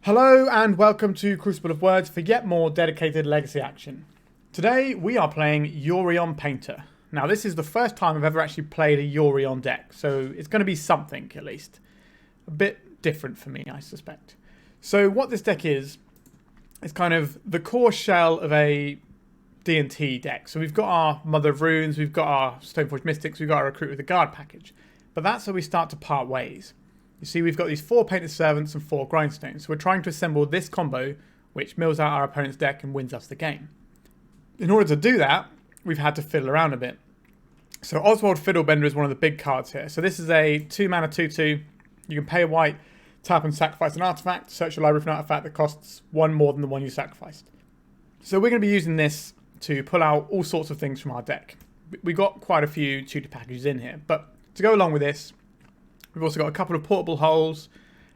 Hello and welcome to Crucible of Words for yet more dedicated legacy action. Today we are playing Yorion Painter. Now this is the first time I've ever actually played a Yorion deck, so it's going to be something at least. A bit different for me, I suspect. So what this deck is kind of the core shell of a D&T deck. So we've got our Mother of Runes, we've got our Stoneforge Mystics, we've got our Recruit with the Guard package. But that's where we start to part ways. You see, we've got these 4 Painted Servants and 4 Grindstones. So we're trying to assemble this combo, which mills out our opponent's deck and wins us the game. In order to do that, we've had to fiddle around a bit. So Oswald Fiddlebender is one of the big cards here. So this is a 2-mana 2/2. You can pay a white, tap and sacrifice an artifact, search your library for an artifact that costs 1 more than the one you sacrificed. So we're going to be using this to pull out all sorts of things from our deck. We got quite a few tutor packages in here, but to go along with this, we've also got a couple of portable holes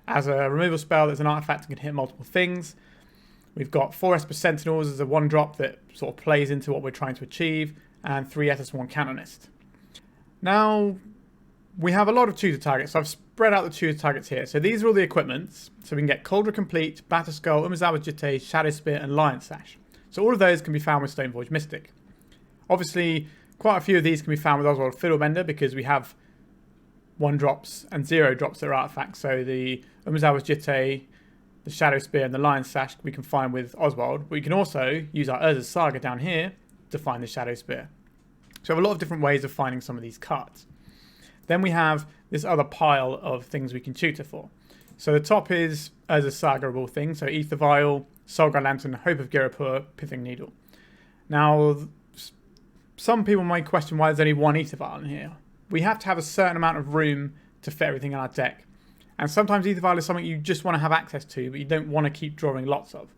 as a removal spell. There's an artifact that can hit multiple things. We've got 4 Esper Sentinels as a 1-drop that sort of plays into what we're trying to achieve, and 3 SS1 Canonist. Now, we have a lot of tutor targets, so I've spread out the tutor targets here. So these are all the equipments. So we can get Cauldron Complete, Batterskull, Umezawa Jitte, Shadow Spear, and Lion Sash. So all of those can be found with Stoneforge Mystic. Obviously, quite a few of these can be found with Oswald Fiddlebender because we have 1-drops and 0-drops that are artifacts. So the Umezawa Jitte, the Shadow Spear, and the Lion Sash we can find with Oswald. We can also use our Urza's Saga down here to find the Shadow Spear. So we have a lot of different ways of finding some of these cards. Then we have this other pile of things we can tutor for. So the top is Urza's Saga of all things. So Ether Vial, Soulguard Lantern, Hope of Girapur, Pithing Needle. Now, some people might question why there's only 1 Ether Vial in here. We have to have a certain amount of room to fit everything in our deck. And sometimes Ether Vial is something you just want to have access to, but you don't want to keep drawing lots of.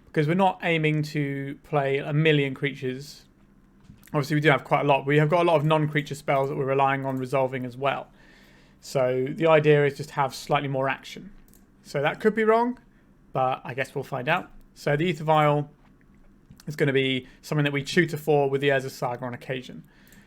Because we're not aiming to play a million creatures. Obviously we do have quite a lot. We have got a lot of non-creature spells that we're relying on resolving as well. So the idea is just have slightly more action. So that could be wrong, but I guess we'll find out. So the Ether Vial is going to be something that we tutor for with the Urza's Saga on occasion.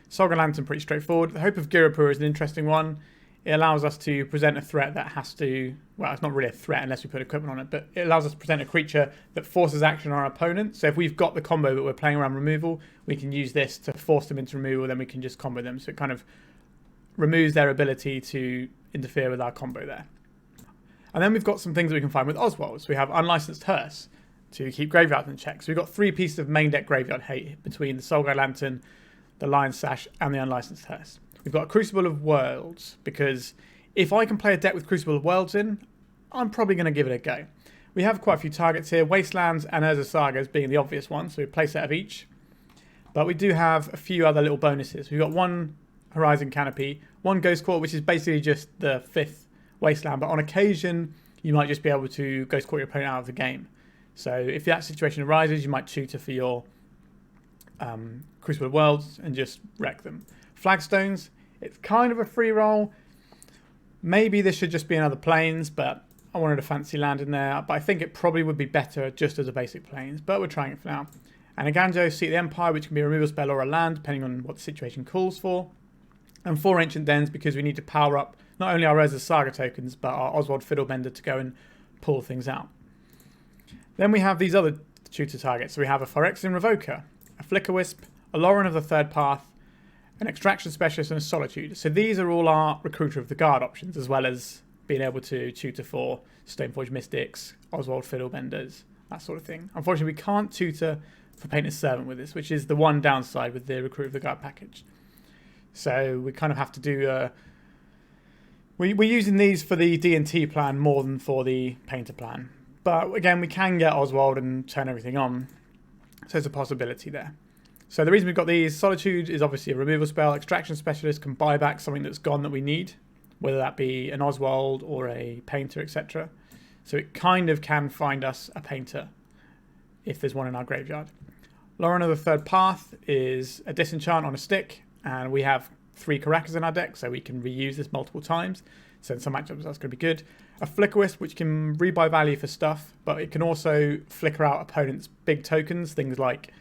Soulguard Lantern, pretty straightforward. The Hope of Girapur is an interesting one. It allows us to present a threat that has to... Well, it's not really a threat unless we put equipment on it, but it allows us to present a creature that forces action on our opponent. So if we've got the combo but we're playing around removal, we can use this to force them into removal, then we can just combo them. So it kind of removes their ability to interfere with our combo there. And then we've got some things that we can find with Oswald. So we have Unlicensed Hearse to keep graveyards in check. So we've got 3 pieces of main deck graveyard hate between the Soulguard Lantern, the Lion Sash, and the Unlicensed Hearse. We've got a Crucible of Worlds, because if I can play a deck with Crucible of Worlds in, I'm probably going to give it a go. We have quite a few targets here, Wastelands and Urza's Sagas being the obvious ones, so we play a set of each. But we do have a few other little bonuses. We've got 1 Horizon Canopy, 1 Ghost Court, which is basically just the 5th Wasteland, but on occasion, you might just be able to Ghost Court your opponent out of the game. So if that situation arises, you might tutor for your Crucible of Worlds and just wreck them. Flagstones, it's kind of a free roll. Maybe this should just be another Plains, but I wanted a fancy land in there. But I think it probably would be better just as a basic Plains, but we're trying it for now. And a Ganjo, Seat of the Empire, which can be a removal spell or a land, depending on what the situation calls for. And 4 Ancient Dens, because we need to power up not only our Urza's Saga tokens, but our Oswald Fiddlebender to go and pull things out. Then we have these other tutor targets. So we have a Phyrexian Revoker, a Flicker Wisp, a Lauren of the Third Path, an Extraction Specialist, and a Solitude. So these are all our Recruiter of the Guard options, as well as being able to tutor for Stoneforge Mystics, Oswald Fiddlebenders, that sort of thing. Unfortunately, we can't tutor for Painted Servant with this, which is the one downside with the Recruiter of the Guard package. So we kind of have to do... We're using these for the D&T plan more than for the Painter plan. But again, we can get Oswald and turn everything on. So there's a possibility there. So the reason we've got these, Solitude is obviously a removal spell. Extraction Specialist can buy back something that's gone that we need, whether that be an Oswald or a Painter, etc. So it kind of can find us a Painter if there's one in our graveyard. Lauren of the Third Path is a disenchant on a stick, and we have 3 Karakas in our deck, so we can reuse this multiple times. So in some matchups that's going to be good. A Flicker Wisp, which can rebuy value for stuff, but it can also flicker out opponents' big tokens, things like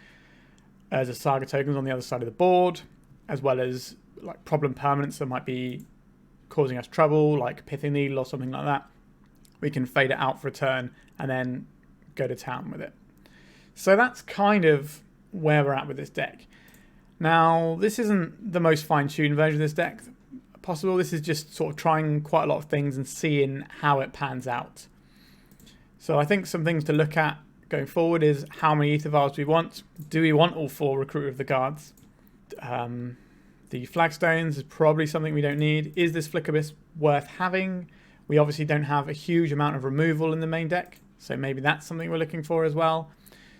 as a Saga tokens on the other side of the board, as well as like problem permanents that might be causing us trouble, like Pithing Needle or something like that. we can fade it out for a turn and then go to town with it. So that's kind of where we're at with this deck. Now, this isn't the most fine-tuned version of this deck possible. This is just sort of trying quite a lot of things and seeing how it pans out. So I think some things to look at going forward is how many ether vials do we want? Do we want all 4 Recruiter of the Guards? The flagstones is probably something we don't need. Is this Flickerbis worth having? We obviously don't have a huge amount of removal in the main deck, so maybe that's something we're looking for as well.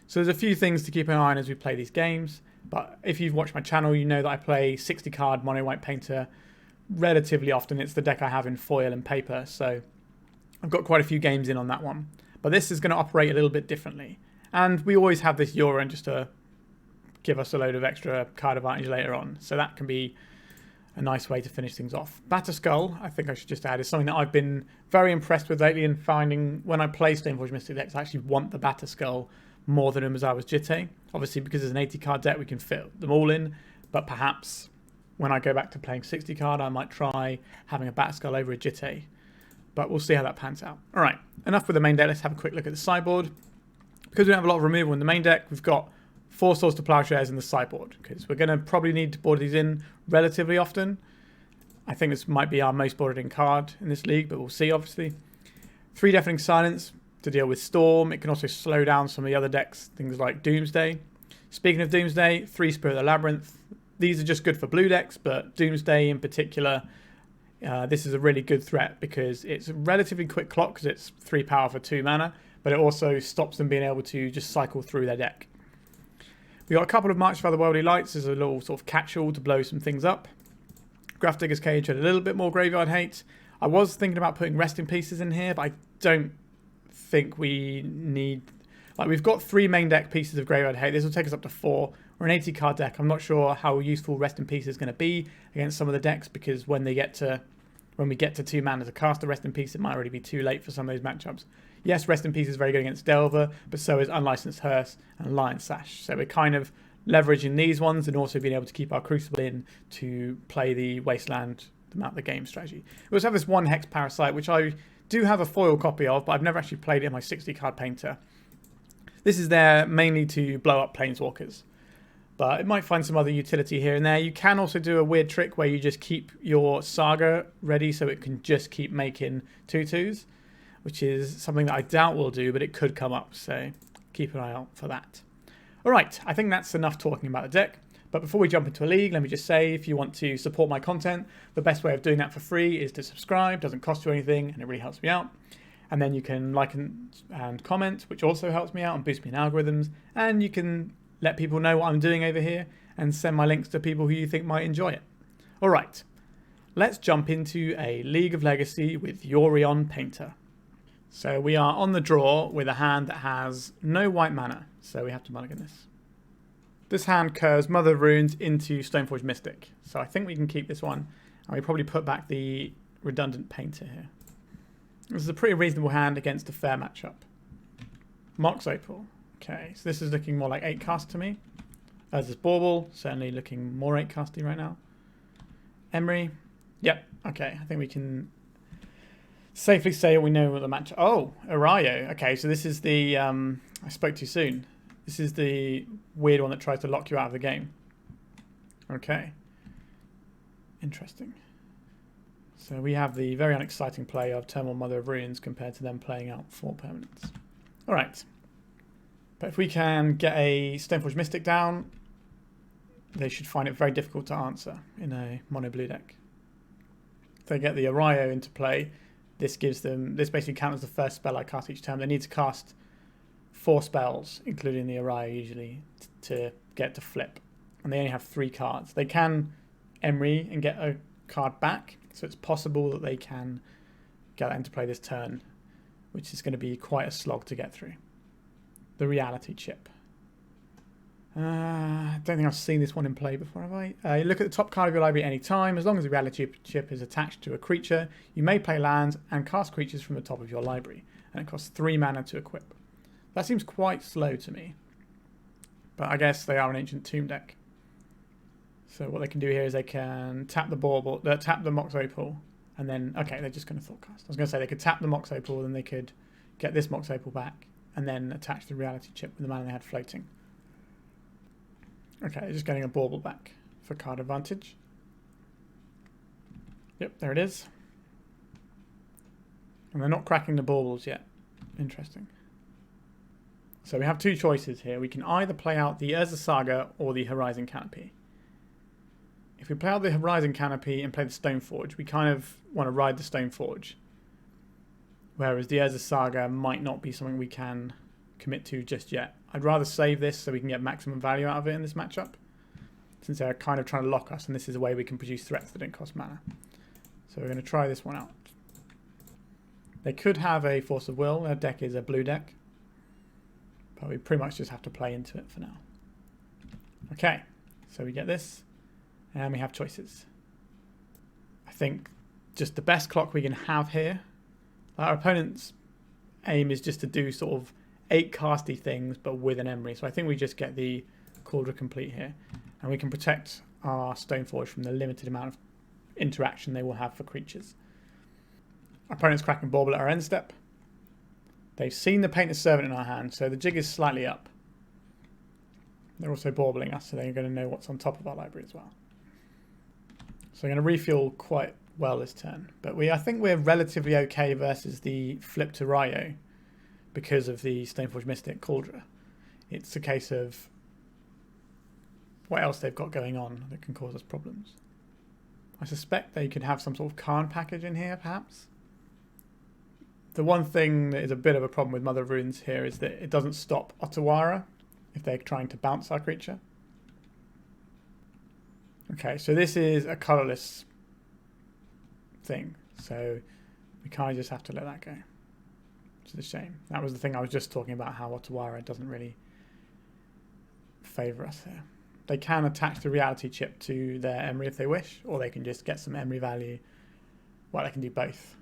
So there's a few things to keep an eye on as we play these games. But if you've watched my channel, you know that I play 60 card monowhite painter relatively often. It's the deck I have in foil and paper, so I've got quite a few games in on that one. But this is going to operate a little bit differently. And we always have this Yorion just to give us a load of extra card advantage later on. So that can be a nice way to finish things off. Batterskull, I think I should just add, is something that I've been very impressed with lately in finding when I play Stoneforge Mystic decks, I actually want the Batterskull more than Umezawa's Jitte. Obviously, because it's an 80 card deck, we can fit them all in. But perhaps when I go back to playing 60 card, I might try having a Batterskull over a Jitte. But we'll see how that pans out. All right, enough with the main deck. Let's have a quick look at the sideboard. Because we don't have a lot of removal in the main deck, we've got 4 Swords to Plowshares in the sideboard, because we're going to probably need to board these in relatively often. I think this might be our most boarded in card in this league, but we'll see, obviously. 3 Deafening Silence to deal with Storm. It can also slow down some of the other decks, things like Doomsday. Speaking of Doomsday, 3 Spirit of the Labyrinth. These are just good for blue decks, but Doomsday in particular, this is a really good threat because it's a relatively quick clock because it's 3 power for 2 mana, but it also stops them being able to just cycle through their deck. We got a couple of March for Otherworldly Lights as a little sort of catch-all to blow some things up. Grafdigger's Cage had a little bit more graveyard hate. I was thinking about putting Resting Pieces in here, but I don't think we need... Like, we've got 3 main deck pieces of graveyard hate. This will take us up to 4. We're an 80 card deck. I'm not sure how useful Resting Peace is going to be against some of the decks, because when we get to 2 mana to cast a Resting Peace, it might already be too late for some of those matchups. Yes, Resting Peace is very good against Delver, but so is Unlicensed Hearse and Lion Sash. So we're kind of leveraging these ones and also being able to keep our Crucible in to play the Wasteland throughout the game strategy. We also have this 1 Hex Parasite, which I do have a foil copy of, but I've never actually played it in my 60 card painter. This is there mainly to blow up Planeswalkers, but it might find some other utility here and there. You can also do a weird trick where you just keep your Saga ready so it can just keep making 2/2s, which is something that I doubt we'll do, but it could come up, so keep an eye out for that. All right, I think that's enough talking about the deck. But before we jump into a league, let me just say, if you want to support my content, the best way of doing that for free is to subscribe. Doesn't cost you anything, and it really helps me out. And then you can like and comment, which also helps me out and boosts me in algorithms. And you can let people know what I'm doing over here and send my links to people who you think might enjoy it. All right, let's jump into a League of Legacy with Yorion Painter. So we are on the draw with a hand that has no white mana, so we have to mulligan this. This hand curves Mother of Runes into Stoneforge Mystic, so I think we can keep this one, and we probably put back the redundant Painter here. This is a pretty reasonable hand against a fair matchup. Mox Opal. Okay, so this is looking more like 8 cast to me. As this Bauble, certainly looking more 8 casty right now. Emery. Yep, okay, I think we can safely say we know what the match... Oh, Arayo. Okay, so this is the... I spoke too soon. This is the weird one that tries to lock you out of the game. Okay. Interesting. So we have the very unexciting play of Turmoil Mother of Runes compared to them playing out 4 permanents. All right. But if we can get a Stoneforge Mystic down, they should find it very difficult to answer in a mono-blue deck. If they get the Arayo into play, this gives them... This basically counts as the first spell I cast each turn. They need to cast 4 spells, including the Arayo usually, to get to flip. And they only have 3 cards. They can Emery and get a card back, so it's possible that they can get that into play this turn, which is going to be quite a slog to get through. The Reality Chip. I don't think I've seen this one in play before, have I? You look at the top card of your library at any time. As long as the Reality Chip is attached to a creature, you may play lands and cast creatures from the top of your library, and it costs 3 mana to equip. That seems quite slow to me, but I guess they are an Ancient Tomb deck. So what they can do here is they can tap the Bauble, tap the Mox Opal, And then, okay, they're just going to Thoughtcast. I was going to say they could tap the Mox Opal, then they could get this Mox Opal back, and then attach the reality chip with the mana they had floating. Okay, they're just getting a bauble back for card advantage. Yep, there it is. And they're not cracking the baubles yet. Interesting. So we have two choices here. We can either play out the Urza Saga or the Horizon Canopy. If we play out the Horizon Canopy and play the Stoneforge, we kind of want to ride the Stoneforge. Whereas the Urza Saga might not be something we can commit to just yet. I'd rather save this so we can get maximum value out of it in this matchup, since they're kind of trying to lock us, and this is a way we can produce threats that don't cost mana. So we're going to try this one out. They could have a Force of Will. Their deck is a blue deck, but we pretty much just have to play into it for now. Okay, so we get this, and we have choices. I think just the best clock we can have here. Our opponent's aim is just to do sort of 8 casty things, but with an Emery. So I think we just get the Cauldron Complete here, and we can protect our Stoneforge from the limited amount of interaction they will have for creatures. Our opponent's cracking Bauble at our end step. They've seen the Painter's Servant in our hand, so the jig is slightly up. They're also Baubling us, so they're going to know what's on top of our library as well. So we're going to refuel quite well this turn. But I think we're relatively okay versus the flip to Ryo because of the Stoneforge Mystic Cauldron. It's a case of what else they've got going on that can cause us problems. I suspect they could have some sort of Karn package in here, perhaps. The one thing that is a bit of a problem with Mother of Runes here is that it doesn't stop Otawara if they're trying to bounce our creature. Okay, so this is a colourless thing, so we kind of just have to let that go. Which is a shame. That was the thing I was just talking about, how Otawara doesn't really favour us here. They can attach the reality chip to their Emery if they wish, or they can just get some Emery value. Well, they can do both.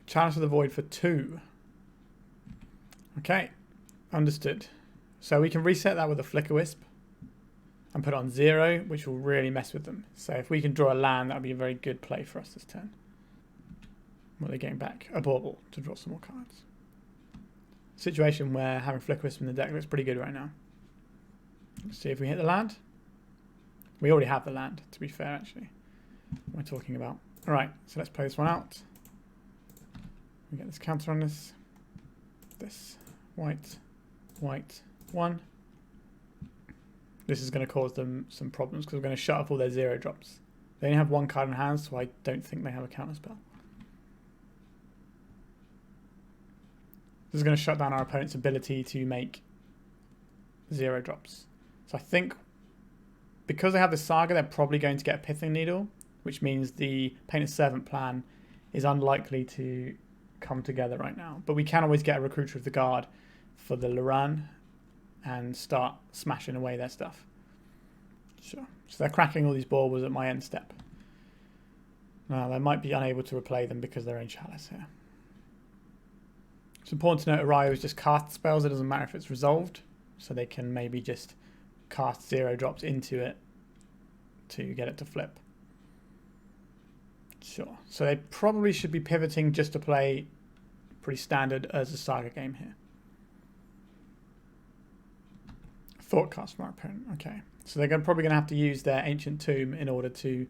Challenge to the Void for 2. Okay, understood. So we can reset that with a Flicker Wisp and put it on 0, which will really mess with them. So if we can draw a land, that would be a very good play for us this turn. Well, they're getting back a Bauble to draw some more cards. Situation where having Flicker Wisp in the deck looks pretty good right now. Let's see if we hit the land. We already have the land, to be fair, actually. What am I talking about? Alright, so let's play this one out. We get this counter on this. This. White. White. 1. This is going to cause them some problems because we're going to shut off all their 0 drops. They only have 1 card in hand, so I don't think they have a counter spell. This is going to shut down our opponent's ability to make 0 drops. So I think because they have the Saga, they're probably going to get a Pithing Needle, which means the Painter's Servant plan is unlikely to come together right now. But we can always get a Recruiter of the Guard for the Loran and start smashing away their stuff. Sure. So they're cracking all these baubles at my end step. Now they might be unable to replay them because they're in Chalice here. It's important to note Ryo is just cast spells. It doesn't matter if it's resolved. So they can maybe just cast 0 drops into it to get it to flip. Sure. So they probably should be pivoting just to play pretty standard Urza Saga game here. Thoughtcast from our opponent. Okay. So they're probably going to have to use their Ancient Tomb in order to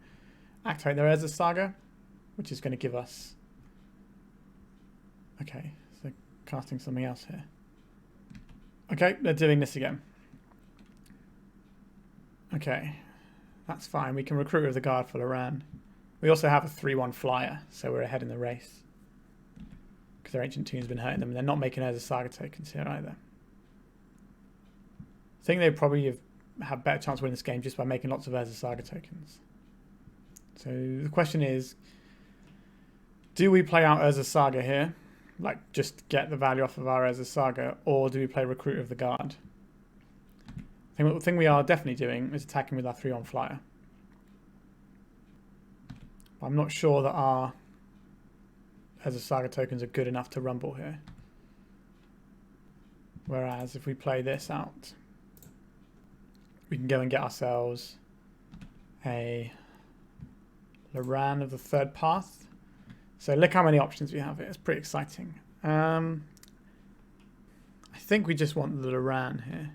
activate their Urza Saga, which is going to give us... Okay. So they're casting something else here. Okay, they're doing this again. Okay, that's fine. We can Recruiter of the Guard for Loran. We also have a 3-1 flyer, so we're ahead in the race. Because their Ancient Tomb's been hurting them, and they're not making Urza Saga tokens here either. I think they probably have better chance of winning this game just by making lots of Urza Saga tokens. So the question is, do we play out Urza Saga here? Like, just get the value off of our Urza Saga, or do we play Recruiter of the Guard? I think the thing we are definitely doing is attacking with our 3-1 flyer. I'm not sure that our Urza Saga tokens are good enough to rumble here. Whereas if we play this out, we can go and get ourselves a Loran of the third path. So look how many options we have here. It's pretty exciting. I think we just want the Loran here,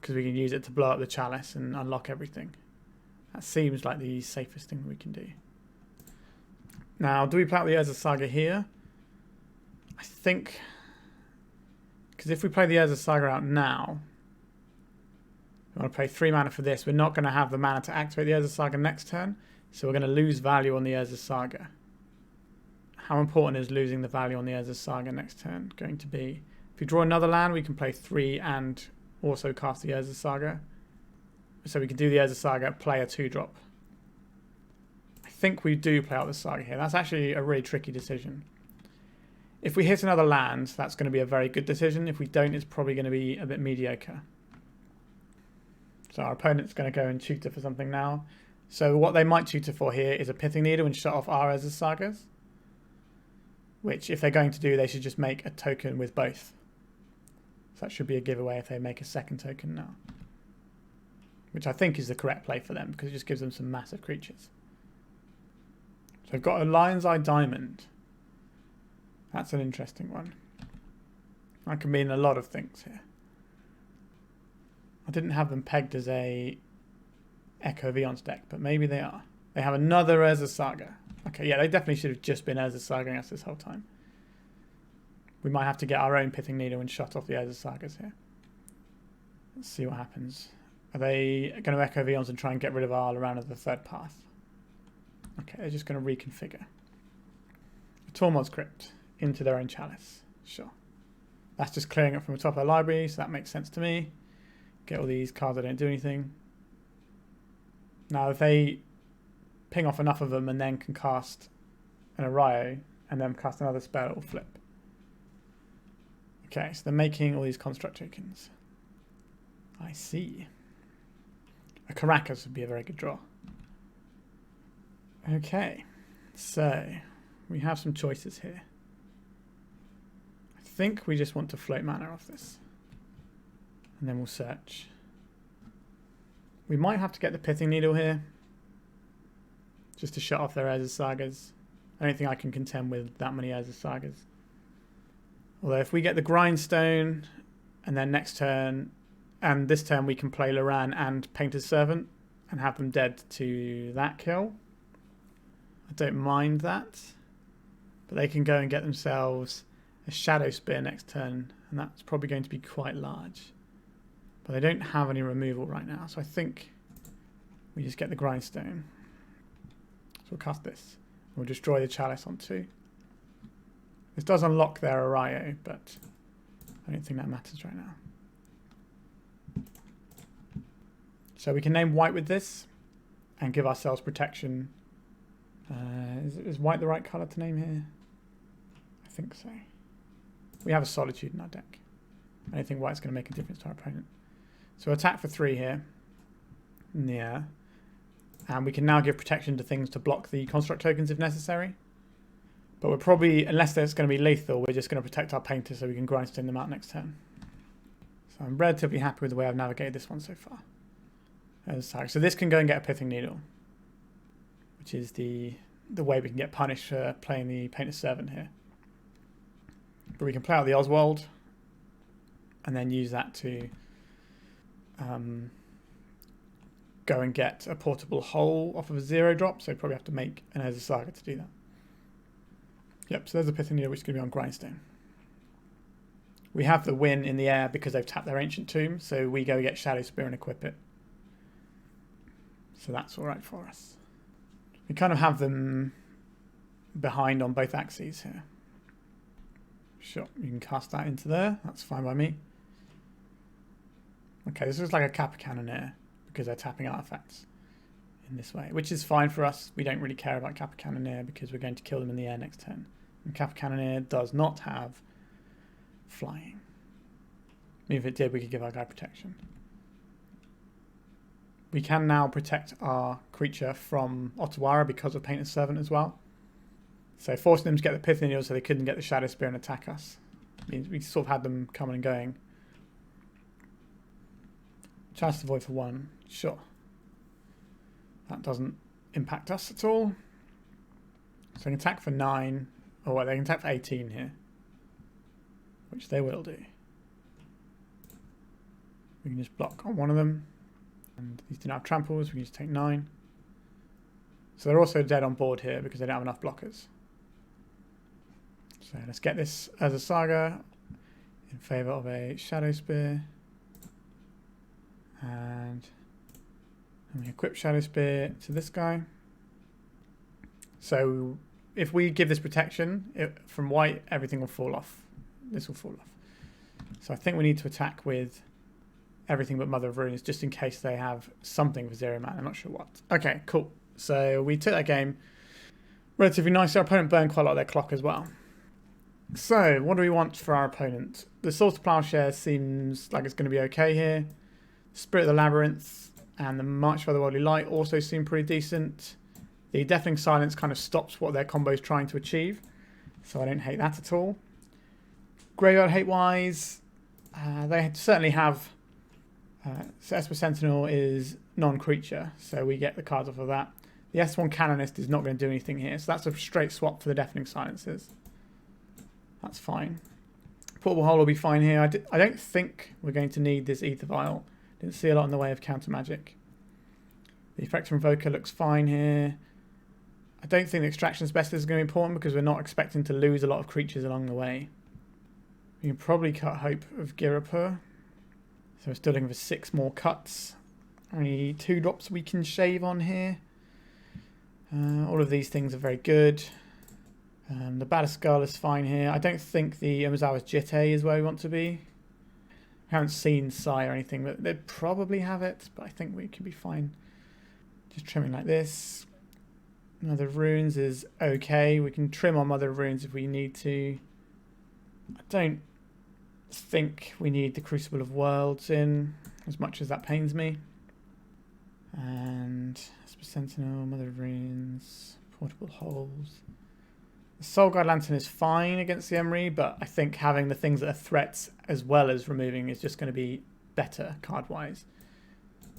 because we can use it to blow up the chalice and unlock everything. That seems like the safest thing we can do. Now, do we play out the Urza Saga here? I think, because if we play the Urza Saga out now, we want to pay 3 mana for this. We're not going to have the mana to activate the Urza Saga next turn, so we're going to lose value on the Urza Saga. How important is losing the value on the Urza Saga next turn going to be? If we draw another land, we can play 3 and also cast the Urza Saga. So we can do the Urza Saga, play a 2-drop. I think we do play out the Saga here. That's actually a really tricky decision. If we hit another land, that's going to be a very good decision. If we don't, it's probably going to be a bit mediocre. So our opponent's going to go and tutor for something now. So what they might tutor for here is a Pithing Needle and shut off our Urza Sagas. Which, if they're going to do, they should just make a token with both. So that should be a giveaway if they make a second token now. Which I think is the correct play for them, because it just gives them some massive creatures. So I've got a Lion's Eye Diamond. That's an interesting one. That can mean a lot of things here. I didn't have them pegged as a Echo Vyon's deck, but maybe they are. They have another Urza Saga. Okay, yeah, they definitely should have just been Urza Sagaing us this whole time. We might have to get our own Pithing Needle and shut off the Urza Sagas here. Let's see what happens. Are they going to Echo Vyon's and try and get rid of our Loran of the third path? Okay, they're just going to reconfigure. The Tormod's Crypt into their own chalice. Sure. That's just clearing it from the top of their library, so that makes sense to me. Get all these cards that don't do anything. Now, if they ping off enough of them and then can cast an Ario and then cast another spell, it will flip. Okay, so they're making all these construct tokens. I see. A Caracas would be a very good draw. Okay, so we have some choices here. I think we just want to float mana off this. And then we'll search. We might have to get the Pithing Needle here, just to shut off their Urza Sagas. I don't think I can contend with that many Urza Sagas. Although if we get the Grindstone, and then next turn, and this turn we can play Loran and Painter's Servant, and have them dead to that kill. I don't mind that. But they can go and get themselves a Shadow Spear next turn, and that's probably going to be quite large. But they don't have any removal right now, so I think we just get the Grindstone. So we'll cast this. We'll destroy the Chalice on 2. This does unlock their Ario, but I don't think that matters right now. So we can name white with this and give ourselves protection. Is white the right colour to name here? I think so. We have a Solitude in our deck. I don't think white's going to make a difference to our opponent. So attack for 3 here in the air. And we can now give protection to things to block the construct tokens if necessary. But we're probably, unless it's going to be lethal, we're just going to protect our Painter so we can Grindstone them out next turn. So I'm relatively happy with the way I've navigated this one so far. So this can go and get a Pithing Needle, which is the way we can get punished for playing the Painter's Servant here. But we can play out the Oswald and then use that to go and get a portable hole off of a 0-drop, so probably have to make an Urza Saga to do that. Yep, so there's a Pithing Needle which is going to be on Grindstone. We have the win in the air because they've tapped their Ancient Tomb, so we go get Shadow Spear and equip it. So that's alright for us. We kind of have them behind on both axes here. Sure, you can cast that into there. That's fine by me. Okay, this is like a Kappa Cannoneer because they're tapping artifacts in this way, which is fine for us. We don't really care about Kappa Cannoneer because we're going to kill them in the air next turn. And Kappa Cannoneer does not have flying. If it did, we could give our guy protection. We can now protect our creature from Otawara because of Painter's Servant as well. So forcing them to get the Pithing Needle so they couldn't get the Shadow Spear and attack us. Means we sort of had them coming and going. Chance to Void for 1. Sure. That doesn't impact us at all. So they can attack for 9, or well, they can attack for 18 here, which they will do. We can just block on one of them, and these do not have tramples, we can just take 9. So they're also dead on board here because they don't have enough blockers. So let's get this as a saga in favour of a Shadow Spear. And we equip Shadow Spear to this guy. So if we give this protection from white, everything will fall off. This will fall off. So I think we need to attack with everything but Mother of Runes just in case they have something for 0 mana. I'm not sure what. Okay, cool. So we took that game relatively nicely. Our opponent burned quite a lot of their clock as well. So what do we want for our opponent? The Sword of Plowshare seems like it's going to be okay here. Spirit of the Labyrinth and the March for the Worldly Light also seem pretty decent. The Deafening Silence kind of stops what their combo is trying to achieve, so I don't hate that at all. Graveyard hate-wise, they certainly have... so Esper Sentinel is non-creature, so we get the cards off of that. The S1 Canonist is not going to do anything here, so that's a straight swap for the Deafening Silences. That's fine. Portable Hole will be fine here. I don't think we're going to need this Ether Vial. Didn't see a lot in the way of counter magic. The Effector Invoker looks fine here. I don't think the Extraction Specialist is going to be important because we're not expecting to lose a lot of creatures along the way. We can probably cut Hope of Girapur. So we're still looking for 6 more cuts. Only 2 drops we can shave on here. All of these things are very good. The Batterskull is fine here. I don't think the Umezawa's Jitte is where we want to be. I haven't seen Sai or anything, but they'd probably have it, but I think we could be fine. Just trimming like this. Mother of Runes is okay. We can trim on Mother of Runes if we need to. I don't think we need the Crucible of Worlds in, as much as that pains me. And Esper Sentinel, Mother of Runes, Portable Holes. The Soul Guide Lantern is fine against the Emery, but I think having the things that are threats as well as removing is just going to be better card-wise.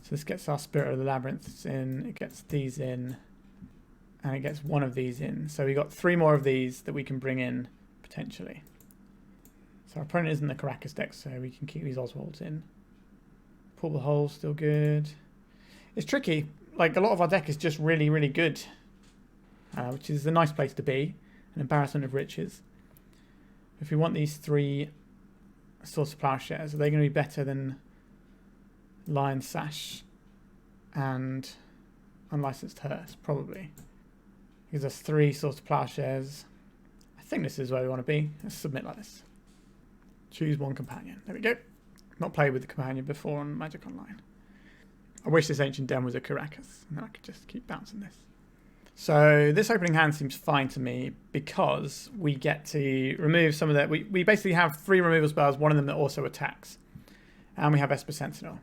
So this gets our Spirit of the Labyrinths in, it gets these in, and it gets one of these in. So we got 3 more of these that we can bring in, potentially. So our opponent isn't the Caracas deck, so we can keep these Oswalds in. Portable Hole, still good. It's tricky. Like, a lot of our deck is just really, really good, which is a nice place to be. An embarrassment of riches. If we want these 3 Swords of Plowshares, are they going to be better than Lion Sash and Unlicensed Hearse? Probably. Gives us 3 Swords of Plowshares. I think this is where we want to be. Let's submit like this. Choose 1 companion. There we go. Not played with the companion before on Magic Online. I wish this Ancient Den was a Caracas, and then I could just keep bouncing this. So this opening hand seems fine to me because we get to remove some of that. We basically have 3 removal spells, one of them that also attacks. And we have Esper Sentinel.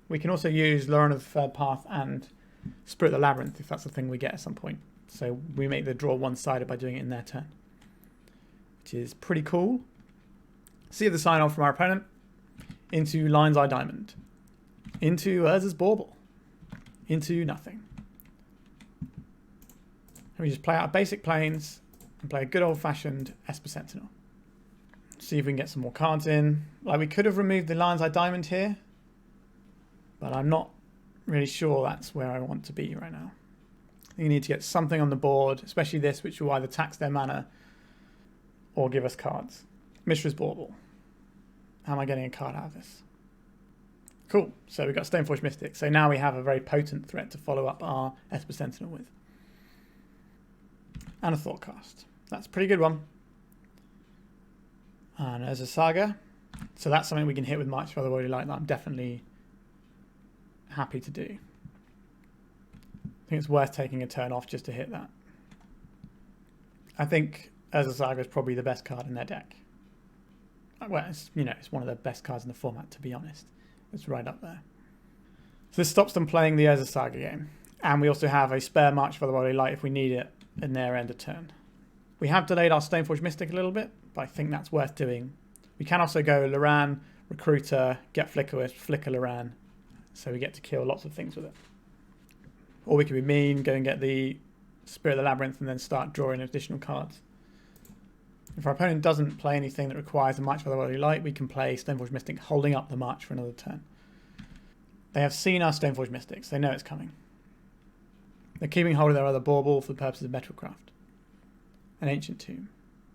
We can also use Lauren of the Third Path and Spirit of the Labyrinth if that's the thing we get at some point. So we make the draw one-sided by doing it in their turn, which is pretty cool. See the sign off from our opponent. Into Lion's Eye Diamond. Into Urza's Bauble. Into nothing. And we just play out basic planes and play a good old-fashioned Esper Sentinel. See if we can get some more cards in. Like, we could have removed the Lion's Eye Diamond here, but I'm not really sure that's where I want to be right now. I think you need to get something on the board, especially this, which will either tax their mana or give us cards. Mishra's Bauble. How am I getting a card out of this? Cool. So we've got Stoneforge Mystic. So now we have a very potent threat to follow up our Esper Sentinel with. And a Thoughtcast. That's a pretty good one. And there's a Saga. So that's something we can hit with March for the Worldly Light that I'm definitely happy to do. I think it's worth taking a turn off just to hit that. I think Urza Saga is probably the best card in their deck. Well, it's, you know, it's one of the best cards in the format, to be honest. It's right up there. So this stops them playing the Urza Saga game. And we also have a spare March for the Worldly Light if we need it in their end of turn. We have delayed our Stoneforge Mystic a little bit, but I think that's worth doing. We can also go Loran, Recruiter, get Flicker Wisp, Flicker Loran, so we get to kill lots of things with it. Or we could be mean, go and get the Spirit of the Labyrinth and then start drawing additional cards. If our opponent doesn't play anything that requires a March for the Worldly Light, we can play Stoneforge Mystic holding up the March for another turn. They have seen our Stoneforge Mystics. They know it's coming. They're keeping hold of their other bauble for the purposes of Metalcraft. An Ancient Tomb.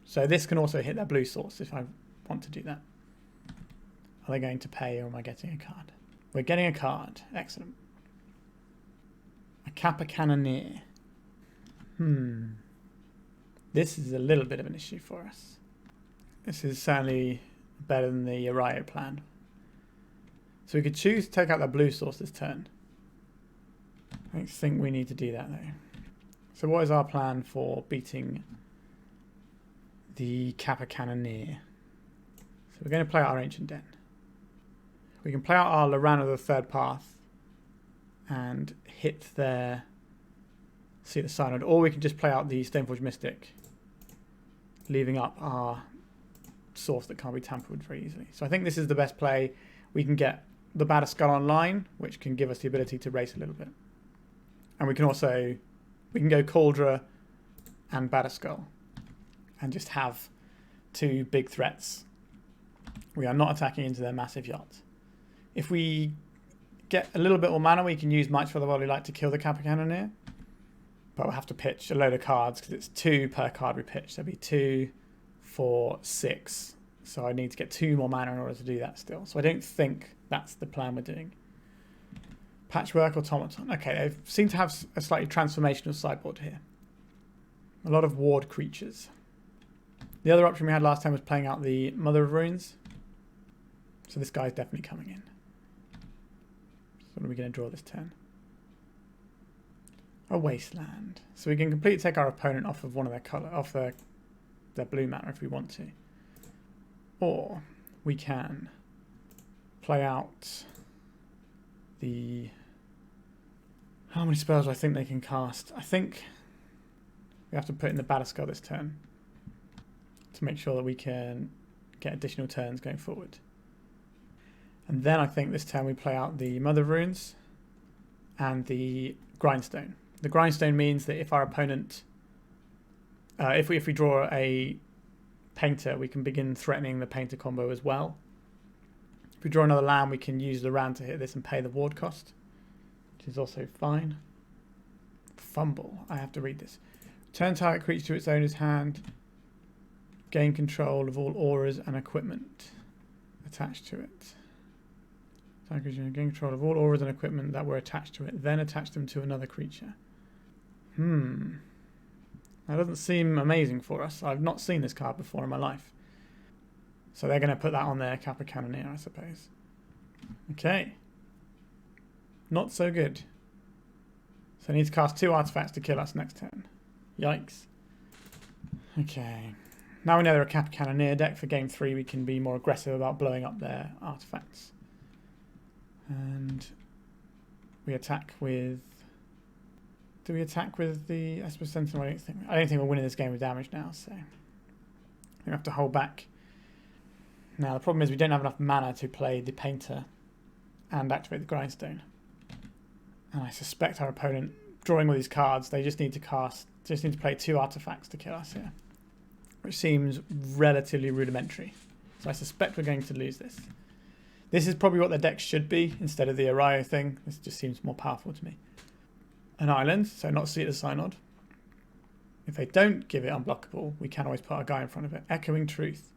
So this can also hit their blue source if I want to do that. Are they going to pay or am I getting a card? We're getting a card. Excellent. A Kappa Cannoneer. This is a little bit of an issue for us. This is certainly better than the Yorion plan. So we could choose to take out that blue source this turn. I don't think we need to do that though. So what is our plan for beating the Kappa Cannoneer? So we're going to play out our Ancient Den. We can play out our Lorana the Third Path and hit their Seat of Synod, or we can just play out the Stoneforge Mystic, leaving up our source that can't be tampered with very easily. So I think this is the best play. We can get the Batterskull online, which can give us the ability to race a little bit. And we can also, we can go Cauldra and Batterskull and just have two big threats. We are not attacking into their massive yacht. If we get a little bit more mana, we can use Might for the Worldly Light to kill the Kappa Cannoneer. But we'll have to pitch a load of cards because it's 2 per card we pitch. There'll be 2, 4, 6. So I need to get 2 more mana in order to do that still. So I don't think that's the plan we're doing. Patchwork Automaton. Okay, they seem to have a slightly transformational sideboard here. A lot of ward creatures. The other option we had last time was playing out the Mother of Runes. So this guy's definitely coming in. So what are we going to draw this turn? A Wasteland. So we can completely take our opponent off of one of their colour, off their blue mana if we want to. Or we can play out the... How many spells do I think they can cast? I think we have to put in the Batterskull this turn to make sure that we can get additional turns going forward. And then I think this turn we play out the Mother of Runes and the Grindstone. The Grindstone means that if our opponent, if we draw a Painter, we can begin threatening the Painter combo as well. If we draw another land, we can use the Ram to hit this and pay the ward cost, which is also fine. Fumble. I have to read this. Turn target creature to its owner's hand. Gain control of all auras and equipment attached to it. Target creature gain control of all auras and equipment that were attached to it. Then attach them to another creature. That doesn't seem amazing for us. I've not seen this card before in my life. So they're going to put that on their Kappa Cannoneer, I suppose. Okay. Not so good. So I need to cast 2 artifacts to kill us next turn. Yikes. Okay. Now we know they're a Kappa Cannoneer deck. For game 3 we can be more aggressive about blowing up their artifacts. And we attack with... Do we attack with the Esper Sentinel? I don't think we're winning this game with damage now, so we have to hold back. Now the problem is we don't have enough mana to play the Painter and activate the Grindstone. And I suspect our opponent, drawing all these cards, they just need to play 2 artifacts to kill us here, which seems relatively rudimentary. So I suspect we're going to lose this. This is probably what their deck should be instead of the Ario thing. This just seems more powerful to me. An island, so not Seat of Synod. If they don't give it unblockable, we can always put our guy in front of it. Echoing Truth.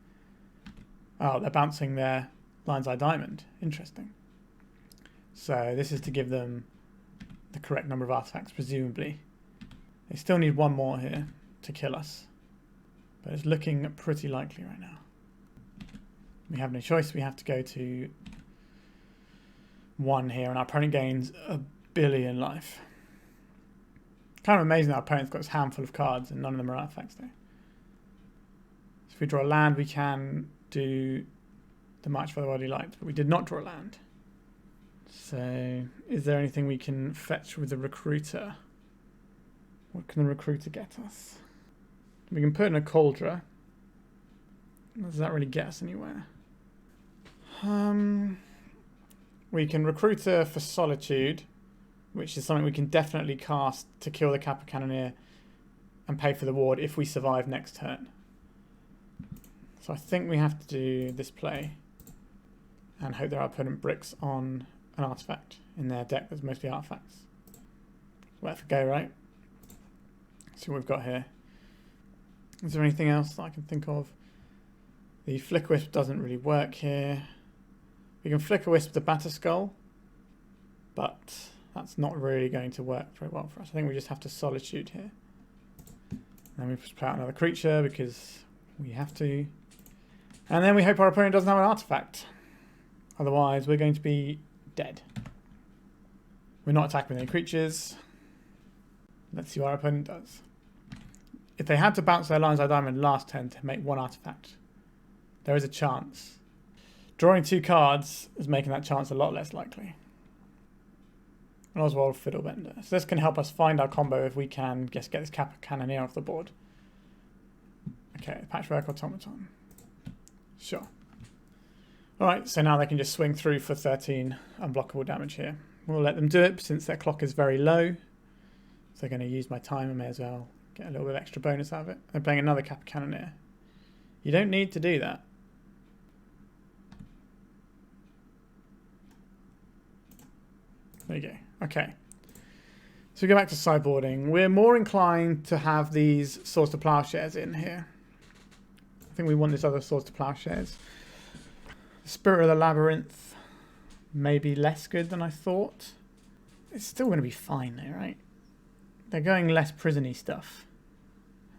Oh, they're bouncing their Lion's Eye Diamond. Interesting. So this is to give them the correct number of artifacts, presumably. They still need 1 more here to kill us. But it's looking pretty likely right now. We have no choice. We have to go to 1 here, and our opponent gains 1 billion life. Kind of amazing that our opponent's got this handful of cards and none of them are artifacts though. So if we draw a land, we can do the March for the Worldly Light, but we did not draw a land. So is there anything we can fetch with the Recruiter? What can the Recruiter get us? We can put in a Cauldra. Does that really get us anywhere? We can Recruiter for Solitude which is something we can definitely cast to kill the Kappa Cannoneer and pay for the ward if we survive next turn. So I think we have to do this play and hope their opponent bricks on an artifact in their deck that's mostly artifacts. Let it go, right? See what we've got here. Is there anything else that I can think of? The Flicker Wisp doesn't really work here. We can Flicker Wisp the Batterskull, but that's not really going to work very well for us. I think we just have to Solitude here. And we just play out another creature because we have to. And then we hope our opponent doesn't have an artifact. Otherwise, we're going to be dead. We're not attacking with any creatures. Let's see what our opponent does. If they had to bounce their Lion's Eye Diamond last turn to make one artifact, there is a chance. Drawing 2 cards is making that chance a lot less likely. An Oswald Fiddlebender. So this can help us find our combo if we can just get this Kappa Cannoneer off the board. Okay, Patchwork Automaton. Sure. Alright, so now they can just swing through for 13 unblockable damage here. We'll let them do it since their clock is very low. So they're going to use my time. I may as well get a little bit of extra bonus out of it. They're playing another Kappa Cannoneer. You don't need to do that. There you go. Okay. So we go back to sideboarding. We're more inclined to have these Swords to Plowshares in here. I think we want this other Swords to Plowshares. Spirit of the Labyrinth may be less good than I thought. It's still going to be fine though, right? They're going less prison-y stuff.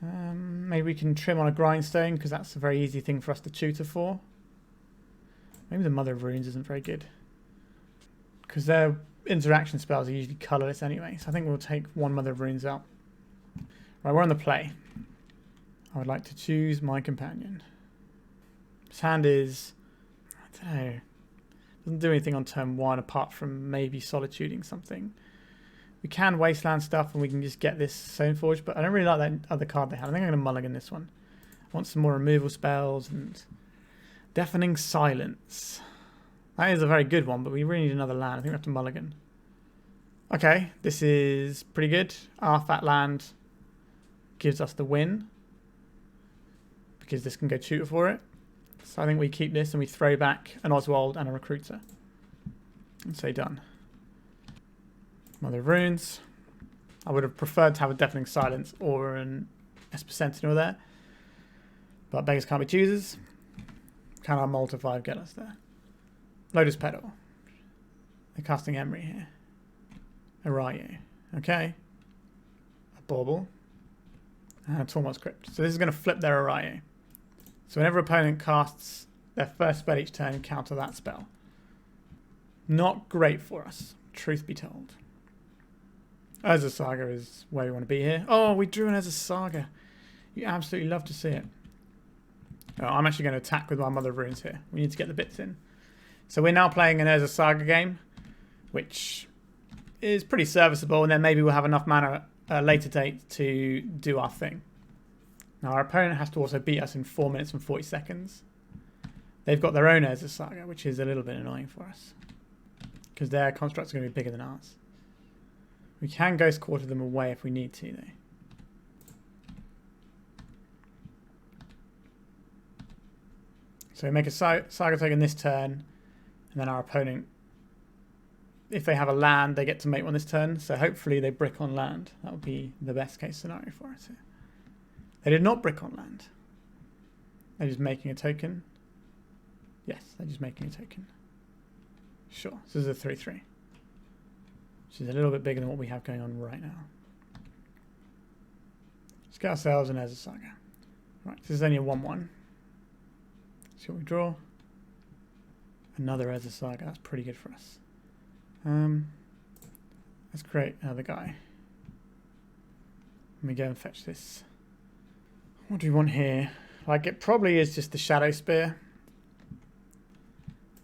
Maybe we can trim on a Grindstone because that's a very easy thing for us to tutor for. Maybe the Mother of Runes isn't very good. Because their interaction spells are usually colourless anyway. So I think we'll take one Mother of Runes out. Right, we're on the play. I would like to choose my companion. His hand is... I don't know. Doesn't do anything on turn 1 apart from maybe solituding something. We can wasteland stuff and we can just get this Stoneforge, but I don't really like that other card they have. I think I'm going to mulligan this one. I want some more removal spells and Deafening Silence. That is a very good one, but we really need another land. I think we have to mulligan. Okay, this is pretty good. Our fat land gives us the win because this can go tutor for it. So I think we keep this and we throw back an Oswald and a Recruiter. And say done. Mother of Runes. I would have preferred to have a Deafening Silence or an Esper Sentinel there. But beggars can't be choosers. Can our Multi 5 get us there? Lotus Petal. They're casting Emery here. Arayu. Okay. A Bauble. And a Tormod's Crypt. So this is going to flip their Arayu. So whenever opponent casts their first spell each turn, counter that spell. Not great for us, truth be told. Urza Saga is where we want to be here. Oh, we drew an Urza Saga. You absolutely love to see it. Oh, I'm actually going to attack with my Mother of Runes here. We need to get the bits in. So we're now playing an Urza Saga game, which is pretty serviceable, and then maybe we'll have enough mana at a later date to do our thing. Now our opponent has to also beat us in 4 minutes and 40 seconds. They've got their own Urza Saga, which is a little bit annoying for us, because their constructs are going to be bigger than ours. We can Ghost Quarter them away if we need to, though. So we make a Saga Token this turn, and then our opponent, if they have a land, they get to make one this turn. So hopefully they brick on land. That would be the best case scenario for us here. They did not brick on land. They're just making a token. Yes, they're just making a token. Sure, so this is a 3-3. Which is a little bit bigger than what we have going on right now. Let's get ourselves an Urza Saga. Right, this is only a 1-1. See what we draw. Another Urza Saga, that's pretty good for us. Let's create another guy. Let me go and fetch this. What do we want here? Like, it probably is just the Shadow Spear.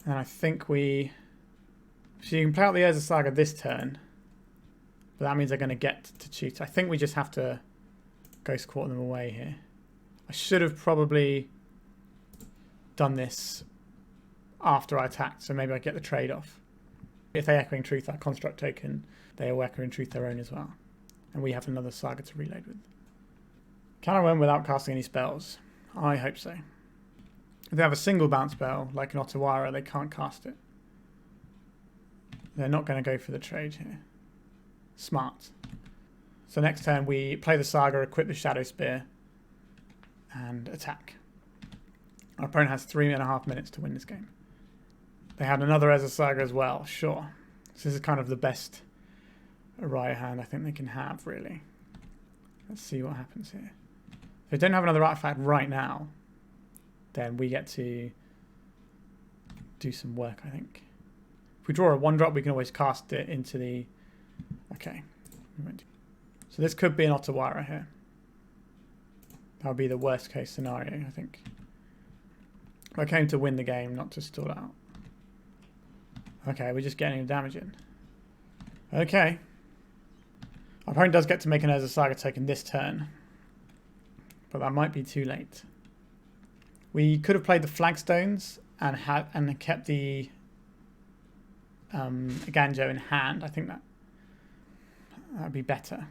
And I think we... So you can play out the Urza Saga this turn. But that means they're going to get to cheat. I think we just have to Ghost Quarter them away here. I should have probably done this after I attacked, so maybe I get the trade off. If they Echoing Truth our construct token, they will Echoing Truth their own as well. And we have another saga to reload with. Can I win without casting any spells? I hope so. If they have a single bounce spell, like an Otawara, they can't cast it. They're not going to go for the trade here. Smart. So next turn we play the saga, equip the Shadow Spear, and attack. Our opponent has 3.5 minutes to win this game. They had another Ezra Saga as well, sure. So this is kind of the best Araya hand I think they can have, really. Let's see what happens here. If they don't have another artifact right now, then we get to do some work, I think. If we draw a 1-drop, we can always cast it into the... Okay. So this could be an Otawara here. That would be the worst case scenario, I think. I came to win the game, not to stall out. Okay, we're just getting damage in. Okay. Our opponent does get to make an Urza Saga token this turn. But that might be too late. We could have played the Flagstones and kept the Ganjo in hand. I think that would be better.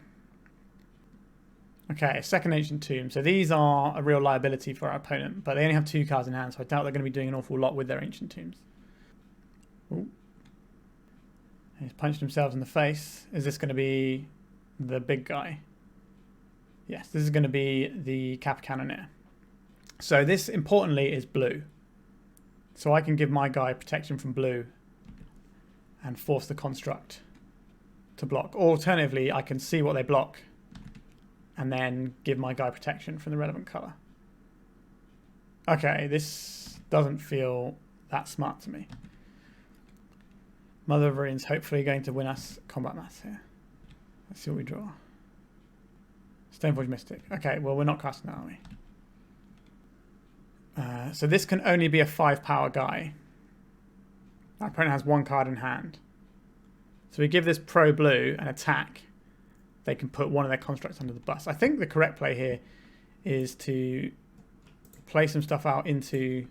Okay, second Ancient Tomb. So these are a real liability for our opponent, but they only have 2 cards in hand, so I doubt they're going to be doing an awful lot with their Ancient Tombs. Ooh. He's punched themselves in the face. Is this going to be the big guy? Yes, this is going to be the Kappa Cannoneer. So this, importantly, is blue. So I can give my guy protection from blue and force the construct to block. Or alternatively, I can see what they block and then give my guy protection from the relevant colour. Okay, this doesn't feel that smart to me. Mother of Ruins hopefully going to win us combat mass here. Let's see what we draw. Stoneforge Mystic. Okay, well, we're not casting that, are we? So this can only be a 5-power guy. Our opponent has 1 card in hand. So we give this pro blue an attack. They can put one of their constructs under the bus. I think the correct play here is to play some stuff out into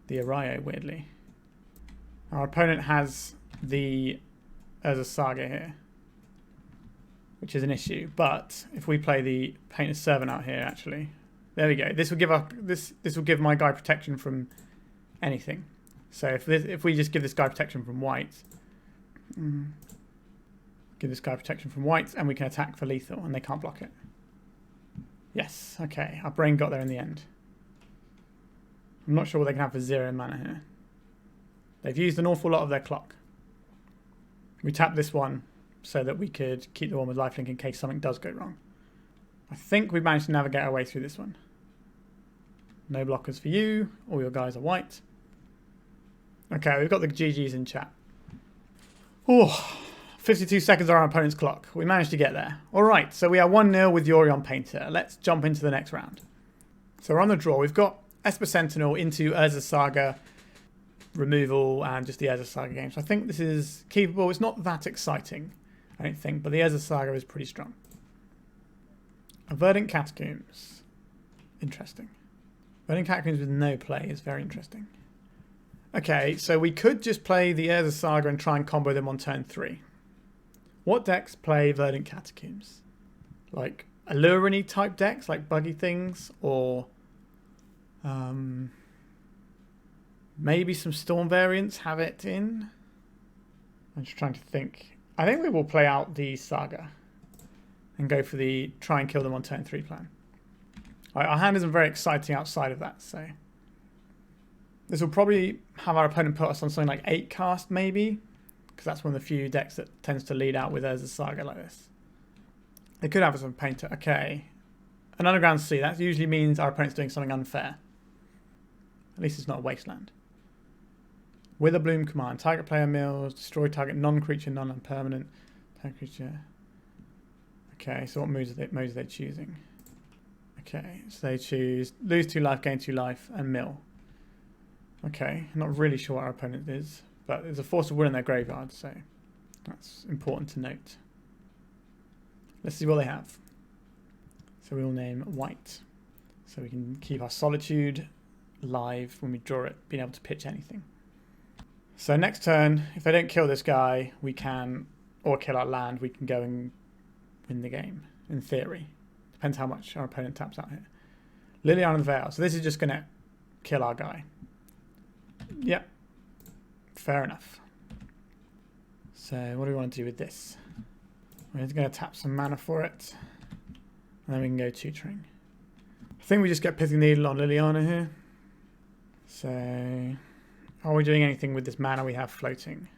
the Arayo, weirdly. Our opponent has the Urza Saga here, which is an issue. But if we play the Painter's Servant out here, actually, there we go. This will give this will give my guy protection from anything. So if we just give this guy protection from white, give this guy protection from white, and we can attack for lethal, and they can't block it. Yes, okay. Our brain got there in the end. I'm not sure what they can have for 0 mana here. They've used an awful lot of their clock. We tapped this one so that we could keep the one with lifelink in case something does go wrong. I think we've managed to navigate our way through this one. No blockers for you. All your guys are white. Okay, we've got the GGs in chat. Oh, 52 seconds on our opponent's clock. We managed to get there. All right, so we are 1-0 with Yorion Painter. Let's jump into the next round. So we're on the draw. We've got Esper Sentinel into Urza Saga removal and just the Urza Saga game. So I think this is keepable. It's not that exciting, I don't think, but the Urza Saga is pretty strong. Verdant Catacombs. Interesting. Verdant Catacombs with no play is very interesting. Okay, so we could just play the Urza Saga and try and combo them on turn 3. What decks play Verdant Catacombs? Like Allure-y type decks, like Buggy Things, or maybe some Storm variants have it in? I'm just trying to think. I think we will play out the Saga and go for the try and kill them on turn 3 plan. Right, our hand isn't very exciting outside of that, so this will probably have our opponent put us on something like 8 cast, maybe, because that's one of the few decks that tends to lead out with Urza Saga like this. They could have us on Painter. Okay. An Underground Sea. That usually means our opponent's doing something unfair. At least it's not a wasteland. Witherbloom command. Target player mills. Destroy target non-creature, non-permanent. Target creature. Okay, so what modes are they choosing? Okay, so they choose lose 2 life, gain 2 life, and mill. Okay, I'm not really sure what our opponent is, but there's a Force of Will in their graveyard, so that's important to note. Let's see what they have. So we will name white, so we can keep our Solitude live when we draw it, being able to pitch anything. So next turn, if they don't kill this guy, we can, or kill our land, we can go and win the game, in theory. Depends how much our opponent taps out here. Liliana the Veil. So this is just going to kill our guy. Yep. Fair enough. So what do we want to do with this? We're going to tap some mana for it. And then we can go tutoring. I think we just get Pithing Needle on Liliana here. So are we doing anything with this mana we have floating?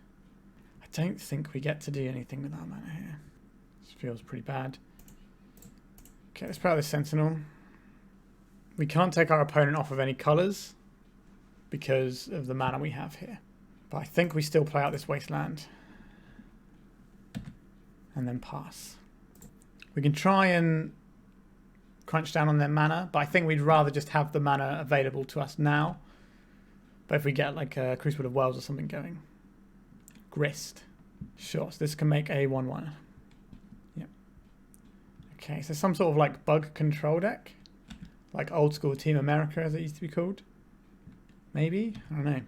I don't think we get to do anything with our mana here. This feels pretty bad. Okay, let's play out this Sentinel. We can't take our opponent off of any colours because of the mana we have here. But I think we still play out this Wasteland. And then pass. We can try and crunch down on their mana, but I think we'd rather just have the mana available to us now. But if we get like a Crucible of Wells or something going. Grist. Sure, so this can make a 1/1. Yep. Okay, so some sort of like bug control deck. Like old school Team America as it used to be called. Maybe? I don't know.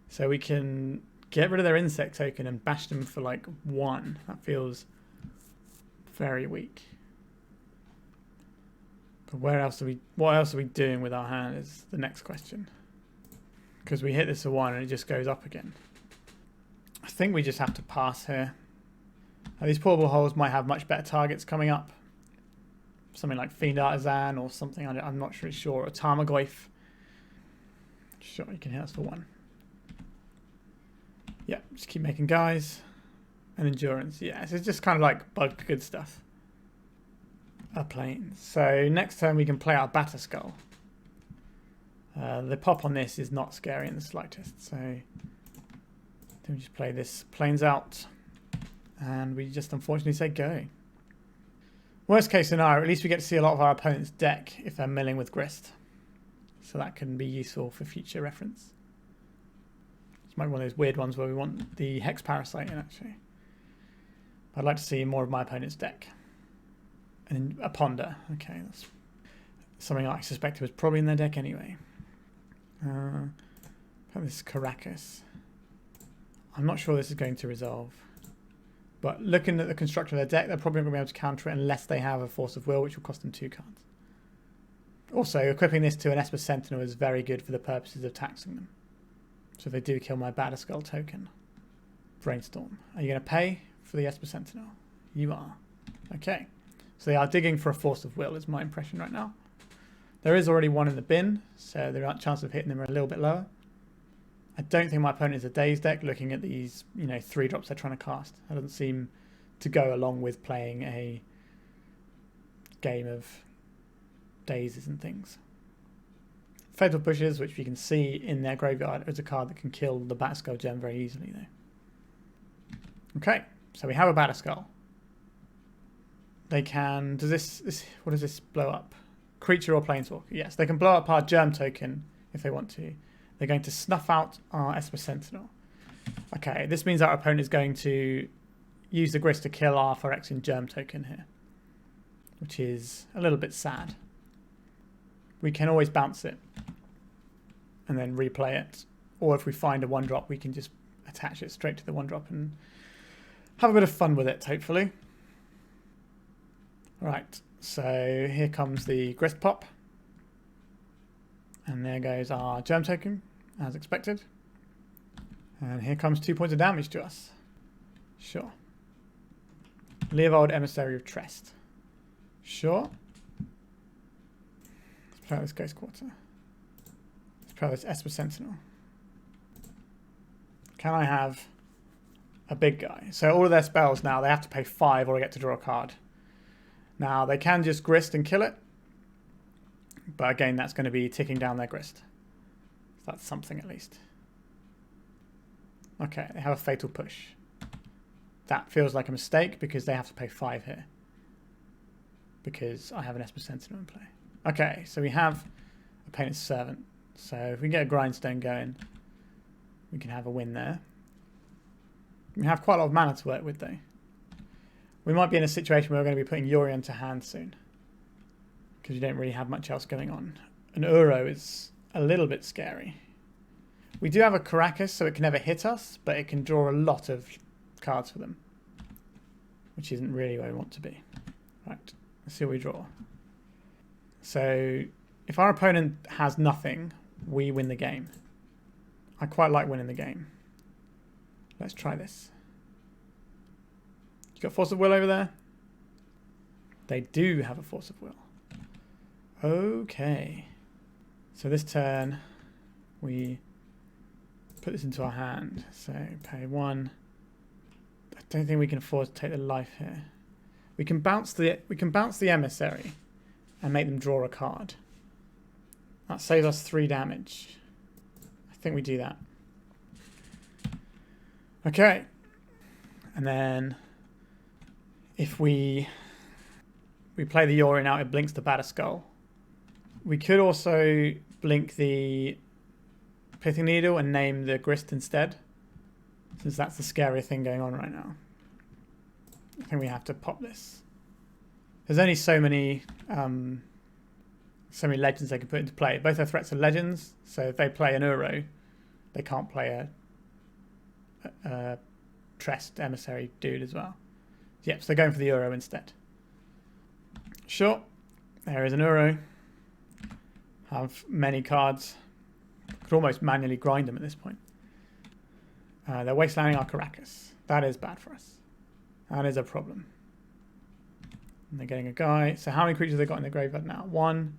So we can get rid of their insect token and bash them for like 1. That feels very weak. But what else are we doing with our hand is the next question. Because we hit this a 1 and it just goes up again. I think we just have to pass here. Now, these portable holes might have much better targets coming up. Something like Fiend Artisan or something, I'm not really sure. Or Tarmogoyf. Sure, you can hit us for 1. Yeah, just keep making guys. And endurance, yeah. So it's just kind of like bug good stuff. A plane. So next turn we can play out Batter Skull. The pop on this is not scary in the slightest. So then we just play this planes out. And we just unfortunately say go. Worst case scenario, at least we get to see a lot of our opponent's deck if they're milling with Grist. So that can be useful for future reference. This might be one of those weird ones where we want the Hex Parasite in actually. I'd like to see more of my opponent's deck. And a Ponder. Okay, that's something I suspected was probably in their deck anyway. This is Caracas. I'm not sure this is going to resolve. But looking at the construction of their deck, they're probably not going to be able to counter it unless they have a Force of Will, which will cost them 2 cards. Also, equipping this to an Esper Sentinel is very good for the purposes of taxing them. So if they do kill my Batter Skull token. Brainstorm. Are you going to pay for the Esper Sentinel? You are. Okay. So they are digging for a Force of Will is my impression right now. There is already one in the bin, so the chances of hitting them are a little bit lower. I don't think my opponent is a Daze deck looking at these, 3 drops they're trying to cast. That doesn't seem to go along with playing a game of Dazes and things. Fatal Pushes, which you can see in their graveyard, is a card that can kill the Batterskull gem very easily though. Okay, so we have a Batterskull. They can, what does this blow up? Creature or Planeswalker. Yes, they can blow up our Germ token if they want to. They're going to snuff out our Esper Sentinel. Okay, this means our opponent is going to use the Grist to kill our Phyrexian Germ token here. Which is a little bit sad. We can always bounce it. And then replay it. Or if we find a 1-drop, we can just attach it straight to the 1-drop and have a bit of fun with it, hopefully. Right, so here comes the Grist Pop. And there goes our Germ token, as expected. And here comes 2 points of damage to us. Sure. Leovold, Emissary of Trest. Sure. Let's play this Ghost Quarter. Let's play this Esper Sentinel. Can I have a big guy? So all of their spells now, they have to pay 5 or I get to draw a card. Now, they can just Grist and kill it. But again, that's going to be ticking down their Grist. So that's something at least. Okay, they have a Fatal Push. That feels like a mistake because they have to pay 5 here. Because I have an Esper Sentinel in play. Okay, so we have a Painted Servant. So if we get a Grindstone going, we can have a win there. We have quite a lot of mana to work with though. We might be in a situation where we're going to be putting Yorion to hand soon. Because you don't really have much else going on. An Uro is a little bit scary. We do have a Caracas, so it can never hit us, but it can draw a lot of cards for them, which isn't really where we want to be. Right, let's see what we draw. So if our opponent has nothing, we win the game. I quite like winning the game. Let's try this. You got Force of Will over there? They do have a Force of Will. Okay. So this turn, we put this into our hand. So pay 1. I don't think we can afford to take the life here. We can bounce the emissary and make them draw a card. That saves us 3 damage. I think we do that. Okay. And then if we play the Yorion out, it blinks the Batter Skull. We could also blink the Pithing Needle and name the Grist instead, since that's the scary thing going on right now. I think we have to pop this. There's only so many legends they can put into play. Both their threats are legends, so if they play an Uro, they can't play a Trest Emissary dude as well. Yep, so they're going for the Uro instead. Sure, there is an Uro. Have many cards. Could almost manually grind them at this point. They're wastelanding our Caracas. That is bad for us. That is a problem. And they're getting a guy. So how many creatures have they got in their graveyard now? 1,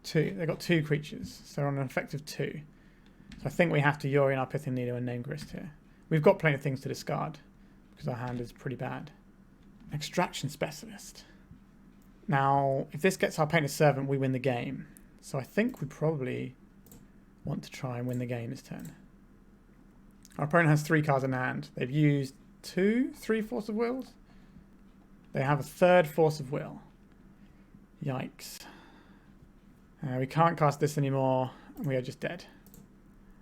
2. They've got 2 creatures. So they're on an effective 2. So I think we have to Yorion our Pithing Needle and name Grist here. We've got plenty of things to discard because our hand is pretty bad. Extraction Specialist. Now, if this gets our Painter's Servant, we win the game. So I think we probably want to try and win the game this turn. Our opponent has 3 cards in hand. They've used 3 Force of Wills. They have a 3rd Force of Will. Yikes. We can't cast this anymore. And we are just dead.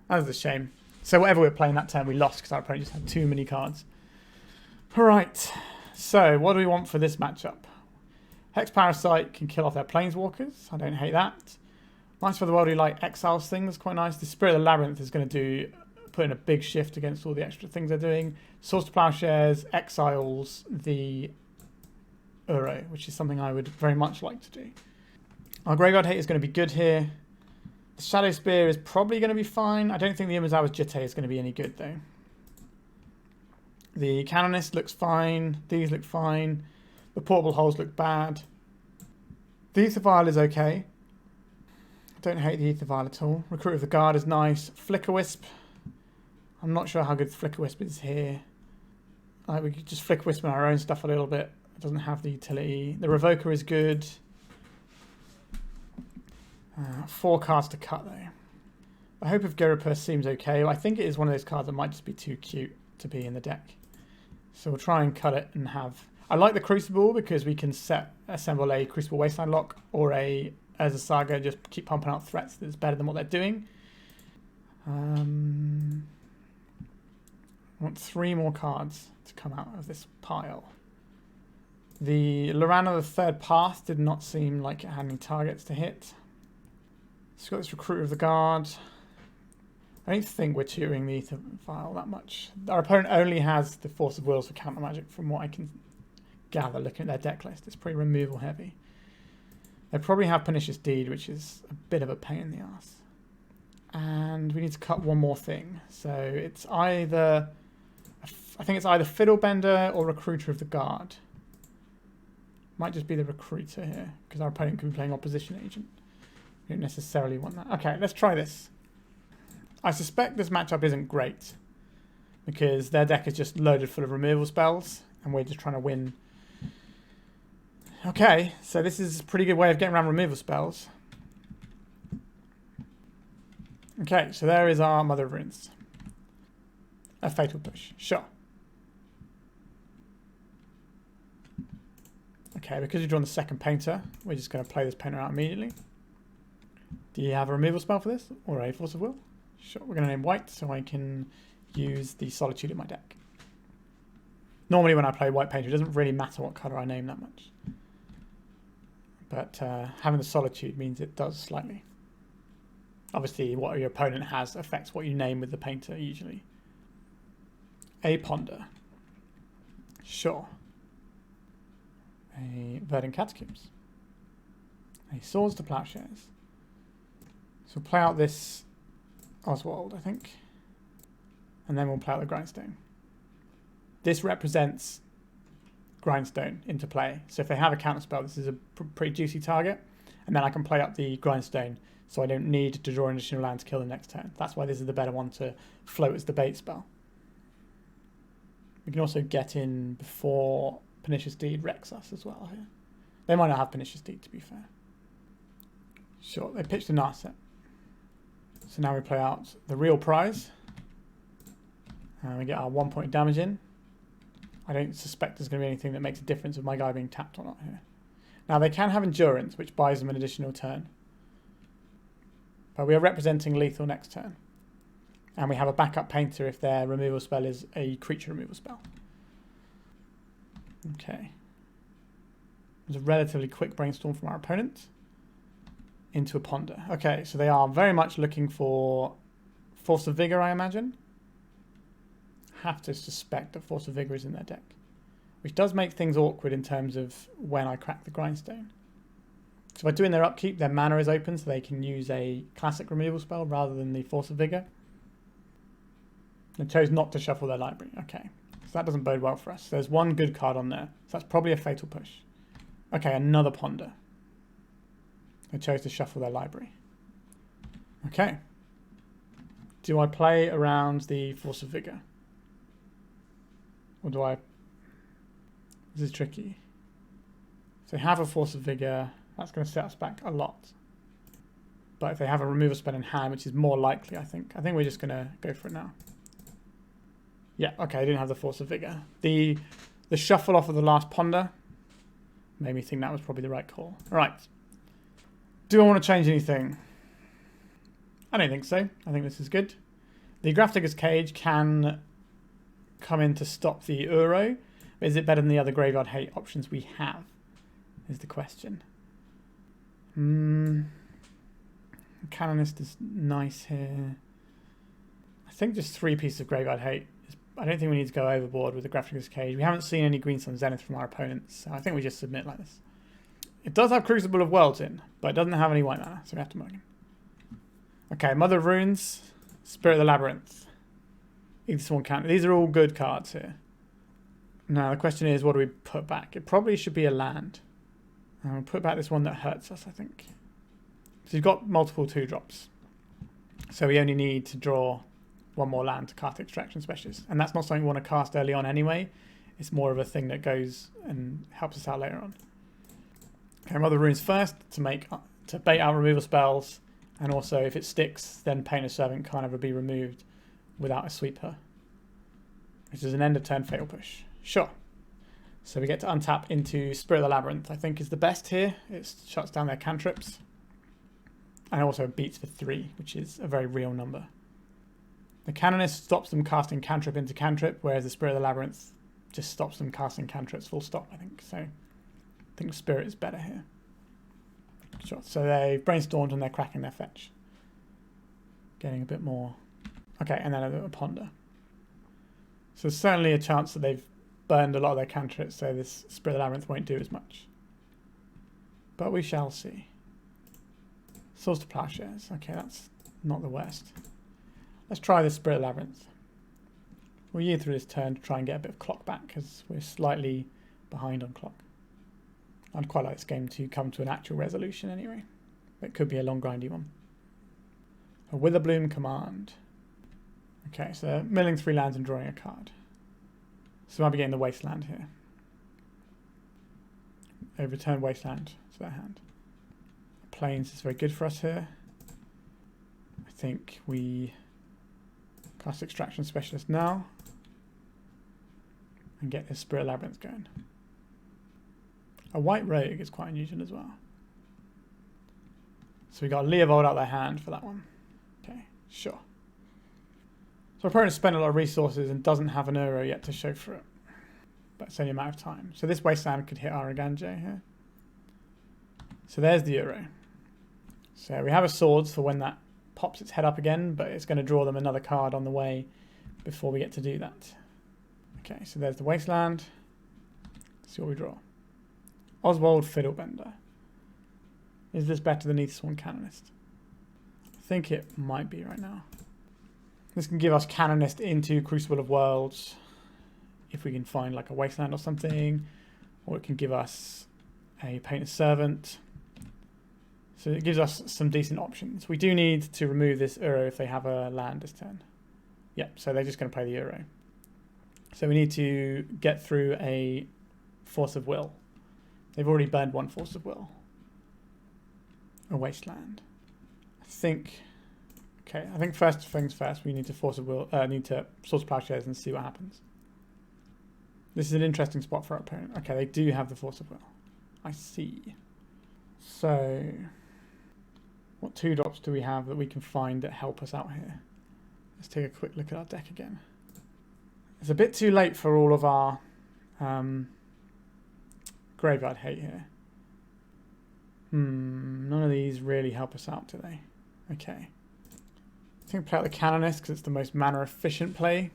That was a shame. So whatever we were playing that turn, we lost because our opponent just had too many cards. Alright. So what do we want for this matchup? Hex Parasite can kill off their Planeswalkers. I don't hate that. Nice for the Worldly Light Exiles thing. That's quite nice. The Spirit of the Labyrinth is going to put in a big shift against all the extra things they're doing. Swords to Plowshares exiles the Uro, which is something I would very much like to do. Our Graveyard Hate is going to be good here. The Shadow Spear is probably going to be fine. I don't think the Umezawa's Jitte is going to be any good though. The Canonist looks fine. These look fine. The Portable Holes look bad. The Aether Vial is okay. I don't hate the Aether Vial at all. Recruit of the Guard is nice. Flicker Wisp. I'm not sure how good Flicker Wisp is here. We could just Flicker Wisp on our own stuff a little bit. It doesn't have the utility. The Revoker is good. 4 cards to cut though. The Hope of Gerapus seems okay. I think it is one of those cards that might just be too cute to be in the deck. So we'll try and cut it and have... I like the Crucible because we can assemble a Crucible Wasteland lock or a Urza Saga, just keep pumping out threats that's better than what they're doing. I want 3 more cards to come out of this pile. The Lorana the Third Path did not seem like it had any targets to hit. So we've got this Recruiter of the Guard. I don't think we're tutoring the Aether Vial that much. Our opponent only has the Force of Wills for counter magic from what I can gather looking at their deck list. It's pretty removal heavy. They probably have Pernicious Deed, which is a bit of a pain in the ass. And we need to cut one more thing. So it's either... I think it's either Fiddlebender or Recruiter of the Guard. Might just be the Recruiter here, because our opponent could be playing Opposition Agent. We don't necessarily want that. Okay, let's try this. I suspect this matchup isn't great, because their deck is just loaded full of removal spells, and we're just trying to win. Okay, so this is a pretty good way of getting around removal spells. Okay, so there is our Mother of Runes. A Fatal Push, sure. Okay, because you've drawn the second Painter, we're just going to play this Painter out immediately. Do you have a removal spell for this? Or a Force of Will? Sure, we're going to name White so I can use the Solitude in my deck. Normally when I play White Painter, it doesn't really matter what colour I name that much. But having the Solitude means it does slightly. Obviously, what your opponent has affects what you name with the painter, usually. A ponder. Sure. A verdant catacombs. A swords to plowshares. So we'll play out this Oswald, I think. And then we'll play out the Grindstone. This represents Grindstone into play. So if they have a counterspell, this is a pretty juicy target. And then I can play up the Grindstone, so I don't need to draw an additional land to kill the next turn. That's why this is the better one to float as the bait spell. We can also get in before Pernicious Deed wrecks us as well here. They might not have Pernicious Deed, to be fair. Sure, they pitched a Narset. So now we play out the real prize. And we get our 1 point damage in. I don't suspect there's going to be anything that makes a difference with my guy being tapped or not here. Now they can have Endurance, which buys them an additional turn. But we are representing lethal next turn. And we have a backup painter if their removal spell is a creature removal spell. Okay. There's a relatively quick brainstorm from our opponent. Into a ponder. Okay, so they are very much looking for Force of Vigor, I imagine. Have to suspect that Force of Vigor is in their deck. Which does make things awkward in terms of when I crack the Grindstone. So by doing their upkeep, their mana is open, so they can use a classic removal spell rather than the Force of Vigor. They chose not to shuffle their library. Okay, so that doesn't bode well for us. There's one good card on there, so that's probably a fatal push. Okay, another ponder. They chose to shuffle their library. Okay. Do I play around the Force of Vigor? Or do I... This is tricky. If they have a Force of Vigor, that's going to set us back a lot. But if they have a removal spell in hand, which is more likely, I think we're just going to go for it now. Yeah, okay, I didn't have the Force of Vigor. The shuffle off of the last ponder made me think that was probably the right call. All right. Do I want to change anything? I don't think so. I think this is good. The Grafdigger's Cage can come in to stop the Uro. But is it better than the other graveyard hate options we have? Is the question. Canonist is nice here. I think just 3 pieces of graveyard hate. I don't think we need to go overboard with the Grafdigger's Cage. We haven't seen any Greenstone Zenith from our opponents, so I think we just submit like this. It does have Crucible of Worlds in, but it doesn't have any white mana, so we have to mulligan. Okay, Mother of Runes, Spirit of the Labyrinth. Either one counter. These are all good cards here. Now the question is, what do we put back? It probably should be a land. And we'll put back this one that hurts us, I think. So you've got multiple 2-drops. So we only need to draw one more land to cast Extraction Specialist. And that's not something we want to cast early on anyway. It's more of a thing that goes and helps us out later on. Okay, Mother of Runes first to bait out removal spells, and also if it sticks, then Painter's Servant can't ever be removed without a sweeper, which is an end of turn fatal push. Sure. So we get to untap into Spirit of the Labyrinth. I think is the best here. It shuts down their cantrips, and also beats for 3, which is a very real number. The Canonist stops them casting cantrip into cantrip, whereas the Spirit of the Labyrinth just stops them casting cantrips full stop, I think. So I think Spirit is better here. Sure. So they brainstormed and they're cracking their fetch. Getting a bit more. Okay, and then a ponder. So there's certainly a chance that they've burned a lot of their cantrips, so this Spirit of the Labyrinth won't do as much. But we shall see. Swords to Plowshares. Okay, that's not the worst. Let's try this Spirit of the Labyrinth. We'll yield through this turn to try and get a bit of clock back, because we're slightly behind on clock. I'd quite like this game to come to an actual resolution anyway. It could be a long grindy one. A Witherbloom command. Okay, so milling 3 lands and drawing a card. So I'll be getting the Wasteland here. They return Wasteland to their hand. Plains is very good for us here. I think we cast Extraction Specialist now and get this Spirit Labyrinth going. A white rogue is quite unusual as well. So we got Leovold out their hand for that one. Okay, sure. So our opponent spent a lot of resources and doesn't have an Uro yet to show for it. But it's only a matter of time. So this Wasteland could hit our Arganje here. So there's the Uro. So we have a Swords for when that pops its head up again, but it's going to draw them another card on the way before we get to do that. Okay, so there's the Wasteland. Let's see what we draw. Oswald Fiddlebender. Is this better than Aethersworn Canonist? I think it might be right now. This can give us Canonist into Crucible of Worlds if we can find like a Wasteland or something, or it can give us a Painter's Servant. So it gives us some decent options. We do need to remove this Uro if they have a land this turn. Yep, so they're just going to play the Uro. So we need to get through a Force of Will. They've already burned one Force of Will. A Wasteland. I think first things first, we need to Force of Will, need to Swords of Plowshares and see what happens. This is an interesting spot for our opponent. Okay, they do have the Force of Will. I see. So, what 2-drops do we have that we can find that help us out here? Let's take a quick look at our deck again. It's a bit too late for all of our graveyard hate here. None of these really help us out, do they? Okay. I think play out the Canonist because it's the most mana efficient play,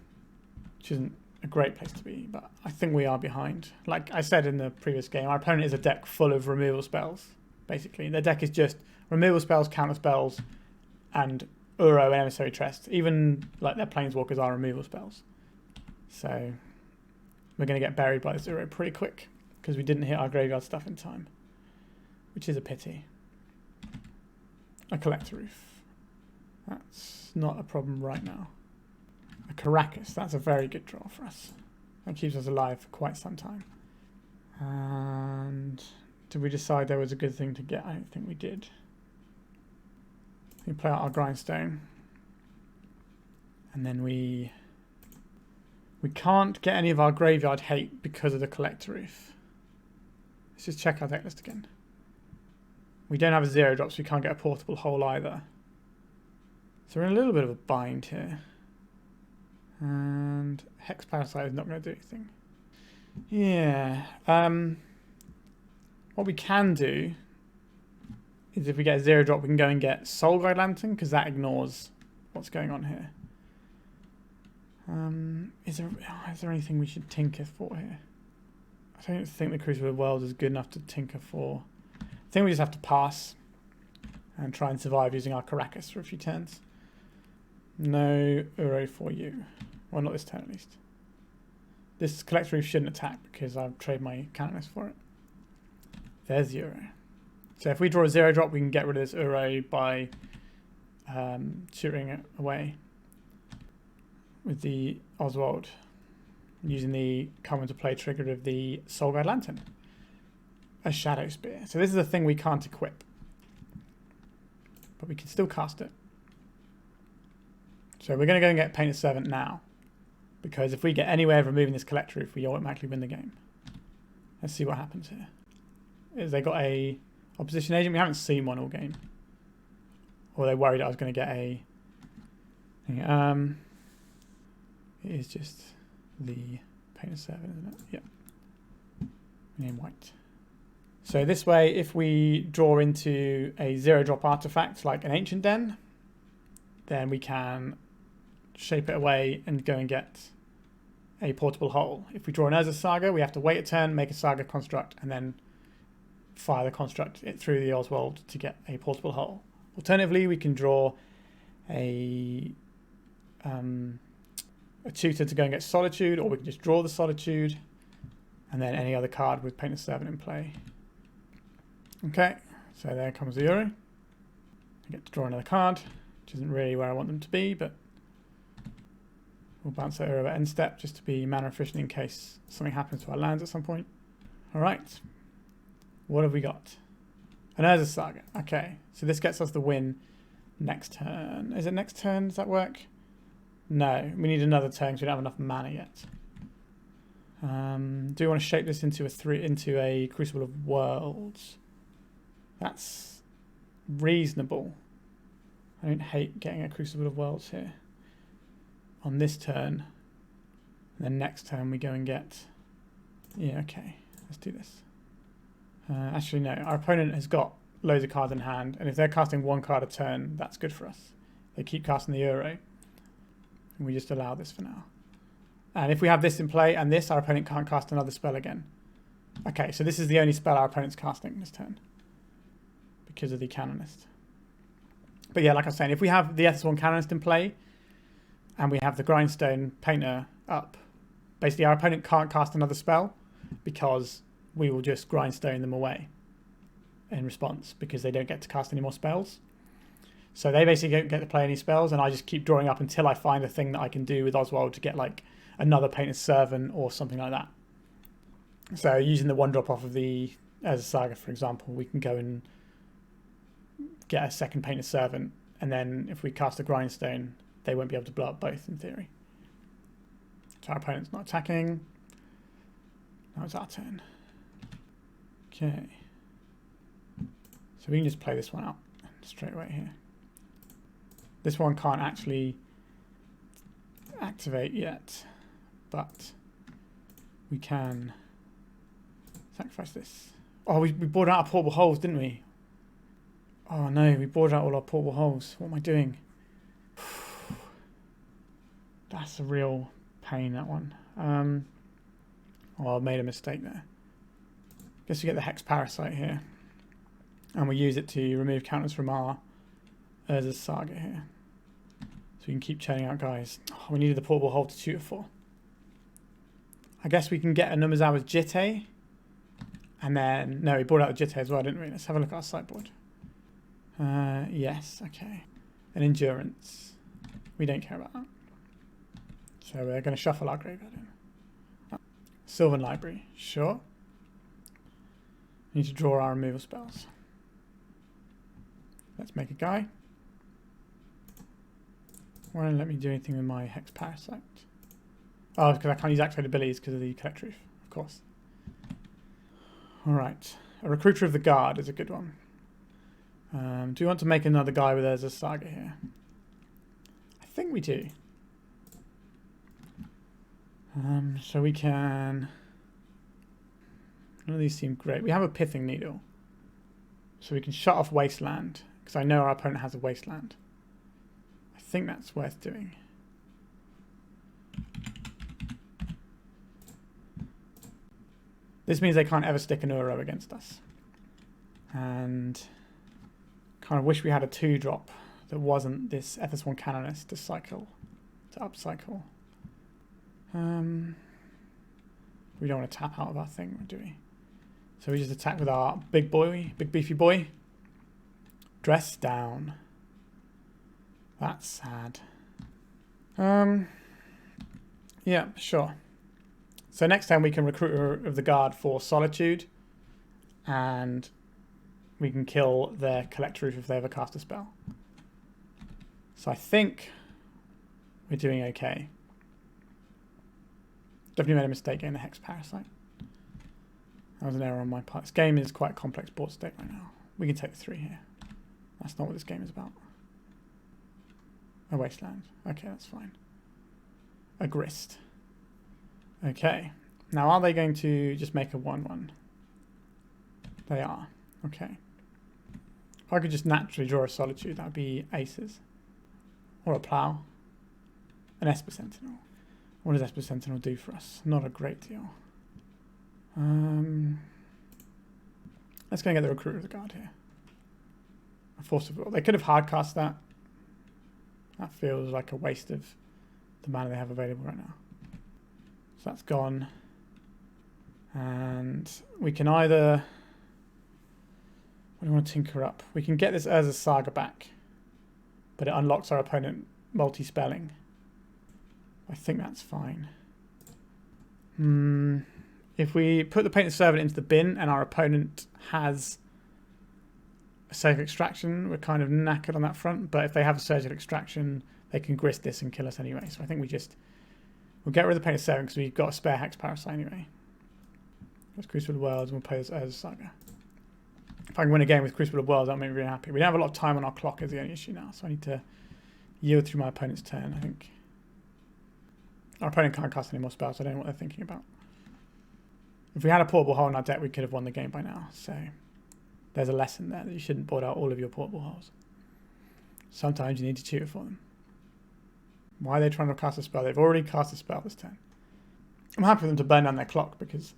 which isn't a great place to be, but I think we are behind. Like I said in the previous game, our opponent is a deck full of removal spells, basically. Their deck is just removal spells, counter spells, and Uro and Emissary Trest. Even like their Planeswalkers are removal spells. So we're going to get buried by this Uro pretty quick because we didn't hit our graveyard stuff in time, which is a pity. A Collector Roof. That's not a problem right now. A Caracas. That's a very good draw for us. That keeps us alive for quite some time. And did we decide there was a good thing to get? I don't think we did. We play out our Grindstone. And then we can't get any of our graveyard hate because of the Collector Roof. Let's just check our deck list again. We don't have a 0-drop, so we can't get a portable hole either. So we're in a little bit of a bind here. And Hex Parasite is not going to do anything. Yeah. What we can do is if we get a 0-drop, we can go and get Soul Guide Lantern, because that ignores what's going on here. Is there anything we should tinker for here? I don't think the Crucible of Worlds is good enough to tinker for. I think we just have to pass and try and survive using our Caracas for a few turns. No Uro for you. Well, not this turn at least. This Collector Roof shouldn't attack because I've traded my Canonist for it. There's the Uro. So if we draw a 0-drop, we can get rid of this Uro by shooting it away with the Oswald, using the come into play trigger of the Soul Guide Lantern. A Shadow Spear. So this is a thing we can't equip, but we can still cast it. So we're going to go and get Painter's Servant now, because if we get any way of removing this Collector Roof, we automatically win the game. Let's see what happens here. Is they got a opposition agent? We haven't seen one all game. Or they worried I was going to get a... it is just the Painter's Servant, isn't it? Yep. Name white. So this way, if we draw into a 0-drop artifact like an Ancient Den, then we can shape it away and go and get a portable hole. If we draw an Urza Saga, we have to wait a turn, make a Saga construct, and then fire the construct through the Oswald to get a portable hole. Alternatively, we can draw a tutor to go and get Solitude, or we can just draw the Solitude and then any other card with Painter's Servant in play. Okay, so there comes the Uro. I get to draw another card, which isn't really where I want them to be, but we'll bounce that Uro at end step just to be mana efficient in case something happens to our lands at some point. Alright, what have we got? An Urza Saga. Okay, so this gets us the win next turn. Is it next turn? Does that work? No, we need another turn because we don't have enough mana yet. Do we want to shape this into a Crucible of Worlds? That's reasonable. I don't hate getting a Crucible of Worlds here. On this turn, and then next turn we go and get... Yeah, okay, let's do this. Actually, no, our opponent has got loads of cards in hand, and if they're casting one card a turn, that's good for us. They keep casting the Euro. And we just allow this for now. And if we have this in play and this, our opponent can't cast another spell again. Okay, so this is the only spell our opponent's casting this turn. Because of the Canonist. But yeah, like I was saying, if we have the Ethos-1 Canonist in play, and we have the Grindstone Painter up, basically our opponent can't cast another spell, because we will just Grindstone them away in response, because they don't get to cast any more spells. So they basically don't get to play any spells, and I just keep drawing up until I find a thing that I can do with Oswald to get like another Painter's Servant or something like that. So using the 1-drop off of the Urza Saga, for example, we can go and get a second Painter's Servant, and then if we cast a Grindstone, they won't be able to blow up both in theory. So our opponent's not attacking. Now it's our turn. Okay. So we can just play this one out straight away here. This one can't actually activate yet, but we can sacrifice this. Oh, we bored out our portable holes, didn't we? Oh no, we bored out all our portable holes. What am I doing? That's a real pain, that one. Oh, I made a mistake there. Guess we get the Hex Parasite here. And we use it to remove counters from our Urza Saga here. So we can keep churning out guys. Oh, we needed the portable hole to tutor for. I guess we can get a Numazawa's Jitte. And then, no, we brought out the Jitte as well, didn't we? Let's have a look at our sideboard. Yes, okay. And Endurance. We don't care about that. So we're going to shuffle our graveyard in. Sylvan Library, sure. We need to draw our removal spells. Let's make a guy. Why don't let me do anything with my Hex Parasite? Oh, because I can't use activate abilities because of the Collect Roof, of course. Alright. A Recruiter of the Guard is a good one. Do we want to make another guy with Urza Saga here? I think we do. So we can... None of these seem great. We have a Pithing Needle. So we can shut off Wasteland, because I know our opponent has a Wasteland. I think that's worth doing. This means they can't ever stick an Uro against us. And kind of wish we had a 2-drop that wasn't this Ethos-1 Canonist to cycle, to upcycle. We don't want to tap out of our thing, do we? So we just attack with our big boy, big beefy boy. Dress down. That's sad. Yeah, sure. So next time we can Recruiter of the Guard for Solitude, and we can kill their Collect Roof if they ever cast a spell. So I think we're doing okay. Definitely made a mistake getting the Hex Parasite. That was an error on my part. This game is quite a complex board state right now. We can take the 3 here. That's not what this game is about. A Wasteland. Okay, that's fine. A Grist. Okay. Now, are they going to just make a 1-1? They are. Okay. If I could just naturally draw a Solitude, that would be aces. Or a Plough. An Esper Sentinel. What does Esper Sentinel do for us? Not a great deal. Let's go and get the Recruiter of the Guard here. A Force of Will. They could have hardcast that. That feels like a waste of the mana they have available right now. So that's gone. And we can either... What do we want to tinker up? We can get this Urza Saga back. But it unlocks our opponent multi-spelling. I think that's fine. If we put the Painter's Servant into the bin and our opponent has a Surgical Extraction, we're kind of knackered on that front. But if they have a Surgical Extraction, they can Grist this and kill us anyway. So I think we'll get rid of the Painter's Servant because we've got a spare Hex Parasite anyway. Let's Crucible of Worlds and we'll play this Urza Saga. If I can win a game with Crucible of Worlds, that'll make me really happy. We don't have a lot of time on our clock is the only issue now. So I need to yield through my opponent's turn, I think. Our opponent can't cast any more spells, so I don't know what they're thinking about. If we had a portable hole in our deck, we could have won the game by now. So there's a lesson there that you shouldn't board out all of your portable holes. Sometimes you need to tutor for them. Why are they trying to cast a spell? They've already cast a spell this turn. I'm happy for them to burn down their clock because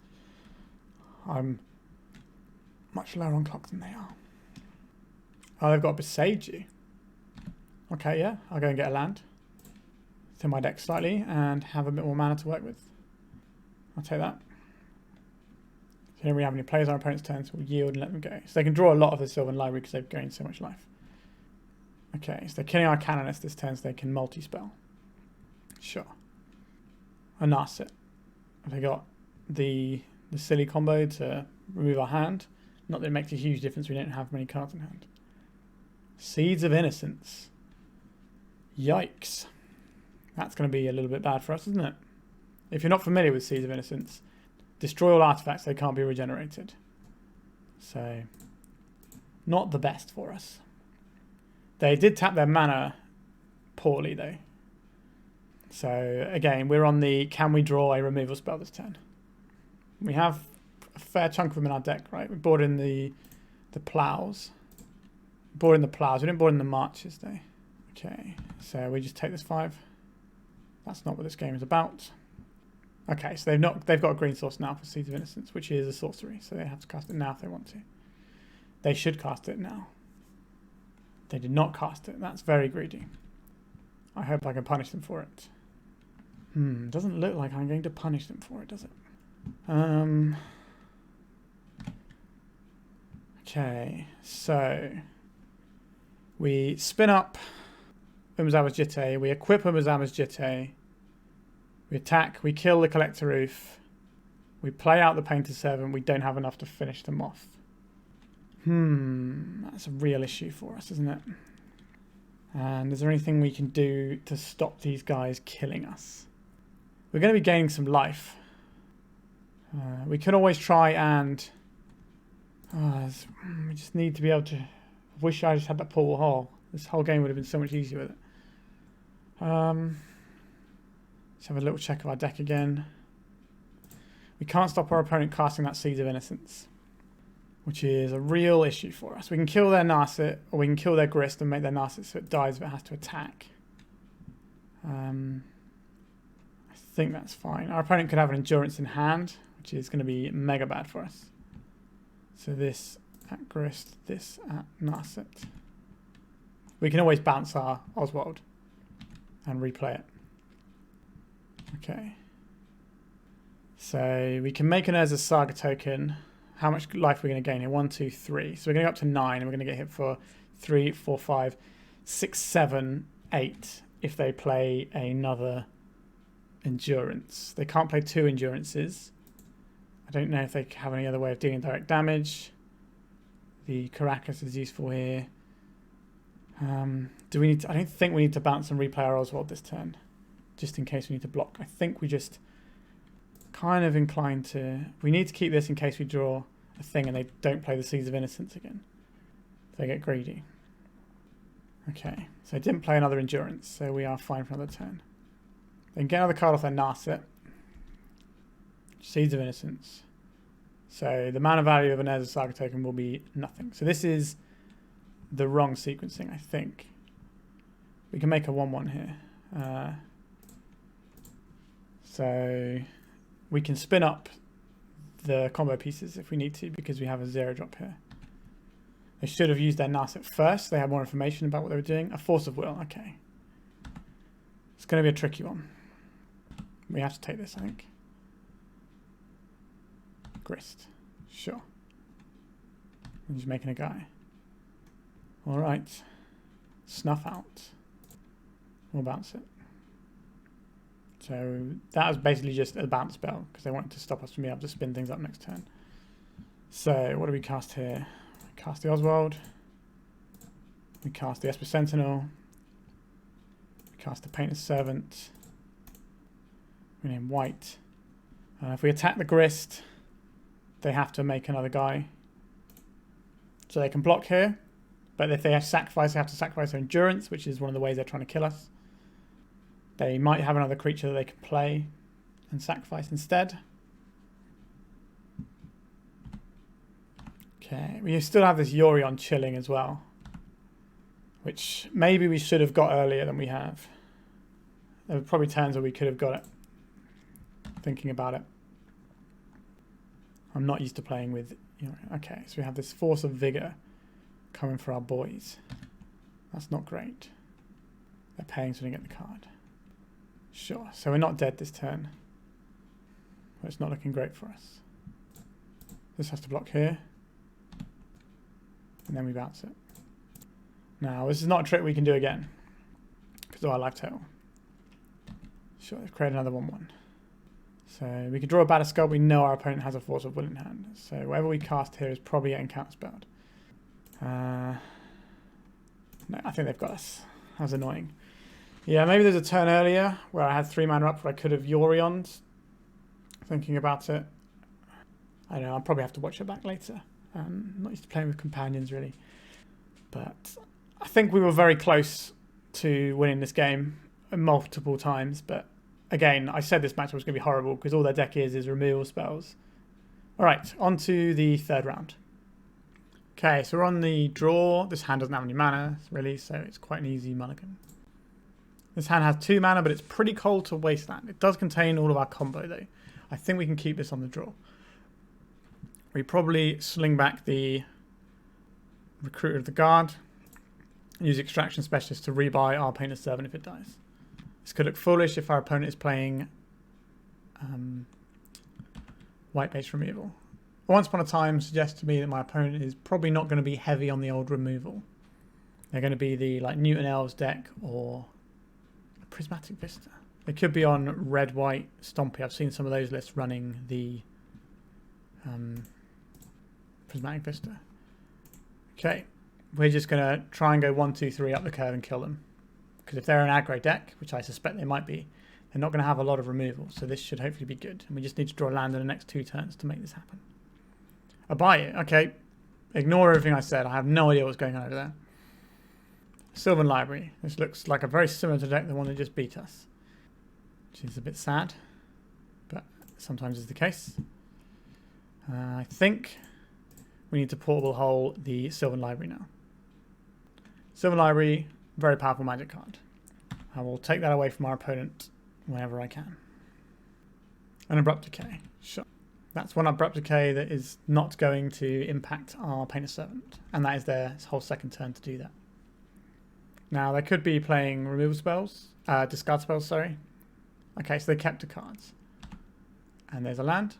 I'm much lower on clock than they are. Oh, they've got to besage you. Okay, yeah. I'll go and get a land. Thin my deck slightly and have a bit more mana to work with. I'll take that. So here we have any players on our opponent's turn, so we'll yield and let them go. So they can draw a lot of the Sylvan Library because they've gained so much life. Okay, so they're killing our Canonist this turn so they can multi-spell. Sure. A Narset. They got the silly combo to remove our hand. Not that it makes a huge difference, we don't have many cards in hand. Seeds of Innocence. Yikes. That's going to be a little bit bad for us, isn't it? If you're not familiar with Seeds of Innocence, destroy all artifacts, they can't be regenerated. So, not the best for us. They did tap their mana poorly, though. So, again, we're on the can we draw a removal spell this turn. We have a fair chunk of them in our deck, right? We brought in the plows. Brought in the plows. We didn't brought in the marches, though. Okay, so we just take this 5. That's not what this game is about. Okay, so they've got a green source now for Seeds of Innocence, which is a sorcery, so they have to cast it now if they want to. They should cast it now. They did not cast it. That's very greedy. I hope I can punish them for it. Doesn't look like I'm going to punish them for it, does it? Okay, so we spin up Umezawa's Jitte, we equip Umezawa's Jitte, we attack, we kill the Collector Roof, we play out the Painter Servant, we don't have enough to finish them off. That's a real issue for us, isn't it? And is there anything we can do to stop these guys killing us? We're going to be gaining some life. We could always try and... we just need to be able to... I wish I just had that portal hole. This whole game would have been so much easier with it. Let's have a little check of our deck again. We can't stop our opponent casting that Seeds of Innocence, which is a real issue for us. We can kill their Narset, or we can kill their Grist and make their Narset so it dies if it has to attack. I think that's fine. Our opponent could have an Endurance in hand, which is going to be mega bad for us. So this at Grist, this at Narset. We can always bounce our Oswald and replay it. Okay. So we can make an Urza's Saga token. How much life are we going to gain here? 1, 2, 3. So we're going to go up to 9 and we're going to get hit for 3, 4, 5, 6, 7, 8 if they play another Endurance. They can't play 2 Endurances. I don't know if they have any other way of dealing direct damage. The Caracas is useful here. Do we need to, I don't think we need to bounce and replay our Oswald this turn, just in case we need to block. I think we just kind of inclined to... We need to keep this in case we draw a thing and they don't play the Seeds of Innocence again. If they get greedy. Okay, so they didn't play another Endurance, so we are fine for another turn. They can get another card off their Narset. Seeds of Innocence. So the mana value of an Urza's Saga token will be nothing. So this is the wrong sequencing, I think. We can make a 1-1 here. So we can spin up the combo pieces if we need to because we have a 0 drop here. They should have used their Narset first. They had more information about what they were doing. A Force of Will, okay. It's going to be a tricky one. We have to take this, I think. Grist. Sure. I'm just making a guy. Alright. Snuff out. We'll bounce it. So that was basically just a bounce spell because they wanted to stop us from being able to spin things up next turn. So what do we cast here? We cast the Oswald. We cast the Esper Sentinel. We cast the Painter's Servant. We name White. If we attack the Grist, they have to make another guy. So they can block here. But if they have sacrifice, they have to sacrifice their Endurance, which is one of the ways they're trying to kill us. They might have another creature that they can play and sacrifice instead. Okay, we still have this Yorion chilling as well. which maybe we should have got earlier than we have. There were probably turns where we could have got it. Thinking about it. I'm not used to playing with... Okay, so we have this Force of Vigor coming for our boys. That's not great. They're paying so we get the card. Sure, so we're not dead this turn. But it's not looking great for us. This has to block here. And then we bounce it. Now, this is not a trick we can do again. Because of our life total. Sure, let's create another 1-1. So we could draw a Battle Skull. We know our opponent has a Force of Will in hand. So whatever we cast here is probably getting counterspelled. No, I think they've got us. That's annoying. Yeah, maybe there's a turn earlier where I had 3 mana up where I could have Yorion'd. Thinking about it. I don't know, I'll probably have to watch it back later. I'm not used to playing with companions really. But I think we were very close to winning this game multiple times. But again, I said this match was going to be horrible because all their deck is removal spells. Alright, on to the third round. Okay, so we're on the draw. This hand doesn't have any mana, really, so it's quite an easy mulligan. This hand has 2 mana, but it's pretty cold to waste that. It does contain all of our combo, though. I think we can keep this on the draw. We probably sling back the Recruiter of the Guard. Use Extraction Specialist to rebuy our Painter's Servant if it dies. This could look foolish if our opponent is playing white-based removal. Once Upon a Time suggests to me that my opponent is probably not going to be heavy on the old removal. They're going to be the like Newton Elves deck or Prismatic Vista. They could be on red-white Stompy. I've seen some of those lists running the Prismatic Vista. Okay, we're just going to try and go 1, 2, 3 up the curve and kill them. Because if they're an aggro deck, which I suspect they might be, they're not going to have a lot of removal. So this should hopefully be good. And we just need to draw land in the next 2 turns to make this happen. I buy it. Okay. Ignore everything I said. I have no idea what's going on over there. Sylvan Library. This looks like a very similar to the deck the one that just beat us. Which is a bit sad. But sometimes is the case. I think we need to portable hole the Sylvan Library now. Sylvan Library, very powerful magic card. I will take that away from our opponent whenever I can. An Abrupt Decay. Sure. That's one Abrupt Decay that is not going to impact our Painter's Servant. And that is their whole second turn to do that. Now, they could be playing removal spells. Discard spells, sorry. Okay, so they kept the cards. And there's a land.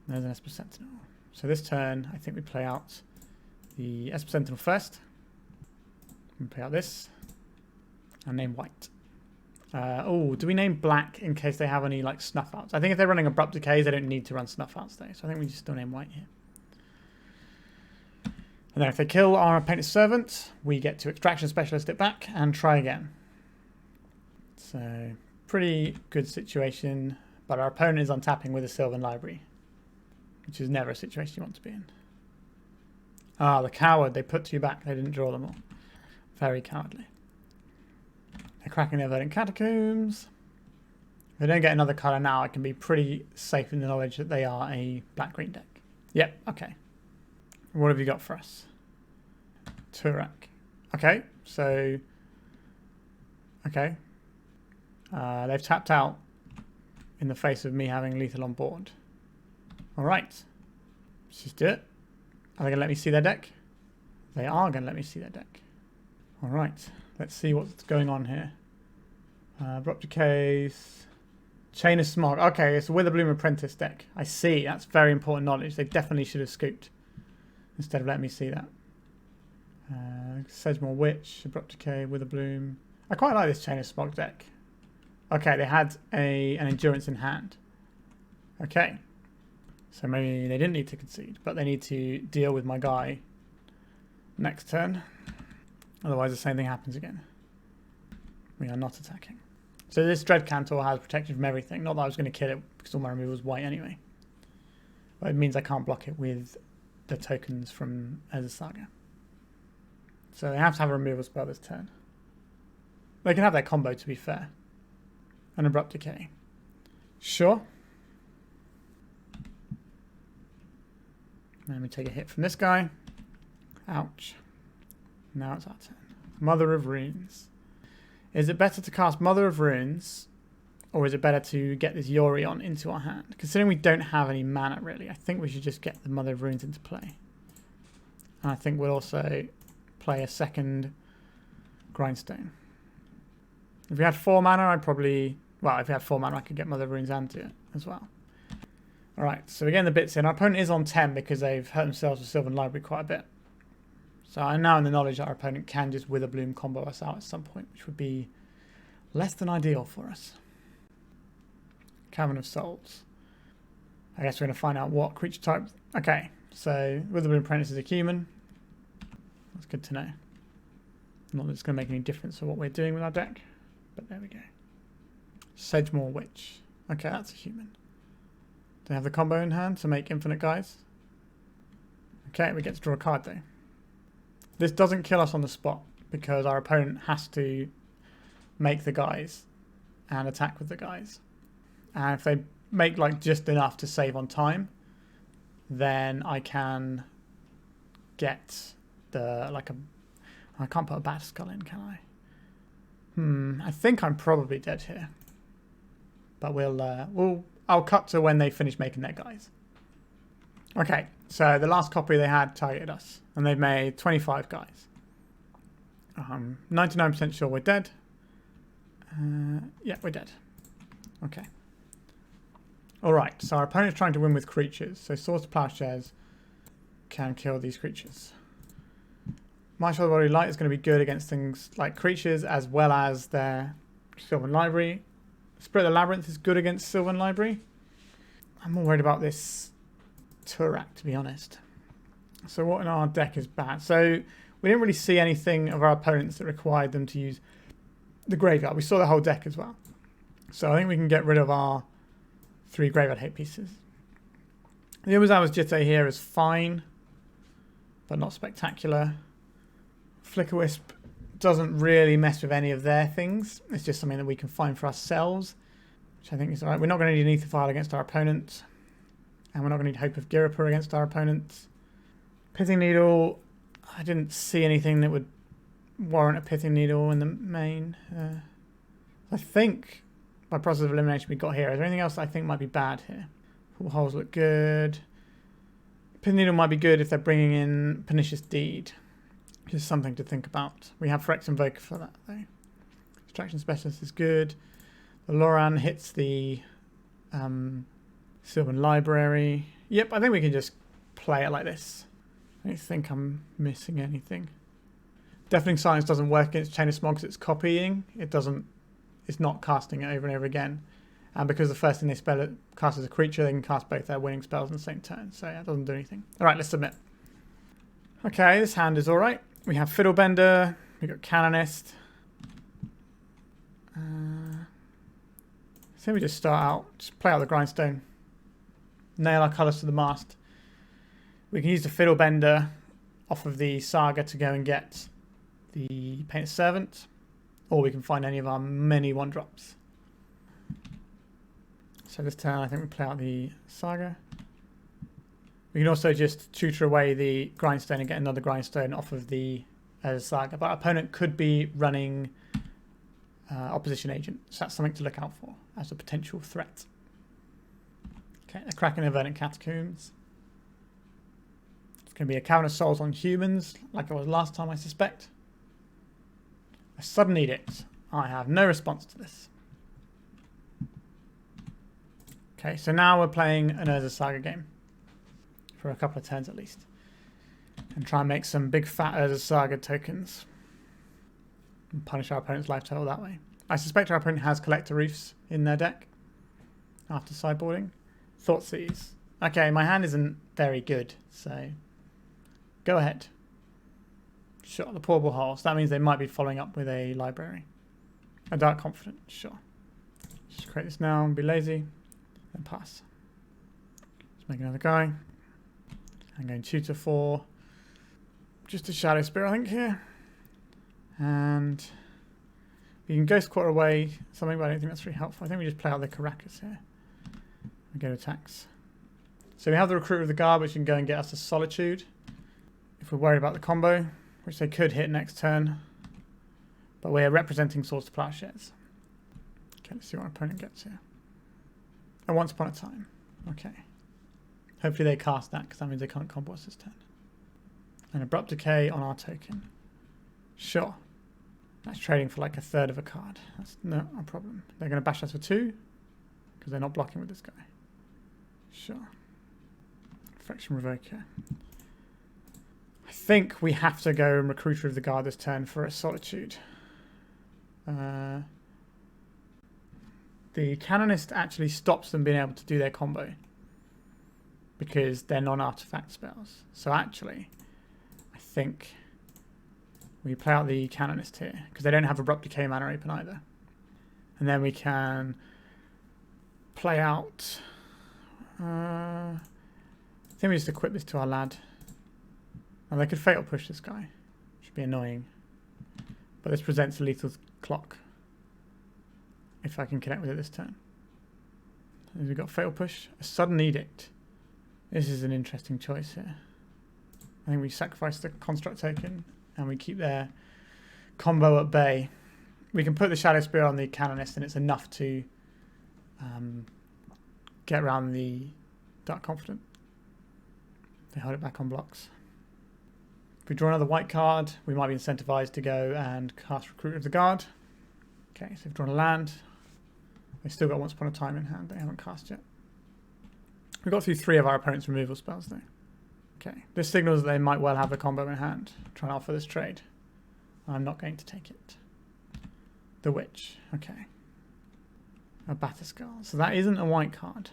There's an Esper Sentinel. So this turn, I think we play out the Esper Sentinel first. We play out this. And name white. Oh, do we name black in case they have any like snuff outs? I think if they're running Abrupt Decays, they don't need to run snuff outs though. So I think we just still name white here. And then if they kill our Painter's Servant, we get to Extraction Specialist it back and try again. So pretty good situation. But our opponent is untapping with a Sylvan Library, which is never a situation you want to be in. Ah, the coward. They put 2 back. They didn't draw them all. Very cowardly. They're cracking their Verdant Catacombs. If they don't get another colour now, I can be pretty safe in the knowledge that they are a black-green deck. Yep, okay. What have you got for us? Turak. Okay, so... Okay. They've tapped out in the face of me having lethal on board. Alright. Let's just do it. Are they going to let me see their deck? They are going to let me see their deck. Alright. Let's see what's going on here. Abrupt Decays. Chain of Smog. Okay, it's a Witherbloom Apprentice deck. I see. That's very important knowledge. They definitely should have scooped instead of letting me see that. Sedgemoor Witch, Abrupt Decay, Witherbloom. I quite like this Chain of Smog deck. Okay, they had an Endurance in hand. Okay. So maybe they didn't need to concede, but they need to deal with my guy next turn. Otherwise the same thing happens again. We are not attacking. So this Dread Cantor has protection from everything. Not that I was going to kill it because all my removal was white anyway. But it means I can't block it with the tokens from Ezra Saga. So they have to have a removal spell this turn. They can have their combo, to be fair. An Abrupt Decay. Sure. Let me take a hit from this guy. Ouch. Now it's our turn. Mother of Runes. Is it better to cast Mother of Runes, or is it better to get this Yorion into our hand? Considering we don't have any mana really, I think we should just get the Mother of Runes into play. And I think we'll also play a second Grindstone. If we had 4 mana, I'd probably... Well, if we had 4 mana, I could get Mother of Runes and do it as well. Alright, so we're getting the bits in. Our opponent is on 10 because they've hurt themselves with Sylvan Library quite a bit. So I'm now in the knowledge that our opponent can just Witherbloom combo us out at some point, which would be less than ideal for us. Cavern of Souls. I guess we're going to find out what creature type... Okay, so Witherbloom Apprentice is a human. That's good to know. Not that it's going to make any difference to what we're doing with our deck, but there we go. Sedgemoor Witch. Okay, that's a human. Do they have the combo in hand to make infinite guys? Okay, we get to draw a card though. This doesn't kill us on the spot because our opponent has to make the guys and attack with the guys. And if they make like just enough to save on time, then I can get the like a... I can't put a Bat Skull in, can I? I think I'm probably dead here. But I'll cut to when they finish making their guys. Okay, so the last copy they had targeted us, and they've made 25 guys. 99% sure we're dead. Yeah, we're dead. Okay. Alright, so our opponent's trying to win with creatures, so Swords to Plowshares can kill these creatures. Martial Body Light is going to be good against things like creatures as well as their Sylvan Library. Spirit of the Labyrinth is good against Sylvan Library. I'm more worried about this Turak, to be honest. So what in our deck is bad? So we didn't really see anything of our opponents that required them to use the graveyard. We saw the whole deck as well. So I think we can get rid of our 3 graveyard hate pieces. The Umazawa's Jitte here is fine, but not spectacular. Flickerwisp doesn't really mess with any of their things. It's just something that we can find for ourselves, which I think is alright. We're not going to need Aetherfile against our opponent, and we're not going to need Hope of Girapur against our opponent. Pithing Needle, I didn't see anything that would warrant a Pithing Needle in the main. I think by process of elimination we got here. Is there anything else that I think might be bad here? Pool holes look good. Pithing Needle might be good if they're bringing in Pernicious Deed. Just something to think about. We have Phyrex Invoker for that though. Distraction Specialist is good. The Loran hits the Sylvan Library. Yep, I think we can just play it like this. I don't think I'm missing anything. Deafening Silence doesn't work against Chain of Smog because it's copying. It's not casting it over and over again. And because the first thing they spell it cast as a creature, they can cast both their winning spells in the same turn. So yeah, it doesn't do anything. Alright, let's submit. Okay, this hand is alright. We have Fiddlebender, we've got Canonist. So we just start out, just play out the Grindstone. Nail our colours to the mast. We can use the Fiddlebender off of the Saga to go and get the Painted Servant. Or we can find any of our many 1-drops. So this turn I think we play out the Saga. We can also just tutor away the Grindstone and get another Grindstone off of the Saga. But our opponent could be running Opposition Agent. So that's something to look out for as a potential threat. Okay, a Kraken of Verdant Catacombs. It's going to be a Cavern of Souls on humans, like it was last time, I suspect. A Sudden Edict. I have no response to this. Okay, so now we're playing an Urza Saga game. For a couple of turns at least. And try and make some big fat Urza Saga tokens. And punish our opponent's life total that way. I suspect our opponent has Collector Reefs in their deck. After sideboarding. Thoughtseize. Okay, my hand isn't very good, so go ahead. Sure, the Portable Hole. So that means they might be following up with a library. A Dark Confidant, sure. Just create this now and be lazy. And pass. Let's make another guy. I'm going tutor for just a Shadow Spirit, I think, here. And we can Ghost Quarter away something, but I don't think that's very helpful. I think we just play out the Caracas here. We go to attacks. So we have the Recruiter of the Guard, which can go and get us a Solitude. If we're worried about the combo, which they could hit next turn. But we're representing Swords to Plowshares. Okay, let's see what our opponent gets here. And Once Upon a Time. Okay. Hopefully they cast that, because that means they can't combo us this turn. And Abrupt Decay on our token. Sure. That's trading for like a third of a card. That's not a problem. They're going to bash us for 2, because they're not blocking with this guy. Sure. Affection Revoker. I think we have to go and Recruiter of the Guard this turn for a Solitude. The Canonist actually stops them being able to do their combo because they're non-artifact spells. So actually, I think we play out the Canonist here because they don't have Abrupt Decay mana open either. And then we can play out... I think we just equip this to our lad. And they could Fatal Push this guy. Should be annoying. But this presents a lethal clock. If I can connect with it this turn. We've got Fatal Push. A Sudden Edict. This is an interesting choice here. I think we sacrifice the Construct token and we keep their combo at bay. We can put the Shadow Spear on the Canonist and it's enough to get around the Dark Confidant. They hold it back on blocks. If we draw another white card, we might be incentivized to go and cast Recruiter of the Guard. Okay, so we've drawn a land. They've still got Once Upon a Time in hand. They haven't cast yet. We've got through 3 of our opponent's removal spells, though. Okay, this signals that they might well have a combo in hand. Trying to offer this trade. I'm not going to take it. The Witch. Okay. A Batterskull. So that isn't a white card,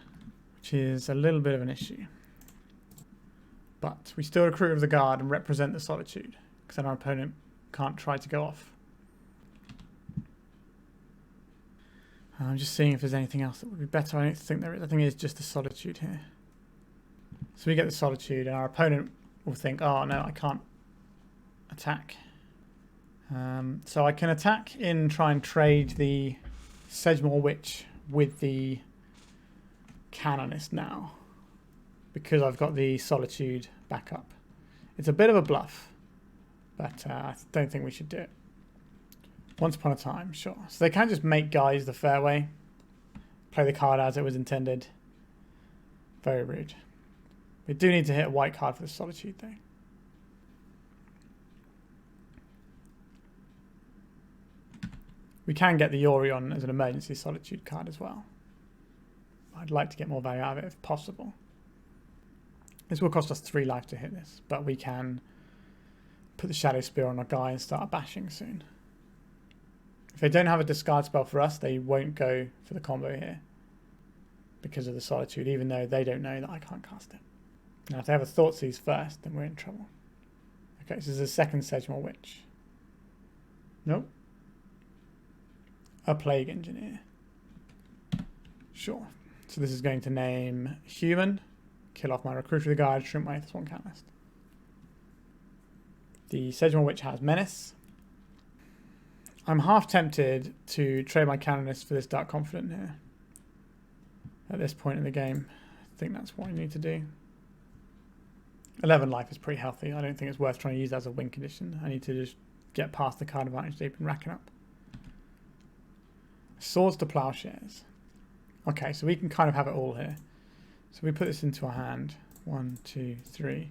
which is a little bit of an issue. But we still Recruit of the Guard and represent the Solitude, because then our opponent can't try to go off. I'm just seeing if there's anything else that would be better. I don't think there is. I think it's just the Solitude here. So we get the Solitude, and our opponent will think, oh no, I can't attack. So I can attack in try and trade the Sedgemoor Witch with the Canonist now, because I've got the Solitude back up. It's a bit of a bluff, but I don't think we should do it. Once Upon a Time, sure. So they can just make guys the fair way. Play the card as it was intended. Very rude. We do need to hit a white card for the Solitude, though. We can get the Yorion as an emergency Solitude card as well. I'd like to get more value out of it if possible. This will cost us 3 life to hit this, but we can put the Shadow Spear on our guy and start bashing soon. If they don't have a discard spell for us, they won't go for the combo here because of the Solitude, even though they don't know that I can't cast it. Now, if they have a Thoughtseize first, then we're in trouble. Okay, so there's a second Sedgemoor Witch. Nope. A Plague Engineer. Sure. So this is going to name Human, kill off my Recruiter of the Guard, shrink my Swan Canonist. The Sedgemoor Witch has Menace. I'm half tempted to trade my Canonist for this Dark Confidant here. At this point in the game, I think that's what I need to do. 11 life is pretty healthy. I don't think it's worth trying to use that as a win condition. I need to just get past the card advantage they've been racking up. Swords to Plowshares. Okay, so we can kind of have it all here. So we put this into our hand. 1, 2, 3.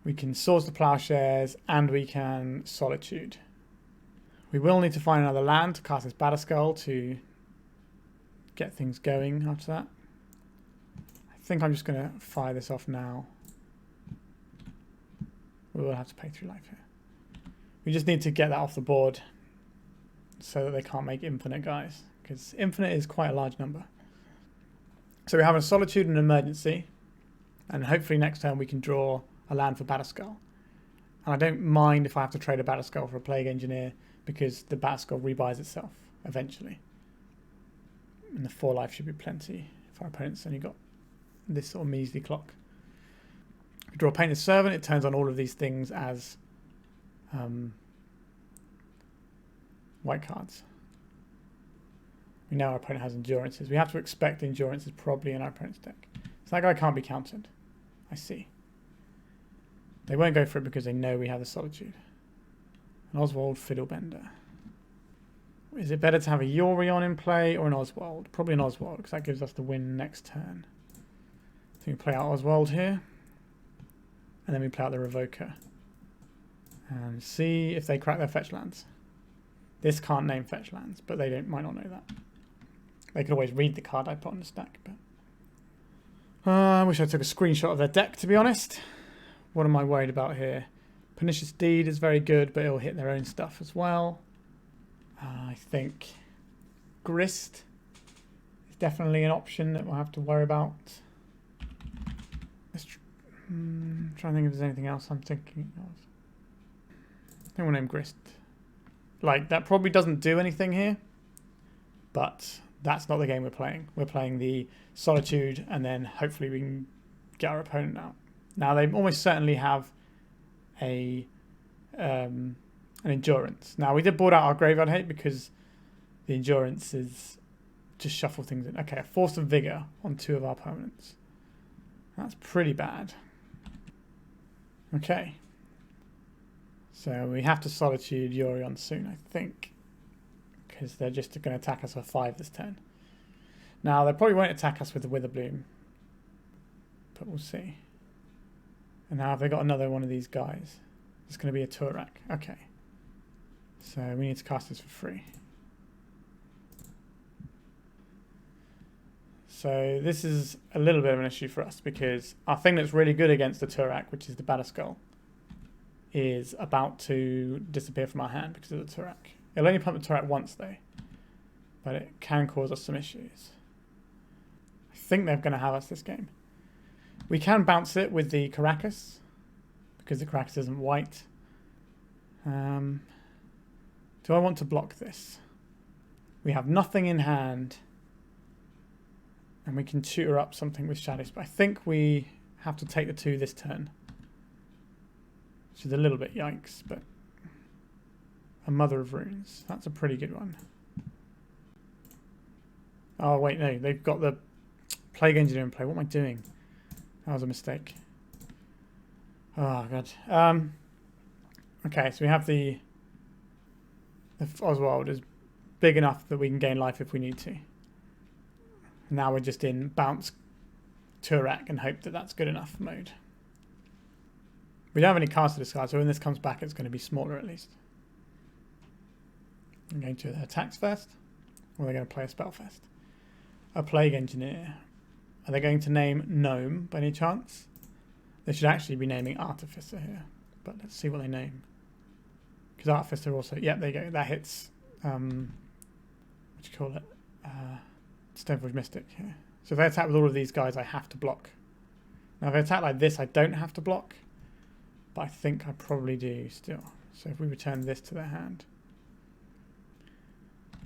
We can Swords to Plowshares and we can Solitude. We will need to find another land to cast this Batterskull to get things going after that. I think I'm just going to fire this off now. We will have to pay 3 life here. We just need to get that off the board so that they can't make infinite guys, because infinite is quite a large number. So we have a Solitude and an Emergency, and hopefully next turn we can draw a land for Batterskull. And I don't mind if I have to trade a Batterskull for a Plague Engineer, because the Batterskull rebuys itself eventually. And the 4 life should be plenty if our opponent's only got this sort of measly clock. If we draw a Painted Servant, it turns on all of these things as white cards. We know our opponent has Endurances. We have to expect Endurances probably in our opponent's deck. So that guy can't be countered. I see. They won't go for it because they know we have the Solitude. An Oswald Fiddlebender. Is it better to have a Yorion in play or an Oswald? Probably an Oswald, because that gives us the win next turn. So we play out Oswald here. And then we play out the Revoker. And see if they crack their fetch lands. This can't name fetch lands, but they might not know that. They could always read the card I put on the stack. But I wish I took a screenshot of their deck, to be honest. What am I worried about here? Pernicious Deed is very good, but it'll hit their own stuff as well. I think Grist is definitely an option that we'll have to worry about. Let's trying to think if there's anything else I'm thinking of. I think we'll name Grist. Like, that probably doesn't do anything here, but that's not the game we're playing. We're playing the Solitude, and then hopefully we can get our opponent out. Now, they almost certainly have an Endurance. Now, we did board out our Graveyard Hate because the Endurance is just shuffle things in. Okay, a Force of Vigor on 2 of our opponents. That's pretty bad. Okay. So we have to Solitude Yorion soon, I think. Because they're just going to attack us for 5 this turn. Now, they probably won't attack us with the Witherbloom. But we'll see. And now have they got another one of these guys? It's going to be a Turak. Okay. So we need to cast this for free. So this is a little bit of an issue for us because our thing that's really good against the Turak, which is the Batterskull, is about to disappear from our hand because of the Turak. It'll only pump the Turak once though, but it can cause us some issues. I think they're going to have us this game. We can bounce it with the Caracas because the Caracas isn't white. Do I want to block this? We have nothing in hand. And we can tutor up something with Shadows. But I think we have to take the 2 this turn. Which is a little bit yikes, but... A Mother of Runes. That's a pretty good one. Oh, wait, no. They've got the Plague Engineer in play. What am I doing? That was a mistake. Oh, God. Okay, so we have the Oswald is big enough that we can gain life if we need to. Now we're just in bounce Turak and hope that that's good enough mode. We don't have any cards to discard, so when this comes back, it's going to be smaller at least. I'm going to attacks first, or they're going to play a spell first. A Plague Engineer. Are they going to name Gnome by any chance? They should actually be naming Artificer here, but let's see what they name. Because Artificer also, yep, there you go. That hits, what do you call it? Stoneforge Mystic here. So if they attack with all of these guys, I have to block. Now if I attack like this, I don't have to block. But I think I probably do still. So if we return this to their hand.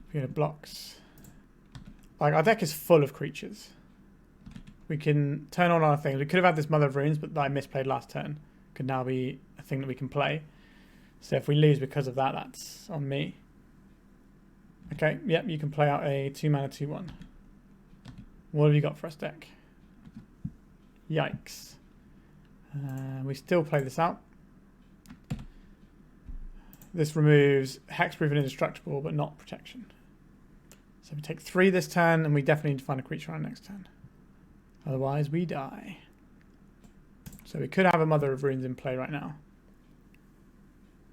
We go to blocks. Like, our deck is full of creatures. We can turn on our things. We could have had this Mother of Runes, but that I misplayed last turn. Could now be a thing that we can play. So if we lose because of that, that's on me. Okay, yep, you can play out a 2-mana 2/1. What have you got for us, deck? Yikes. We still play this out. This removes Hexproof and Indestructible, but not Protection. So we take 3 this turn, and we definitely need to find a creature on next turn. Otherwise, we die. So we could have a Mother of Runes in play right now,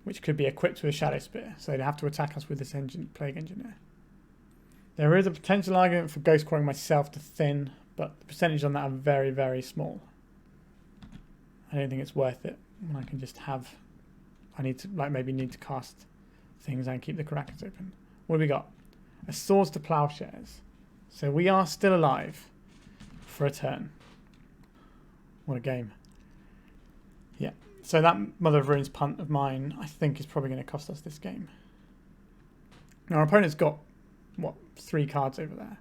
which could be equipped with a Shadow Spear, so they'd have to attack us with this Plague Engineer. There is a potential argument for Ghost Quarrying myself to thin, but the percentage on that are very, very small. I don't think it's worth it when I can just have... I need to, like, maybe need to cast things and keep the Caracas open. What do we got? A Swords to Plowshares. So we are still alive for a turn. What a game. Yeah. So that Mother of Runes punt of mine, I think, is probably going to cost us this game. Now, our opponent's got, what, 3 cards over there.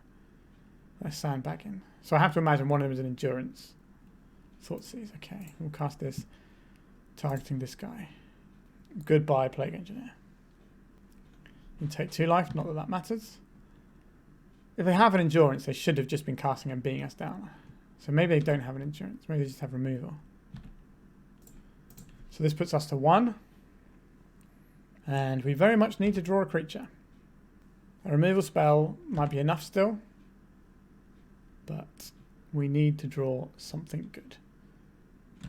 They're sandbagging. So I have to imagine one of them is an Endurance. Thoughtseize. Okay, we'll cast this, targeting this guy. Goodbye, Plague Engineer. You take 2 life, not that that matters. If they have an Endurance, they should have just been casting and beating us down. So maybe they don't have an Endurance. Maybe they just have removal. So this puts us to 1. And we very much need to draw a creature. A removal spell might be enough still, but we need to draw something good.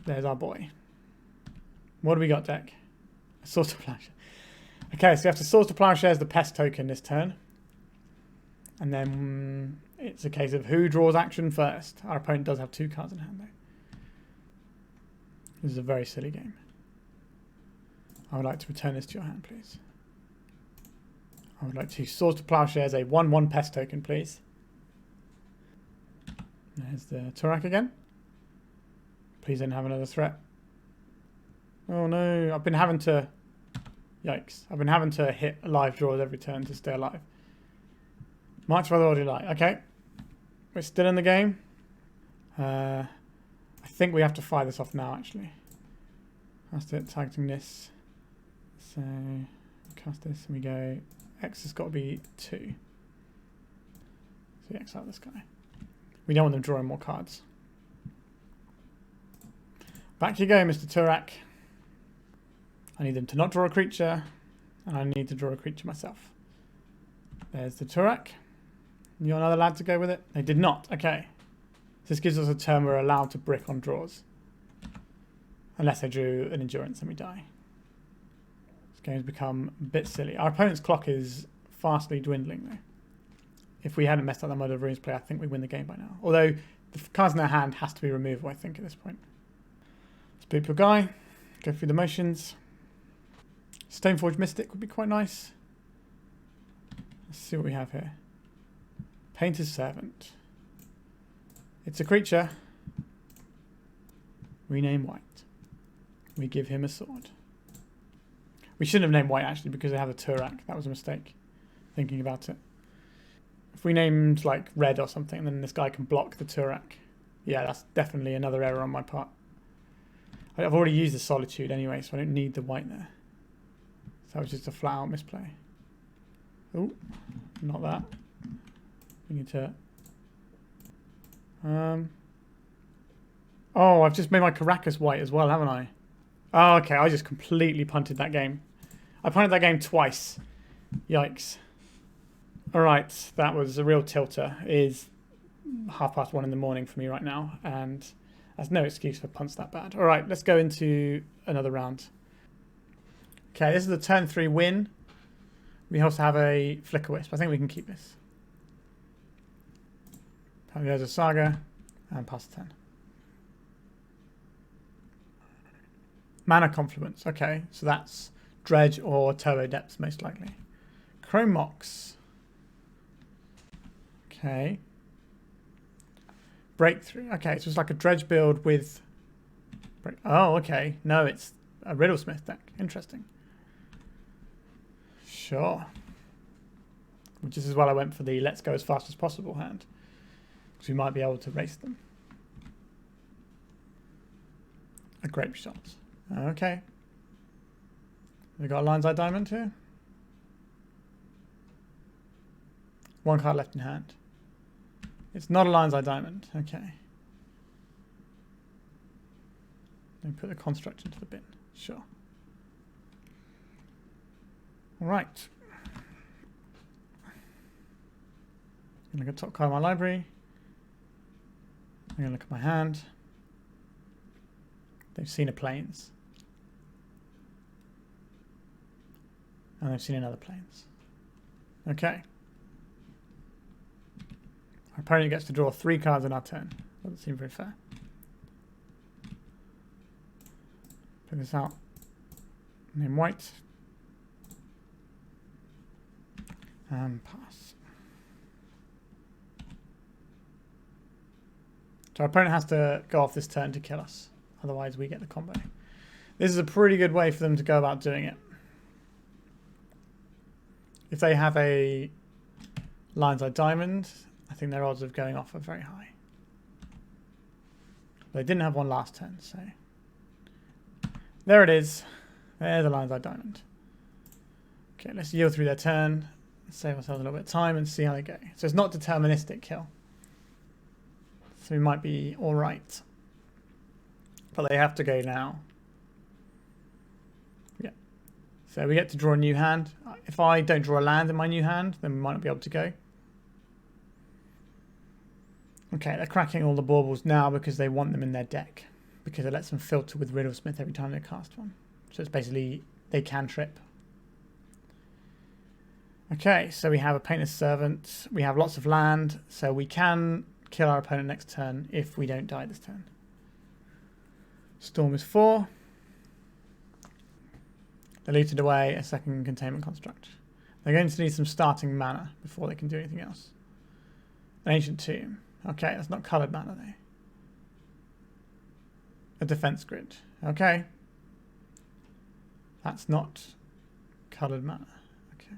There's our boy. What do we got, deck? A Source of Plowshare. Okay, so we have to Source of Plowshare as the pest token this turn. And then it's a case of who draws action first. Our opponent does have 2 cards in hand, though. This is a very silly game. I would like to return this to your hand, please. I would like to Source to Plowshare as a 1/1 pest token, please. There's the Turak again. Please don't have another threat. Oh no, I've been having to... Yikes. I've been having to hit live draws every turn to stay alive. March for the Order Light. Okay. We're still in the game. I think we have to fire this off now, actually. Cast it, targeting this. So, cast this and we go... X has got to be 2. So we X out this guy. We don't want them drawing more cards. Back you go, Mr. Turak. I need them to not draw a creature, and I need to draw a creature myself. There's the Turak. You want another lad to go with it? They did not. Okay. This gives us a turn we're allowed to brick on draws. Unless they drew an endurance and we die. This game's become a bit silly. Our opponent's clock is fastly dwindling, though. If we hadn't messed up that Mud of Runes play, I think we win the game by now. Although, the cards in their hand has to be removable, I think, at this point. Spook your guy. Go through the motions. Stoneforge Mystic would be quite nice. Let's see what we have here. Painter's Servant. It's a creature. Rename White. We give him a sword. We shouldn't have named White, actually, because they have a Turak. That was a mistake, thinking about it. If we named, like, Red or something, then this guy can block the Turak. Yeah, that's definitely another error on my part. I've already used the Solitude anyway, so I don't need the White there. So that was just a flat-out misplay. Oh, not that. We need to... Oh, I've just made my Caracas white as well, haven't I? Oh, okay, I just completely punted that game. I punted that game twice. Yikes. Alright, that was a real tilter. It is 1:30 in the morning for me right now, and there's no excuse for punts that bad. Alright, let's go into another round. Okay, this is the turn 3 win. We also have a Flicker Wisp. I think we can keep this. There's a Saga, and pass the turn. Mana Confluence. Okay, so that's Dredge or Turbo Depths, most likely. Chrome Mox. Okay. Breakthrough. Okay, so it's like a Dredge build with... Oh, okay. No, it's a Riddlesmith deck. Interesting. Sure. Which is as well I went for the let's go as fast as possible hand. Because we might be able to race them. A Grape Shot. Okay. We got a Lion's Eye Diamond here. 1 card left in hand. It's not a Lion's Eye Diamond. Okay. Then put the construct into the bin. Sure. Alright. I'm going to look at top card of my library. I'm going to look at my hand. They've seen a Plains. And they've seen another Plains. Okay. Our opponent gets to draw 3 cards in our turn. Doesn't seem very fair. Put this out. Name White. And pass. So our opponent has to go off this turn to kill us. Otherwise we get the combo. This is a pretty good way for them to go about doing it. If they have a Lion's Eye Diamond, I think their odds of going off are very high. They didn't have one last turn, so... There it is. There's a Lion's Eye Diamond. Okay, let's yield through their turn. Save ourselves a little bit of time and see how they go. So it's not deterministic kill. So we might be alright. But they have to go now. Yeah. So we get to draw a new hand. If I don't draw a land in my new hand, then we might not be able to go. Okay, they're cracking all the baubles now because they want them in their deck. Because it lets them filter with Riddlesmith every time they cast one. So it's basically, they can trip. Okay, so we have a Painter's Servant. We have lots of land, so we can kill our opponent next turn if we don't die this turn. Storm is 4. They looted away a second containment construct. They're going to need some starting mana before they can do anything else. An Ancient Tomb. Okay, that's not coloured mana though. A defense grid. Okay. That's not coloured mana. Okay.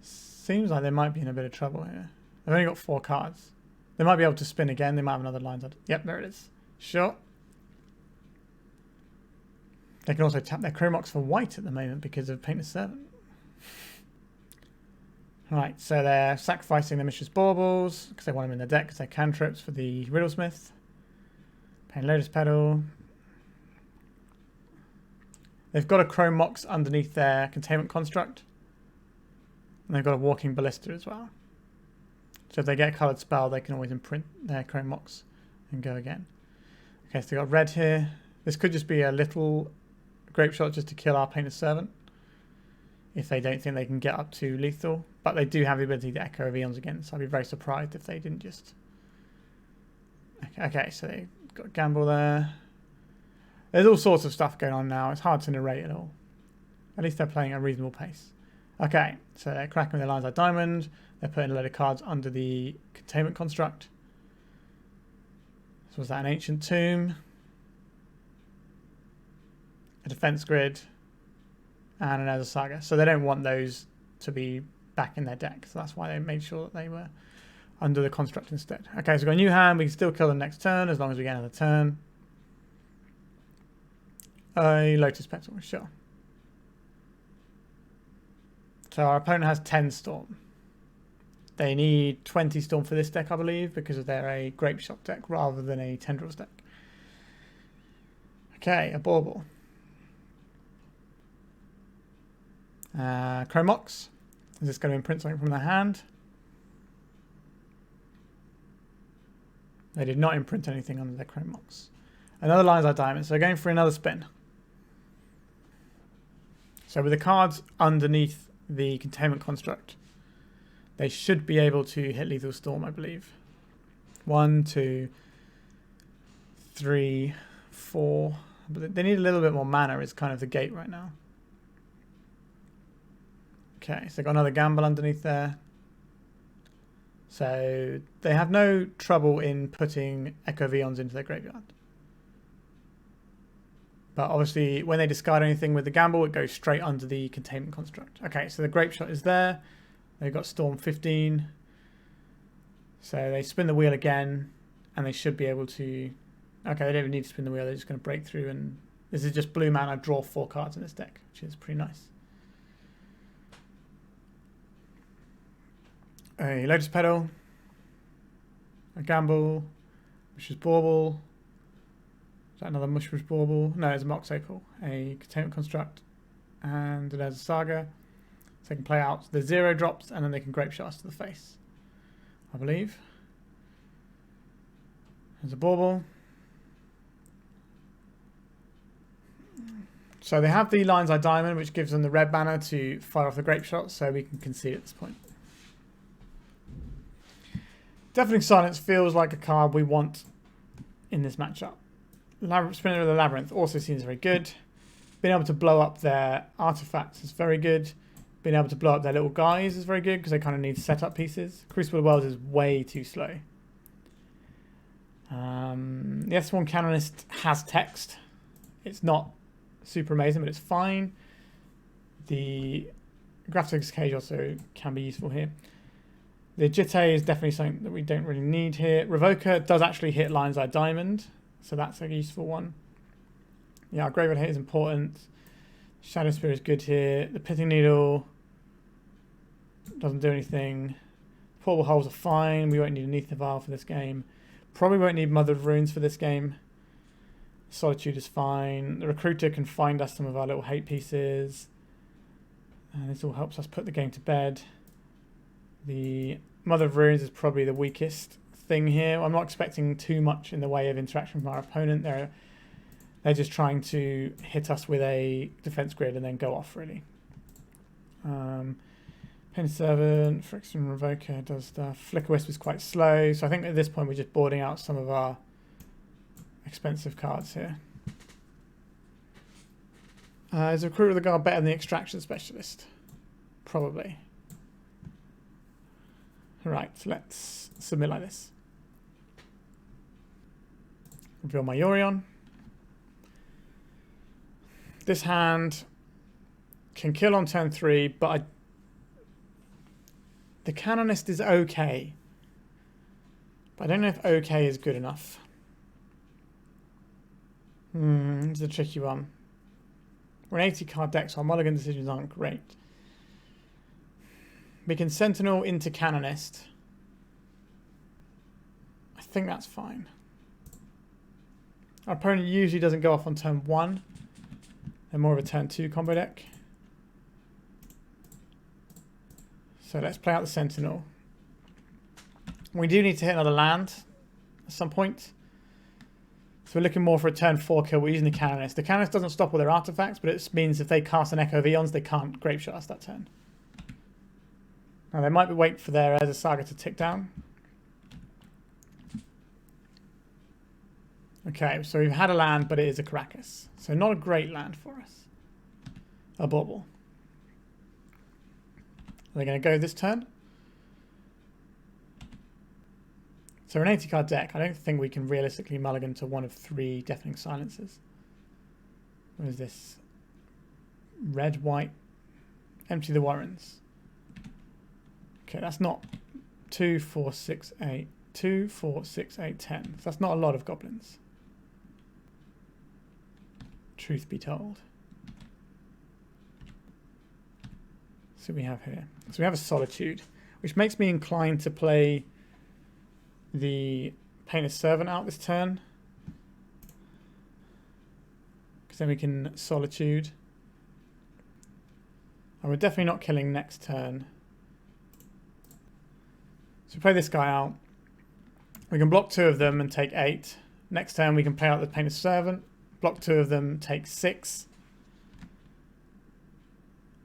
Seems like they might be in a bit of trouble here. They've only got 4 cards. They might be able to spin again. They might have another line. Yep, there it is. Sure. They can also tap their Chromox for white at the moment because of Painter's Servant. Right, so they're sacrificing their Mishra's Baubles because they want them in their deck because they're cantrips for the Riddlesmith. Pain Lotus Petal. They've got a Chromox underneath their containment construct. And they've got a Walking Ballista as well. So if they get a coloured spell, they can always imprint their Chromox and go again. Okay, so they've got red here. This could just be a little grape shot just to kill our Painter's Servant. If they don't think they can get up to lethal. But they do have the ability to echo of Eons again, so I'd be very surprised if they didn't just... Okay, so they've got a gamble there. There's all sorts of stuff going on now. It's hard to narrate it all. At least they're playing at a reasonable pace. Okay, so they're cracking their lines like diamond. They're putting a load of cards under the containment construct. So was that an Ancient Tomb? A defense grid? And an Ezra Saga. So they don't want those to be back in their deck. So that's why they made sure that they were under the construct instead. Okay, so we've got a new hand. We can still kill them next turn as long as we get another turn. A Lotus Petal, sure. So our opponent has 10 Storm. They need 20 Storm for this deck, I believe, because they're a Grape Shot deck rather than a Tendrils deck. Okay, a Bauble. Chromox. Is this going to imprint something from their hand? They did not imprint anything under their Chromox. Another Lion's Eye Diamond, so going for another spin. So with the cards underneath the containment construct, they should be able to hit Lethal Storm, I believe. 1, 2, 3, 4. But they need a little bit more mana, is kind of the gate right now. Okay, so they've got another gamble underneath there. So they have no trouble in putting Echo of Eons into their graveyard. But obviously, when they discard anything with the gamble, it goes straight under the containment construct. Okay, so the Grape Shot is there. They've got Storm 15. So they spin the wheel again, and they should be able to... Okay, they don't even need to spin the wheel. They're just going to break through, and this is just blue mana. Draw 4 cards in this deck, which is pretty nice. A Lotus Petal, a Gamble, Mishra's Bauble. Is that another Mishra's Bauble? No, it's a Mox Opal, a Containment Construct, and there's a Saga. So they can play out the 0 drops, and then they can Grape Shot us to the face, I believe. There's a Bauble. So they have the Lion's Eye Diamond, which gives them the red mana to fire off the Grape Shot, so we can concede at this point. Deafening Silence feels like a card we want in this matchup. Spinner of the Labyrinth also seems very good. Being able to blow up their artifacts is very good. Being able to blow up their little guys is very good because they kind of need setup pieces. Crucible of Worlds is way too slow. The S1 Canonist has text. It's not super amazing, but it's fine. The Graphics Cage also can be useful here. The Jitte is definitely something that we don't really need here. Revoker does actually hit Lion's Eye Diamond, so that's a useful one. Yeah, our Graveyard hit is important. Shadow Spear is good here. The Pithing Needle doesn't do anything. Portable Holes are fine. We won't need an Ether Vial for this game. Probably won't need Mother of Runes for this game. Solitude is fine. The Recruiter can find us some of our little hate pieces. And this all helps us put the game to bed. The Mother of Ruins is probably the weakest thing here. I'm not expecting too much in the way of interaction from our opponent. They're just trying to hit us with a defense grid and then go off, really. Painted Servant, Friction Revoker does stuff. Flicker Wisp is quite slow, so I think at this point we're just boarding out some of our expensive cards here. Is the Recruiter of the Guard better than the Extraction Specialist? Probably. Right, let's submit like this. Reveal my Yorion. This hand can kill on turn 3, but the Canonist is okay. But I don't know if okay is good enough. It's a tricky one. We're an 80 card deck, so our mulligan decisions aren't great. We can Sentinel into Canonist. I think that's fine. Our opponent usually doesn't go off on turn 1. They're more of a turn 2 combo deck. So let's play out the Sentinel. We do need to hit another land at some point. So we're looking more for a turn 4 kill. We're using the Canonist. The Canonist doesn't stop all their artifacts, but it means if they cast an Echo of Eons, they can't Grapeshot us that turn. Now they might be waiting for their Ezra Saga to tick down. Okay, so we've had a land, but it is a Caracas. So not a great land for us. A bauble. Are they going to go this turn? So an 80 card deck, I don't think we can realistically mulligan to one of 3 Deafening Silences. What is this? Red, white, empty the warrens. Okay, that's not 2, 4, 6, 8. 2, 4, 6, 8, 10. So that's not a lot of goblins. Truth be told. So we have here. So we have a Solitude, which makes me inclined to play the Painted Servant out this turn. Because then we can Solitude. And we're definitely not killing next turn. So we play this guy out. We can block 2 of them and take 8. Next turn we can play out the Painted Servant. Block 2 of them, take 6.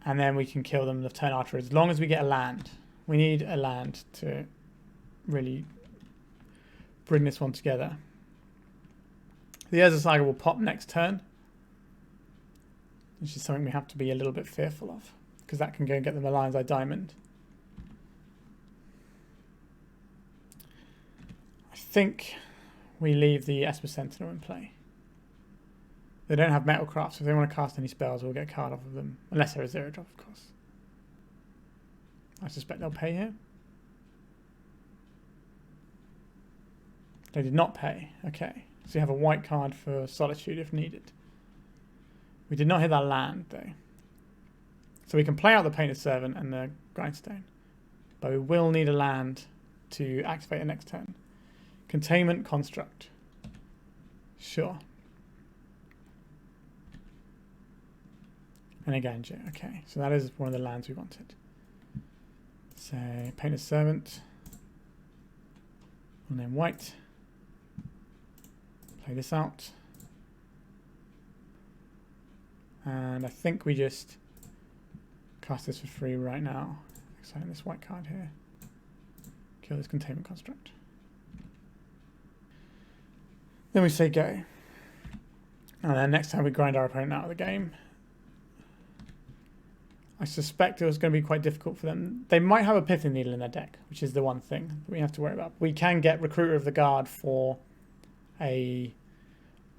And then we can kill them the turn after, as long as we get a land. We need a land to really bring this one together. The Ezra Saga will pop next turn, which is something we have to be a little bit fearful of, because that can go and get them a Lion's Eye Diamond. I think we leave the Esper Sentinel in play. They don't have Metalcraft, so if they want to cast any spells, we'll get a card off of them. Unless they're a 0-drop, of course. I suspect they'll pay here. They did not pay. Okay. So you have a white card for Solitude if needed. We did not hit that land, though. So we can play out the Painted Servant and the Grindstone. But we will need a land to activate it next turn. Containment Construct. Sure. And again, okay, so that is one of the lands we wanted. So, Painted Servant. And then white. Play this out. And I think we just cast this for free right now. Exciting this white card here. Kill this Containment Construct. Then we say go. And then next time we grind our opponent out of the game. I suspect it was going to be quite difficult for them. They might have a Epiphany Needle in their deck, which is the one thing that we have to worry about. We can get Recruiter of the Guard for a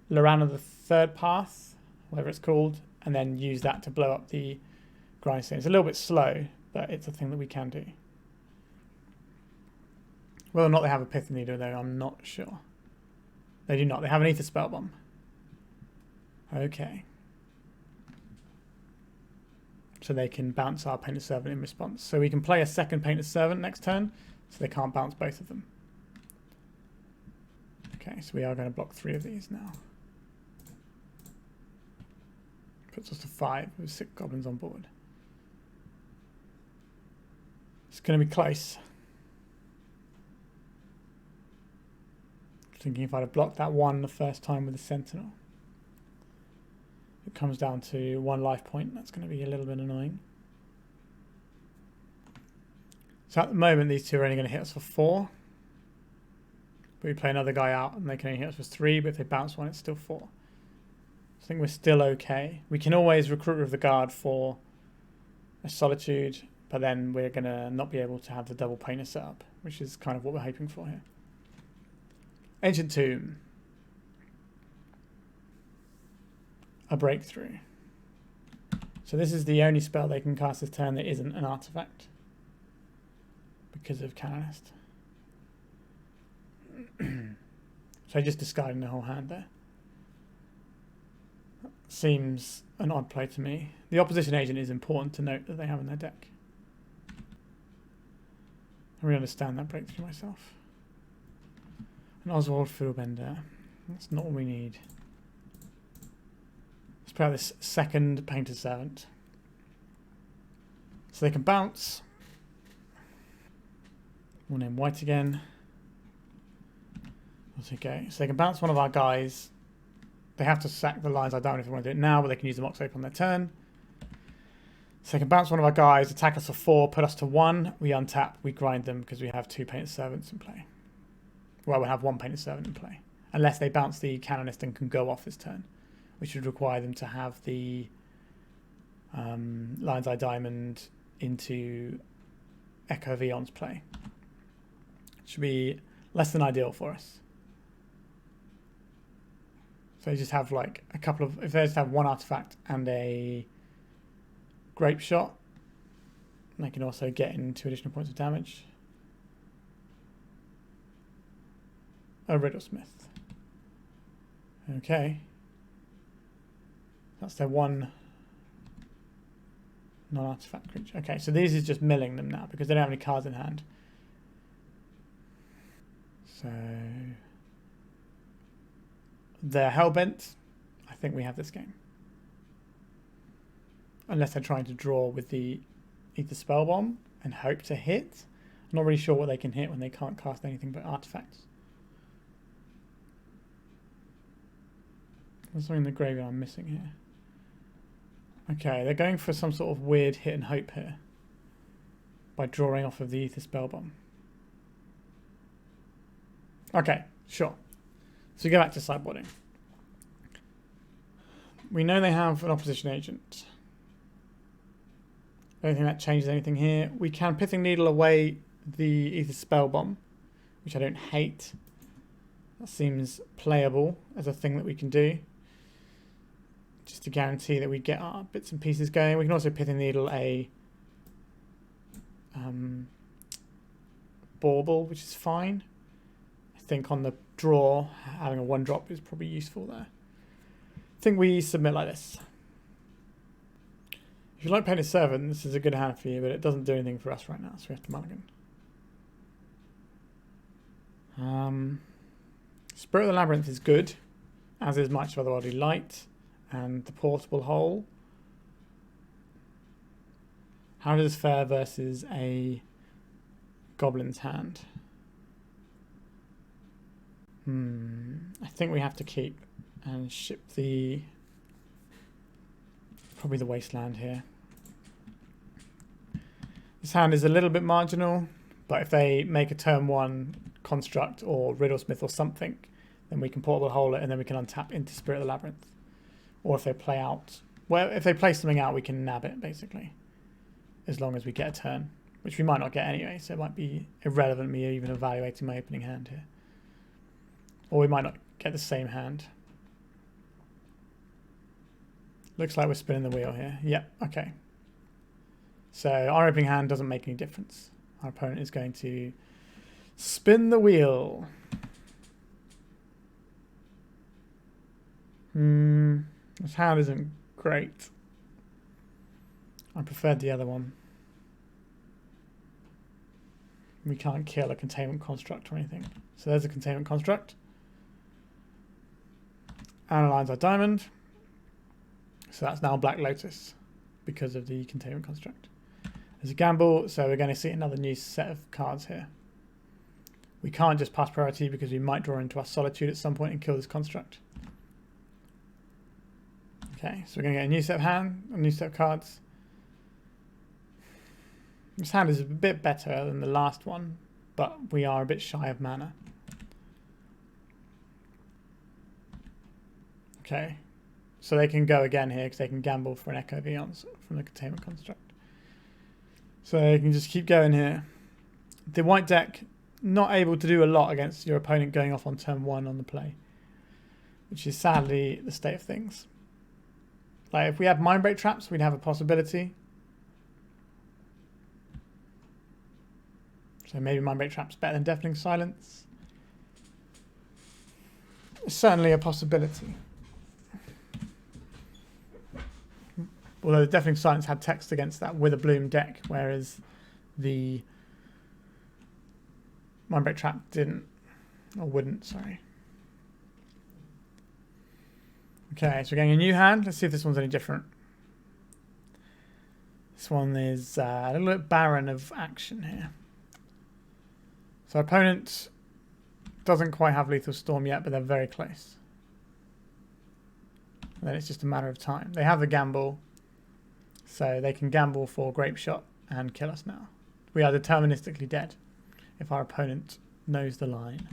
Lorana the Third Path, whatever it's called, and then use that to blow up the Grindstone. It's a little bit slow, but it's a thing that we can do. Whether or not they have a Epiphany Needle, though, I'm not sure. They do not. They have an Ether Spell Bomb. Okay. So they can bounce our Painted Servant in response. So we can play a second Painted Servant next turn, so they can't bounce both of them. Okay, so we are going to block 3 of these now. Puts us to 5 with 6 goblins on board. It's going to be close. Thinking if I'd have blocked that one the first time with the Sentinel. It comes down to 1 life point. That's going to be a little bit annoying. So at the moment, these two are only going to hit us for 4. But we play another guy out and they can only hit us for 3, but if they bounce one, it's still 4. So I think we're still okay. We can always recruit with the guard for a Solitude, but then we're going to not be able to have the double painter set up, which is kind of what we're hoping for here. Ancient Tomb. A Breakthrough. So this is the only spell they can cast this turn that isn't an artifact because of Canonist. So just discarding the whole hand there. Seems an odd play to me. The opposition agent is important to note that they have in their deck. I really understand that breakthrough myself. An Oswald Fiddlebender. That's not what we need. Let's play out this second Painter Servant. So they can bounce. We'll name white again. That's okay. So they can bounce one of our guys. They have to sack the Lion's Eye Diamond if they want to do it now, but they can use the Mox Open on their turn. So they can bounce one of our guys, attack us for 4, put us to 1. We untap, we grind them because we have 2 Painted Servants in play. Well, we'll have 1 Painted Servant in play. Unless they bounce the Canonist and can go off this turn, which would require them to have the Lion's Eye Diamond into Echo of Eon's play. Should be less than ideal for us. So you just have like a couple of, if they just have 1 artifact and a Grape Shot, they can also get in 2 additional points of damage. A Riddlesmith. Okay. That's their 1 non-artifact creature. Okay, so these is just milling them now because they don't have any cards in hand. So they're hellbent. I think we have this game. Unless they're trying to draw with the Ether Spell Bomb and hope to hit. I'm not really sure what they can hit when they can't cast anything but artifacts. There's something in the graveyard I'm missing here. Okay, they're going for some sort of weird hit and hope here by drawing off of the Ether Spell Bomb. Okay, sure. So we go back to sideboarding. We know they have an opposition agent. I don't think that changes anything here. We can Pithing Needle away the Ether Spell Bomb, which I don't hate. That seems playable as a thing that we can do. Just to guarantee that we get our bits and pieces going. We can also Pithing Needle a Bauble, which is fine. I think on the draw, having a 1-drop is probably useful there. I think we submit like this. If you like Painted Servant, this is a good hand for you, but it doesn't do anything for us right now, so we have to mulligan. Spirit of the Labyrinth is good, as is Might of Otherworldly Light and the Portable Hole. How does this fare versus a Goblin's Hand? I think we have to keep and ship the probably the Wasteland here. This hand is a little bit marginal, but if they make a turn 1 construct or Riddlesmith or something, then we can Portable Hole it and then we can untap into Spirit of the Labyrinth. Or if they play out, well, if they play something out, we can nab it basically, as long as we get a turn, which we might not get anyway, so it might be irrelevant me even evaluating my opening hand here. Or we might not get the same hand. Looks like we're spinning the wheel here. Yep, okay. So our opening hand doesn't make any difference. Our opponent is going to spin the wheel. This hand isn't great. I preferred the other one. We can't kill a containment construct or anything. So there's a containment construct. Analyze our diamond. So that's now Black Lotus because of the containment construct. There's a gamble, so we're going to see another new set of cards here. We can't just pass priority because we might draw into our solitude at some point and kill this construct. Okay, so we're going to get a new set of hand, a new set of cards. This hand is a bit better than the last one, but we are a bit shy of mana. Okay, so they can go again here because they can gamble for an Echo of Eons from the Containment Construct. So they can just keep going here. The white deck not able to do a lot against your opponent going off on turn 1 on the play, which is sadly the state of things. Like if we had Mind Break traps, we'd have a possibility. So maybe Mind Break traps better than Deafening Silence. It's certainly a possibility. Although the Deafening Silence had text against that with a Bloom deck, whereas the Mind Break trap didn't, or wouldn't, sorry. Okay, so we're getting a new hand. Let's see if this one's any different. This one is a little bit barren of action here. So our opponent doesn't quite have Lethal Storm yet, but they're very close. And then it's just a matter of time. They have the gamble, so they can gamble for Grape Shot and kill us now. We are deterministically dead if our opponent knows the line.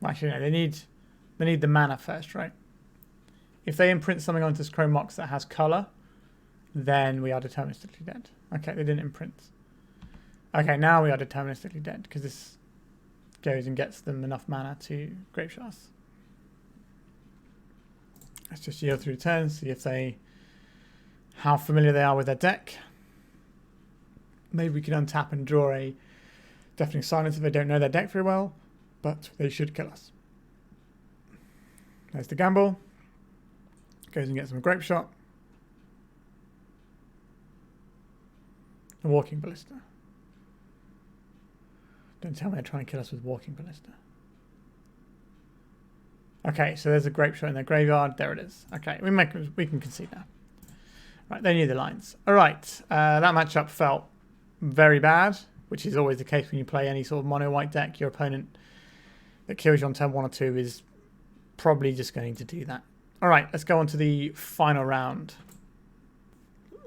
Actually, no, they need the mana first, right? If they imprint something onto this Chrome Mox that has color, then we are deterministically dead. Okay, they didn't imprint. Okay, now we are deterministically dead because this goes and gets them enough mana to Grape Shot us. Let's just yield through turns, see if how familiar they are with their deck. Maybe we can untap and draw a Deafening Silence if they don't know their deck very well, but they should kill us. There's the gamble. Goes and gets them a Grape Shot. A Walking Ballista. Don't tell me they're trying to kill us with Walking Ballista. Okay, so there's a Grape Shot in their graveyard. There it is. Okay, we can concede now. Right, they knew the lines. All right, that matchup felt very bad, which is always the case when you play any sort of mono white deck. Your opponent that kills you on turn 1 or 2 is probably just going to do that. All right, let's go on to the final round.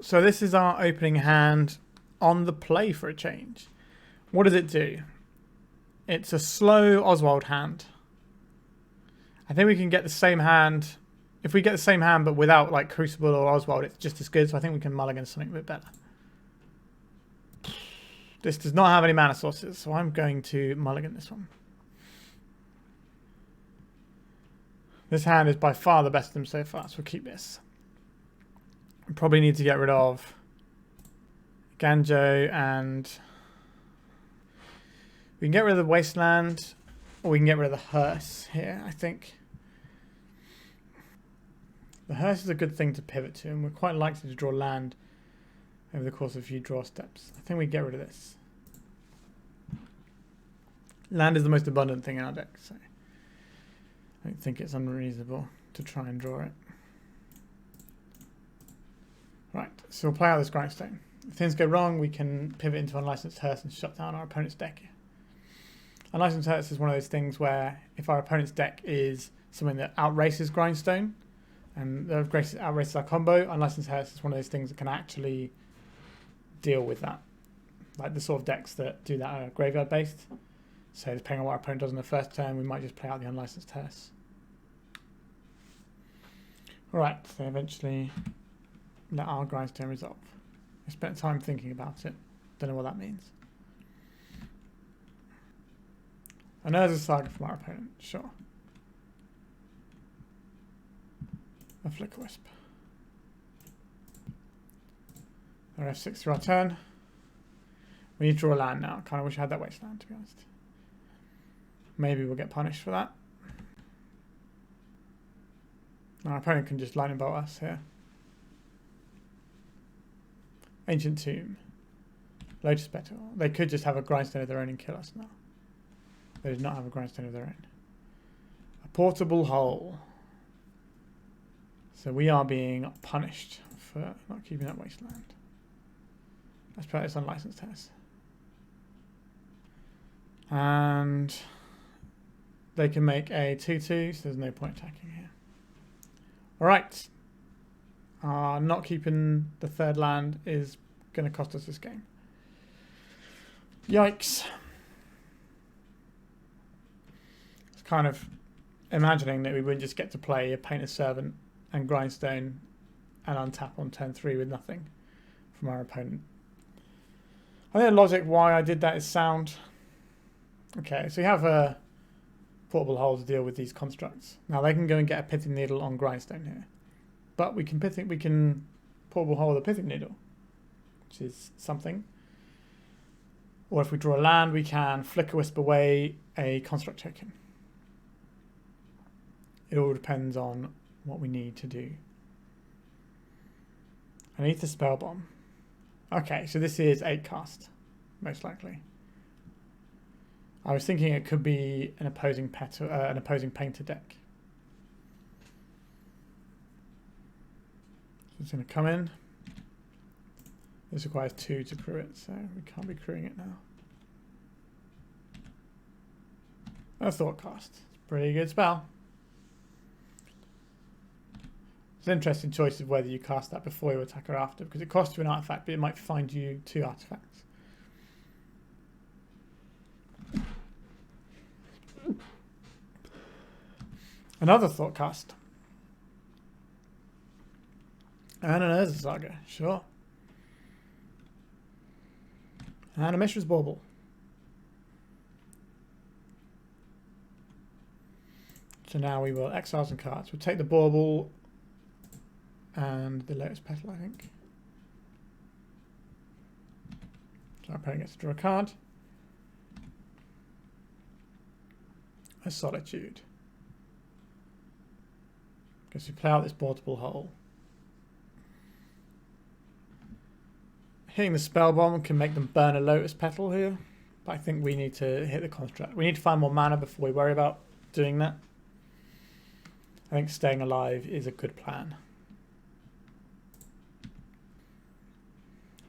So this is our opening hand on the play for a change. What does it do? It's a slow Oswald hand. I think we can get the same hand. If we get the same hand but without like Crucible or Oswald, it's just as good. So I think we can mulligan something a bit better. This does not have any mana sources, so I'm going to mulligan this one. This hand is by far the best of them so far, so we'll keep this. We probably need to get rid of Ganjo, and we can get rid of the Wasteland, or we can get rid of the Hearse here, I think. The Hearse is a good thing to pivot to, and we're quite likely to draw land over the course of a few draw steps. I think we get rid of this. Land is the most abundant thing in our deck, so I don't think it's unreasonable to try and draw it. Right, so we'll play out this Grindstone. If things go wrong, we can pivot into Unlicensed Hearse and shut down our opponent's deck. Unlicensed Hearse is one of those things where if our opponent's deck is something that outraces Grindstone and outraces our combo, Unlicensed Hearse is one of those things that can actually deal with that. Like the sort of decks that do that are graveyard based. So depending on what our opponent does in the first turn, we might just play out the Unlicensed Hearse. Alright, so eventually let our Grindstone resolve. I spent time thinking about it. Don't know what that means. I know there's a Saga from our opponent, sure. A Flicker Wisp. Our F6 through our turn. We need to draw a land now. Kind of wish I had that Wasteland, to be honest. Maybe we'll get punished for that. Our opponent can just lightning bolt us here. Ancient Tomb. Lotus Petal. They could just have a Grindstone of their own and kill us now. They did not have a Grindstone of their own. A Portable Hole. So we are being punished for not keeping up wasteland. Let's put this on license test. And they can make a 2/2, so there's no point attacking here. Alright. Not keeping the third land is going to cost us this game. Yikes. It's kind of imagining that we wouldn't just get to play a Painter's Servant and Grindstone and untap on turn 3 with nothing from our opponent. I think the logic why I did that is sound. Okay, so you have a portable hole to deal with these constructs. Now they can go and get a pithing needle on Grindstone here, but we can portable hole the pithing needle, which is something. Or if we draw a land, we can flicker wisp away a construct token. It all depends on what we need to do. I need the spell bomb. Okay, so this is 8 cast, most likely. I was thinking it could be an opposing painter deck. So it's going to come in. This requires 2 to crew it, so we can't be crewing it now. That's thought cast. It's a pretty good spell. It's an interesting choice of whether you cast that before you attack or after, because it costs you an artifact, but it might find you 2 artifacts. Another thought cast. And an Urza Saga, sure. And a Mishra's Bauble. So now we will exile some cards. We'll take the Bauble and the Lotus Petal, I think. So our opponent gets to draw a card. A Solitude. Because we play out this portable hole. Hitting the spell bomb can make them burn a Lotus Petal here, but I think we need to hit the construct. We need to find more mana before we worry about doing that. I think staying alive is a good plan.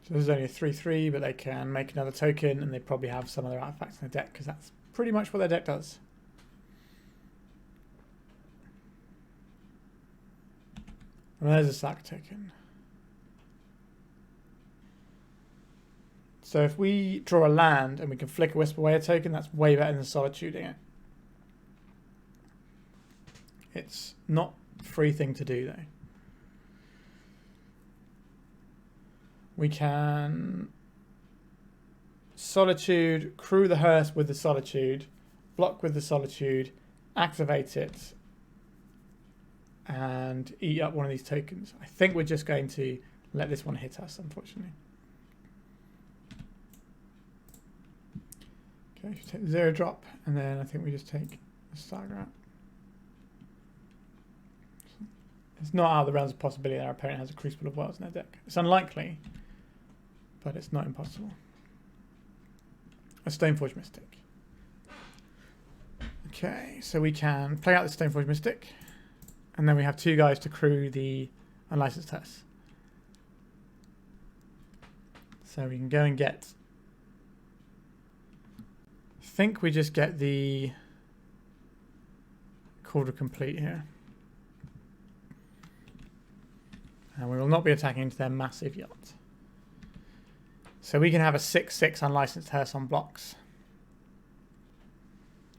So this is only a 3/3, but they can make another token, and they probably have some other artifacts in the deck, because that's pretty much what their deck does. And there's a sack token. So if we draw a land and we can flicker wisp away a token, that's way better than solituding it. It's not a free thing to do though. We can Solitude, crew the hearse with the Solitude, block with the Solitude, activate it, and eat up one of these tokens. I think we're just going to let this one hit us, unfortunately. Okay, take the 0 drop, and then I think we just take the Saga out. It's not out of the realms of possibility that our opponent has a Crucible of Worlds in their deck. It's unlikely, but it's not impossible. A Stoneforge Mystic. Okay, so we can play out the Stoneforge Mystic, and then we have 2 guys to crew the Unlicensed Test. So we can go and get... I think we just get the Quarter Complete here. And we will not be attacking into their massive yacht. So we can have a 6/6 Unlicensed Hearse on blocks,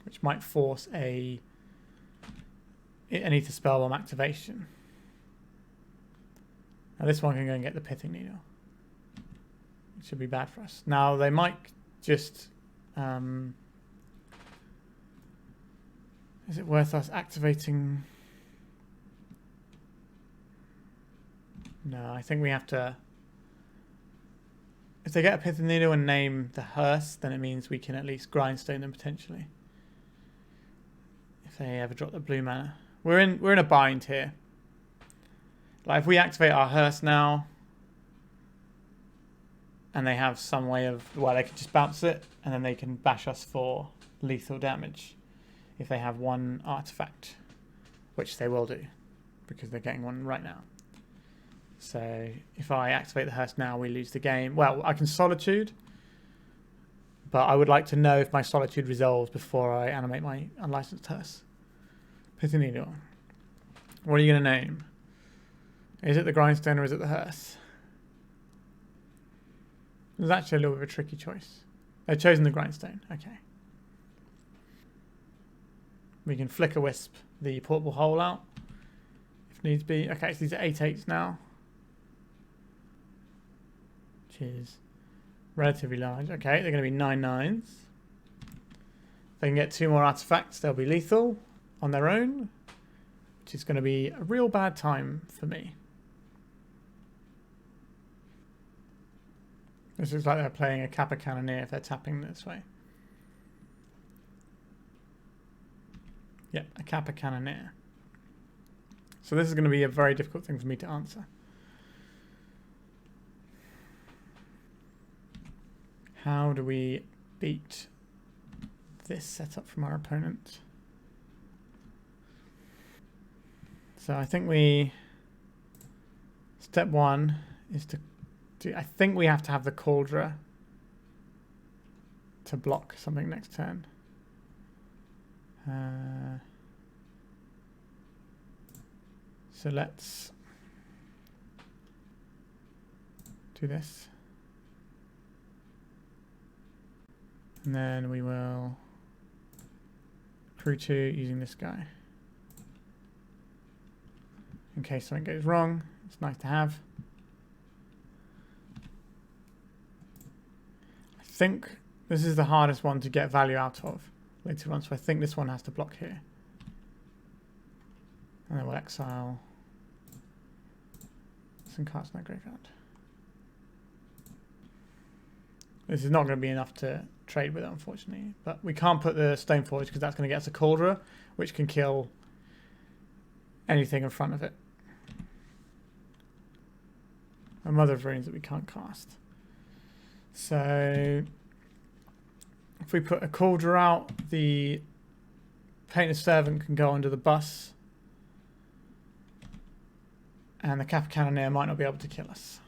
which might force an Ether Spellbomb activation. Now this one can go and get the Pithing Needle. It should be bad for us. Now they might just... is it worth us activating... No, I think we have to... If they get a Pithing Needle and name the hearse, then it means we can at least Grindstone them potentially. If they ever drop the blue mana. We're in a bind here. Like if we activate our hearse now, and they have some way of... Well, they can just bounce it, and then they can bash us for lethal damage if they have one artifact, which they will do, because they're getting one right now. So if I activate the hearse now, we lose the game. Well, I can Solitude, but I would like to know if my Solitude resolves before I animate my unlicensed hearse. Pithing Needle. What are you going to name? Is it the Grindstone or is it the hearse? It was actually a little bit of a tricky choice. I've chosen the Grindstone. Okay. We can Flicker Wisp the portable hole out if needs be. Okay, so these are 8/8s now, which is relatively large. Okay, they're going to be 9/9s. If they can get 2 more artifacts, they'll be lethal on their own, which is going to be a real bad time for me. This looks like they're playing a Kappa Cannoneer if they're tapping this way. Yep, a Kappa Cannoneer. So this is going to be a very difficult thing for me to answer. How do we beat this setup from our opponent? So I think step 1 is to do, I think we have to have the Cauldron to block something next turn. So let's do this. And then we will crew 2 using this guy. In case something goes wrong, it's nice to have. I think this is the hardest one to get value out of later on, so I think this one has to block here. And then we'll exile some cards in that graveyard. This is not going to be enough to trade with, unfortunately. But we can't put the Stoneforge because that's going to get us a Cauldron, which can kill anything in front of it. A Mother of Runes that we can't cast. So if we put a Cauldron out, the Painter's Servant can go under the bus. And the Kappa Cannoneer might not be able to kill us.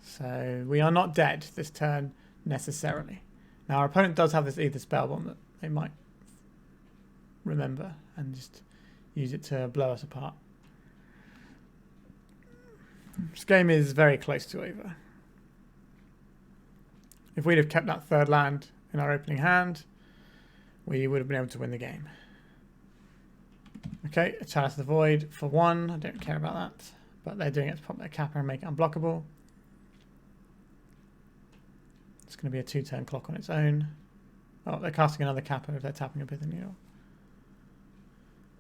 So we are not dead this turn necessarily. Now our opponent does have this Ether Spellbomb that they might remember and just use it to blow us apart. This game is very close to over. If we'd have kept that third land in our opening hand, we would have been able to win the game. Okay, a Chalice of the Void for 1. I don't care about that. But they're doing it to pop their Kappa and make it unblockable. It's going to be a 2-turn clock on its own. Oh, they're casting another Kappa if they're tapping a Pithing Needle,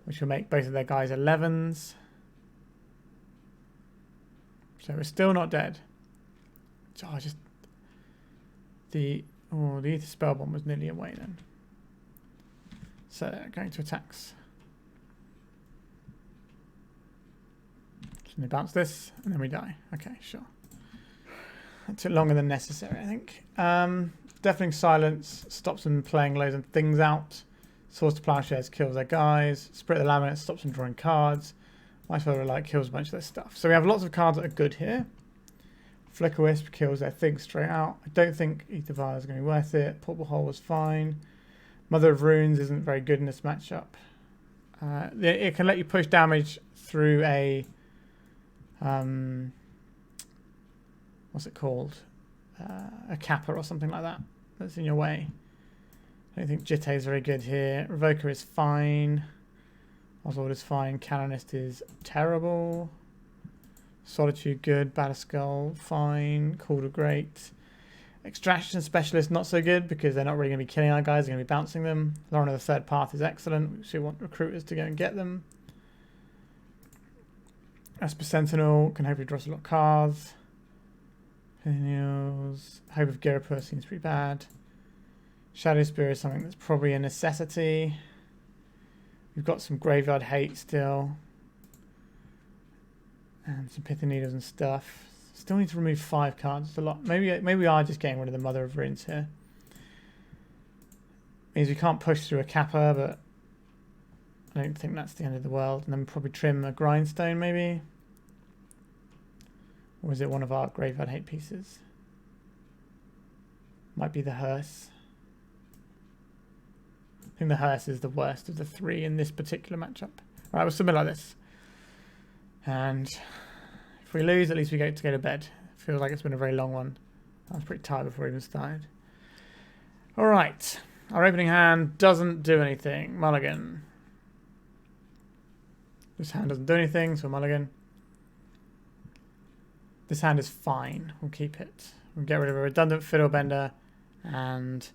which will make both of their guys 11s. So we're still not dead. Oh, just the Ether Spellbomb was nearly away then. So going to attacks. And they bounce this, and then we die. Okay, sure. That took longer than necessary, I think. Deafening Silence stops them playing loads of things out. Swords to Plowshares kills their guys. Spirit of the Laminate stops them drawing cards. Mice Feather Light kills a bunch of their stuff. So we have lots of cards that are good here. Flicker Wisp kills their things straight out. I don't think Ether Vial is going to be worth it. Portable Hole was fine. Mother of Runes isn't very good in this matchup. It can let you push damage through a... what's it called? A Kappa or something like that. That's in your way. I don't think Jitte is very good here. Revoker is fine. Oswald is fine. Canonist is terrible. Solitude good. Batterskull fine. Calder great. Extraction Specialist not so good because they're not really going to be killing our guys. They're going to be bouncing them. Lauren of the Third Path is excellent. We should want recruiters to go and get them. Esper Sentinel can hopefully draw us a lot of cards. Hope of Girapur seems pretty bad. Shadow Spear is something that's probably a necessity. We've got some graveyard hate still. And some Pithing Needles and stuff. Still need to remove 5 cards. It's a lot. Maybe we are just getting rid of the Mother of Runes here. Means we can't push through a Kappa, but I don't think that's the end of the world. And then we'll probably trim a Grindstone maybe. Or is it one of our graveyard hate pieces? Might be the hearse. I think the hearse is the worst of the three in this particular matchup. Alright, we'll submit like this. And if we lose, at least we get to go to bed. Feels like it's been a very long one. I was pretty tired before we even started. Alright. Our opening hand doesn't do anything. Mulligan. This hand doesn't do anything, so mulligan. This hand is fine. We'll keep it. We'll get rid of a redundant fiddlebender and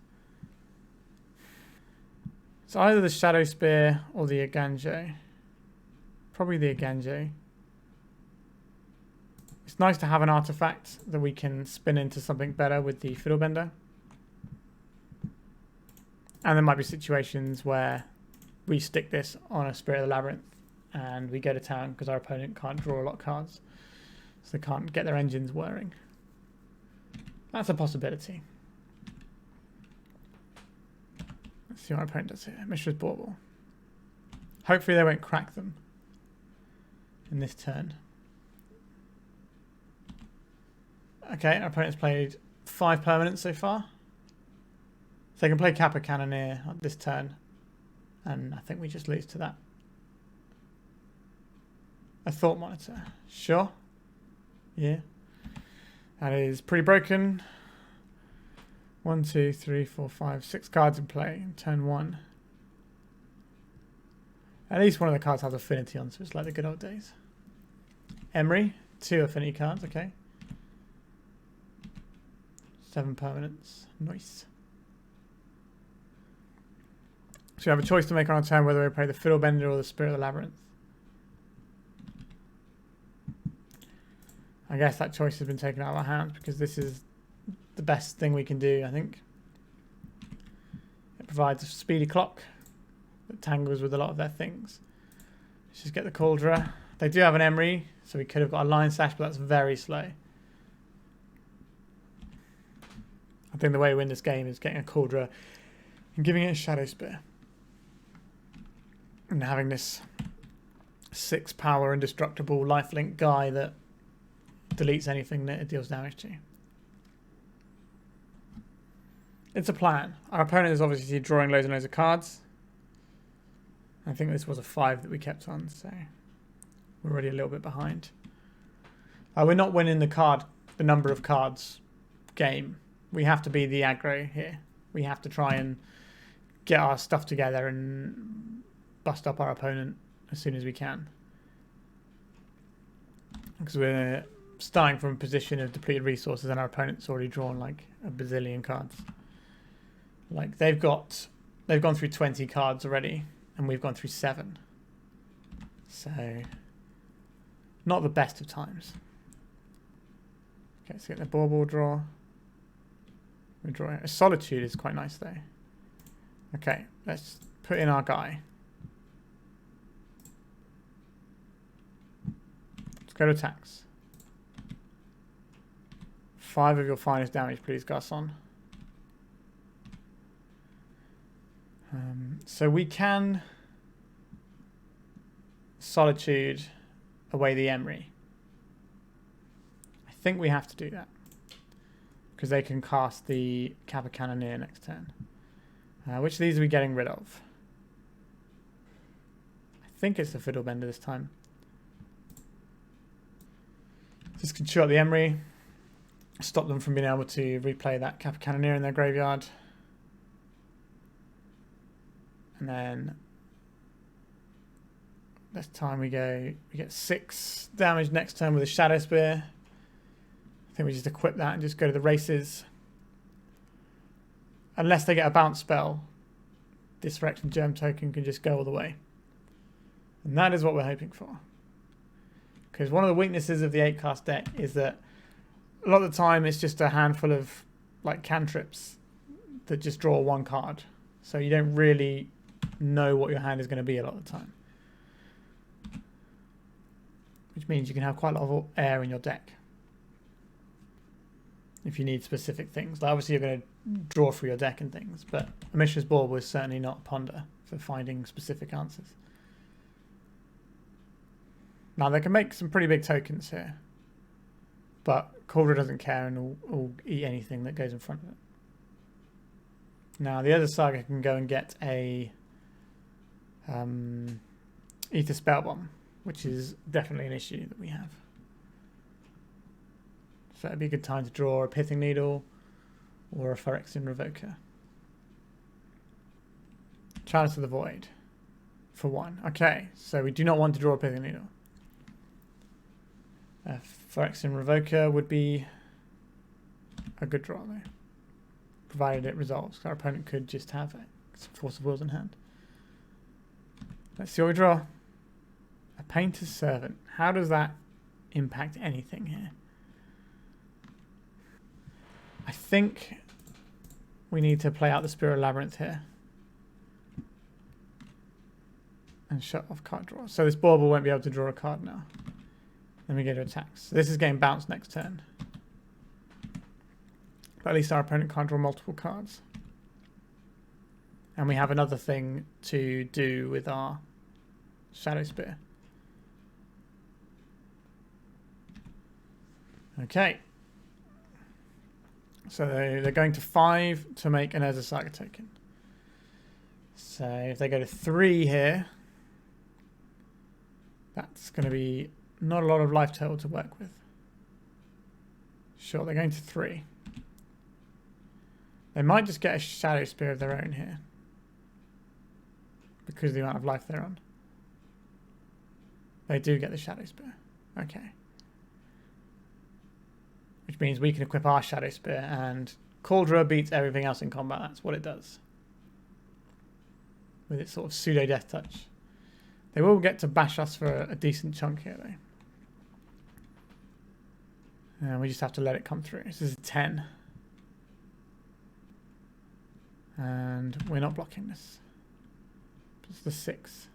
it's either the Shadow Spear or the Aganjo. Probably the Aganjo. It's nice to have an artifact that we can spin into something better with the fiddlebender. And there might be situations where we stick this on a Spirit of the Labyrinth and we go to town because our opponent can't draw a lot of cards. So they can't get their engines whirring. That's a possibility. Let's see what our opponent does here. Mishra's Bauble. Hopefully they won't crack them in this turn. Okay, our opponent's played 5 permanents so far. So they can play Kappa Cannoneer on this turn. And I think we just lose to that. A Thought Monitor. Sure. Yeah. That is pretty broken. 1, 2, 3, 4, 5, 6 cards in play in turn 1. At least one of the cards has affinity on, so it's like the good old days. Emery, 2 affinity cards, okay. 7 permanents. Nice. So we have a choice to make on our turn whether we play the Fiddlebender or the Spirit of the Labyrinth. I guess that choice has been taken out of our hands because this is the best thing we can do, I think. It provides a speedy clock that tangles with a lot of their things. Let's just get the Cauldra. They do have an Emery, so we could have got a Line Sash, but that's very slow. I think the way to win this game is getting a Cauldra and giving it a Shadow Spear. And having this 6 power indestructible lifelink guy that deletes anything that it deals damage to. It's a plan. Our opponent is obviously drawing loads and loads of cards. I think this was a 5 that we kept on, so we're already a little bit behind. We're not winning the number of cards game. We have to be the aggro here. We have to try and get our stuff together and bust up our opponent as soon as we can. Because we're starting from a position of depleted resources and our opponent's already drawn like a bazillion cards. Like they've gone through 20 cards already and we've gone through 7. So not the best of times. Okay, let's get the Bauble draw. We draw a Solitude is quite nice though. Okay, let's put in our guy. Let's go to attacks. 5 of your finest damage, please, Garçon. So we can Solitude away the Emery. I think we have to do that because they can cast the Kappa Cannoneer next turn. Which of these are we getting rid of? I think it's the Fiddlebender this time. Just can chew up the Emery. Stop them from being able to replay that Kappa Cannoneer in their graveyard. And then this time we get 6 damage next turn with a Shadow Spear. I think we just equip that and just go to the races. Unless they get a bounce spell, this Resurrection Germ token can just go all the way. And that is what we're hoping for. Because one of the weaknesses of the 8-cast deck is that a lot of the time it's just a handful of like cantrips that just draw 1 card. So you don't really know what your hand is going to be a lot of the time. Which means you can have quite a lot of air in your deck. If you need specific things. Like obviously you're going to draw through your deck and things, but a Mishra's Bauble is certainly not Ponder for finding specific answers. Now they can make some pretty big tokens here. But Cauldron doesn't care and will eat anything that goes in front of it. Now the other Saga can go and get a Ether Spell Bomb, which is definitely an issue that we have. So it'd be a good time to draw a Pithing Needle or a Phyrexian Revoker. Chalice of the Void for 1. Okay, so we do not want to draw a Pithing Needle. A Phyrexian Revoker would be a good draw though, provided it resolves. Our opponent could just have some Force of Wills in hand. Let's see what we draw. A Painter's Servant. How does that impact anything here? I think we need to play out the Spirit Labyrinth here. And shut off card draw. So this Bauble won't be able to draw a card now. Then we go to attacks. So this is getting bounced next turn. But at least our opponent can't draw multiple cards. And we have another thing to do with our Shadow Spear. Okay. So they're going to 5 to make an Urza Saga token. So if they go to 3 here, that's going to be not a lot of life total to work with. Sure, they're going to 3. They might just get a Shadow Spear of their own here, because of the amount of life they're on. They do get the Shadow Spear. Okay. Which means we can equip our Shadow Spear, and Cauldron beats everything else in combat. That's what it does. With its sort of pseudo death touch. They will get to bash us for a decent chunk here though. And we just have to let it come through. This is a 10. And we're not blocking this. It's the 6.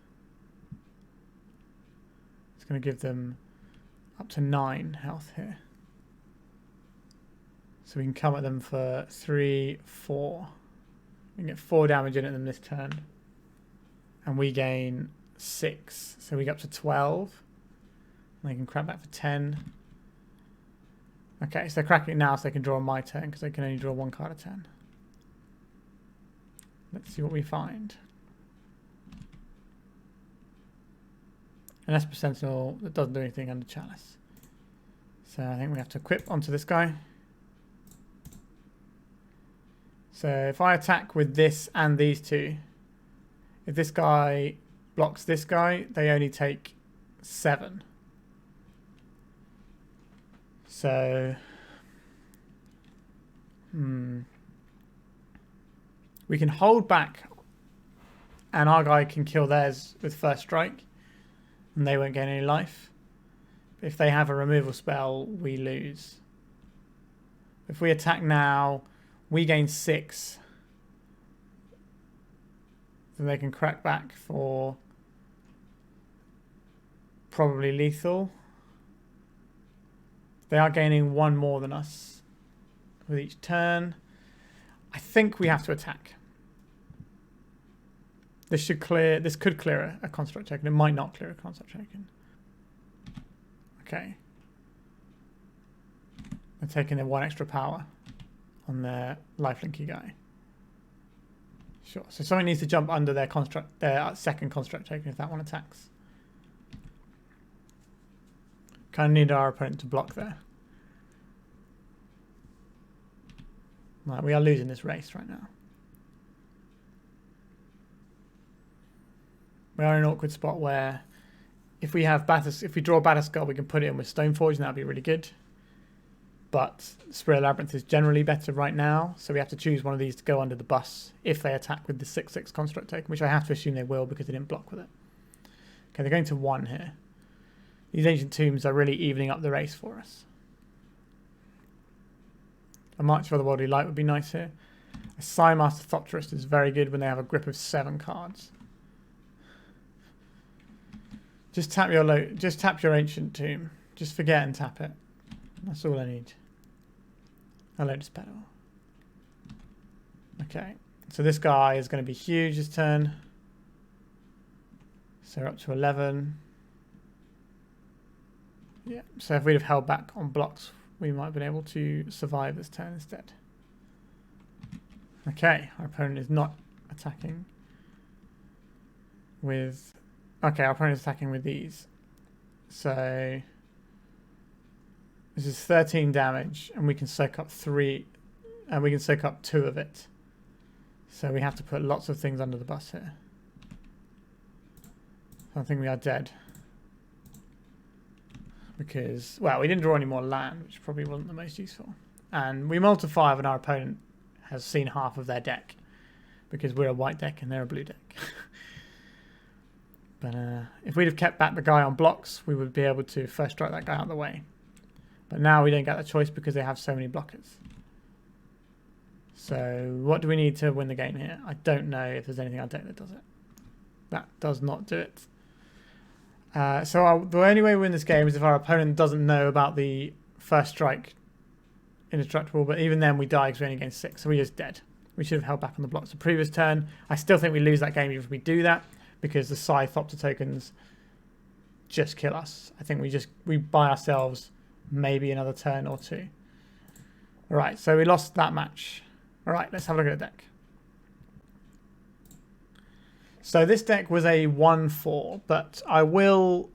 It's going to give them up to 9 health here. So we can come at them for 3, 4. We can get 4 damage in at them this turn. And we gain 6. So we get up to 12. And they can crack that for 10. Okay, so they're cracking it now so they can draw on my turn because they can only draw 1 card a turn. Let's see what we find. An Esper Sentinel that doesn't do anything under Chalice. So I think we have to equip onto this guy. So if I attack with this and these two, if this guy blocks this guy, they only take 7. So, we can hold back and our guy can kill theirs with first strike and they won't gain any life. If they have a removal spell, we lose. If we attack now, we gain 6. Then they can crack back for probably lethal. They are gaining 1 more than us with each turn. I think we have to attack. This should clear. This could clear a construct token. It might not clear a construct token. Okay. They're taking their 1 extra power on their lifelinky guy. Sure. So something needs to jump under their construct, their second construct token if that one attacks. Kind of need our opponent to block there. Right, we are losing this race right now. We are in an awkward spot where if we have if we draw Batterskull, we can put it in with Stoneforge and that would be really good. But Spirit Labyrinth is generally better right now, so we have to choose one of these to go under the bus if they attack with the 6/6 construct token, which I have to assume they will because they didn't block with it. Okay, they're going to 1 here. These Ancient Tombs are really evening up the race for us. A March for the Worldly Light would be nice here. A Psymaster Thopterist is very good when they have a grip of 7 cards. Just tap your Ancient Tomb. Just forget and tap it. That's all I need. A Lotus Petal. Okay, so this guy is going to be huge this turn. So we're up to 11. Yeah, so if we'd have held back on blocks, we might have been able to survive this turn instead. Okay, our opponent is not attacking with... Okay, our opponent is attacking with these. So this is 13 damage, and we can soak up 3, and we can soak up 2 of it. So we have to put lots of things under the bus here. I think we are dead. Because, well, we didn't draw any more land, which probably wasn't the most useful. And we multiply when our opponent has seen half of their deck. Because we're a white deck and they're a blue deck. But if we'd have kept back the guy on blocks, we would be able to first strike that guy out of the way. But now we don't get the choice because they have so many blockers. So what do we need to win the game here? I don't know if there's anything on deck that does it. That does not do it. So the only way we win this game is if our opponent doesn't know about the first strike indestructible, but even then we die because we only gain 6, so we're just dead. We should have held back on the blocks the previous turn. I still think we lose that game even if we do that, because the Scythopter tokens just kill us. I think we buy ourselves maybe another turn or 2. Alright, so we lost that match. Alright, let's have a look at the deck. So this deck was a 1-4, but I will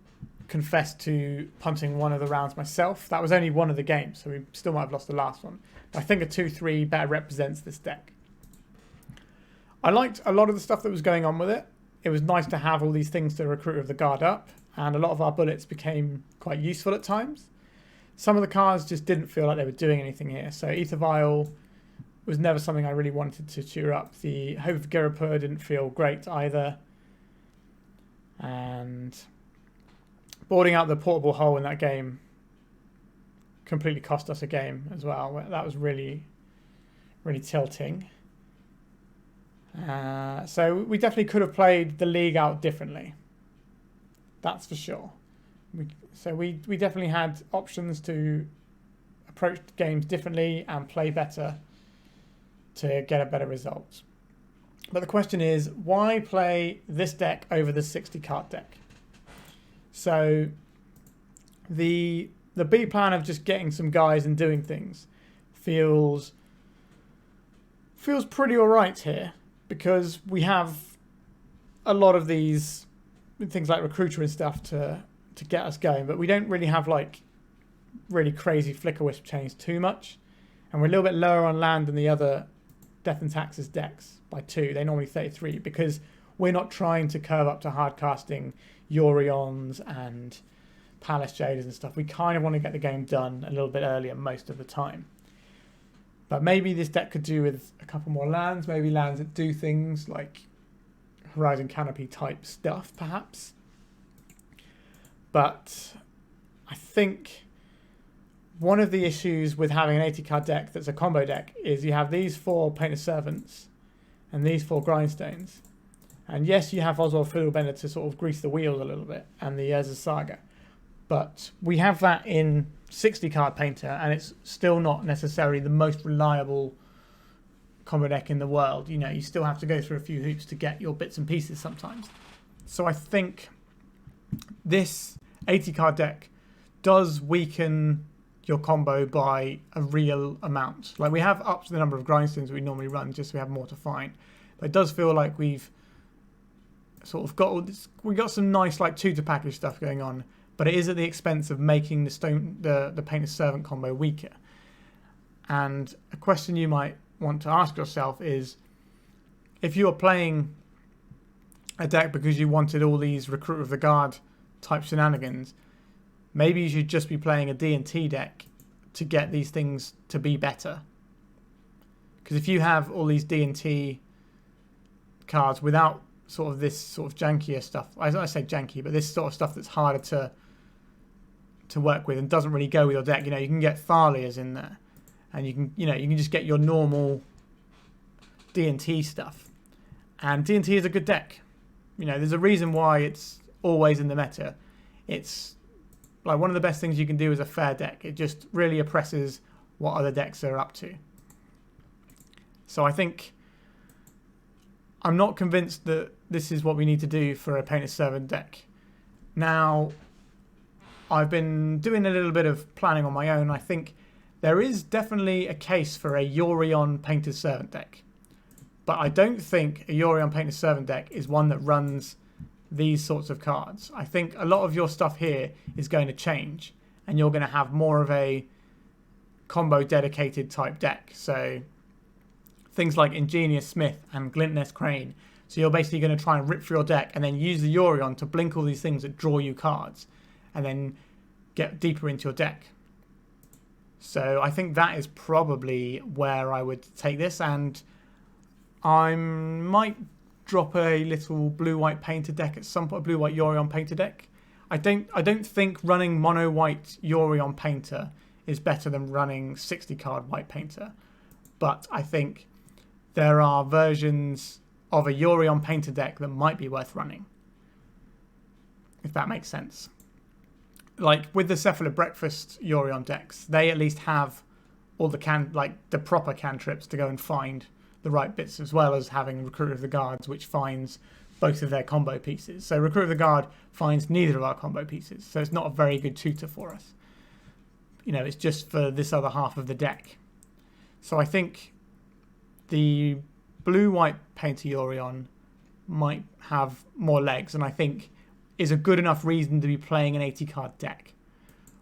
confess to punting one of the rounds myself. That was only one of the games, so we still might have lost the last one. I think a 2-3 better represents this deck. I liked a lot of the stuff that was going on with it. It was nice to have all these things to recruit of the guard up, and a lot of our bullets became quite useful at times. Some of the cards just didn't feel like they were doing anything here. So Ether Vial was never something I really wanted to cheer up. The Hope of Girapur didn't feel great either. And boarding out the portable hole in that game completely cost us a game as well. That was really, really tilting. So we definitely could have played the league out differently. That's for sure. We definitely had options to approach games differently and play better to get a better result. But the question is, why play this deck over the 60 card deck? So the B plan of just getting some guys and doing things feels pretty alright here, because we have a lot of these things like Recruiter and stuff to get us going, but we don't really have like really crazy Flicker Wisp chains too much, and we're a little bit lower on land than the other Death and Taxes decks by 2. They normally 33, because we're not trying to curve up to hard casting Yorions and Palace Jaders and stuff. We kind of want to get the game done a little bit earlier most of the time. But maybe this deck could do with a couple more lands, maybe lands that do things like Horizon Canopy type stuff, perhaps. But I think one of the issues with having an 80 card deck that's a combo deck is you have these 4 Painted Servants and these 4 Grindstones. And yes, you have Oswald Fiddlebender to sort of grease the wheels a little bit, and the Urza Saga. But we have that in 60 card Painter, and it's still not necessarily the most reliable combo deck in the world. You know, you still have to go through a few hoops to get your bits and pieces sometimes. So I think this 80 card deck does weaken your combo by a real amount. Like, we have up to the number of Grindstones we normally run, just so we have more to find. But it does feel like we've sort of got all this, we got some nice like tutor package stuff going on, but it is at the expense of making the Painted Servant combo weaker. And a question you might want to ask yourself is, if you are playing a deck because you wanted all these Recruit of the Guard type shenanigans, maybe you should just be playing a D&T deck to get these things to be better. Because if you have all these D&T cards without sort of this sort of jankier stuff, I say janky, but this sort of stuff that's harder to work with and doesn't really go with your deck. You know, you can get Thalias in there, and you can just get your normal D&T stuff. And D&T is a good deck. You know, there's a reason why it's always in the meta. It's like one of the best things you can do as a fair deck. It just really oppresses what other decks are up to. So I think I'm not convinced that this is what we need to do for a Painted Servant deck. Now, I've been doing a little bit of planning on my own. I think there is definitely a case for a Yorion Painter Servant deck. But I don't think a Yorion Painter Servant deck is one that runs these sorts of cards. I think a lot of your stuff here is going to change, and you're going to have more of a combo dedicated type deck. So things like Ingenious Smith and Glintness Crane. So you're basically going to try and rip through your deck and then use the Yorion to blink all these things that draw you cards and then get deeper into your deck. So I think that is probably where I would take this, and I might drop a little blue-white painter deck at some point, a blue-white Yorion Painter deck. I don't think running mono-white Yorion Painter is better than running 60-card white painter, but I think there are versions of a Yorion Painter deck that might be worth running, if that makes sense. Like with the Cephalid Breakfast Yorion decks, they at least have all the the proper cantrips to go and find the right bits, as well as having Recruiter of the Guards, which finds both of their combo pieces. So Recruiter of the Guard finds neither of our combo pieces, so it's not a very good tutor for us. You know, it's just for this other half of the deck. So I think the blue-white Painter Yorion might have more legs, and I think is a good enough reason to be playing an 80-card deck.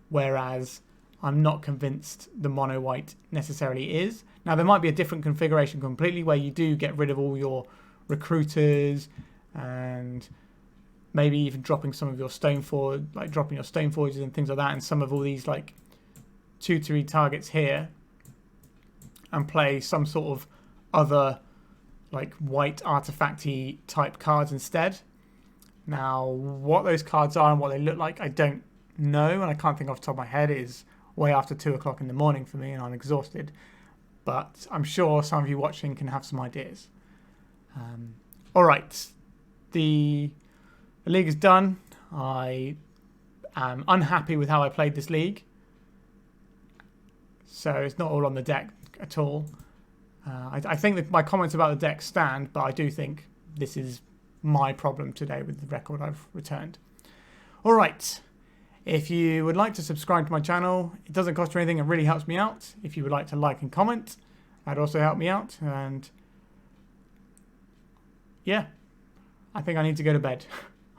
Whereas I'm not convinced the mono-white necessarily is. Now, there might be a different configuration completely where you do get rid of all your recruiters and maybe even dropping some of your stone forward, like dropping your stone forges and things like that, and some of all these like tutory targets here, and play some sort of other like white artifacty type cards instead. Now, what those cards are and what they look like, I don't know, and I can't think off the top of my head. It is way after 2 o'clock in the morning for me, and I'm exhausted. But I'm sure some of you watching can have some ideas. All right, the league is done. I am unhappy with how I played this league, so it's not all on the deck at all. I think that my comments about the deck stand, but I do think this is my problem today with the record I've returned. All right. If you would like to subscribe to my channel, it doesn't cost you anything, it really helps me out. If you would like to like and comment, that'd also help me out. And yeah, I think I need to go to bed.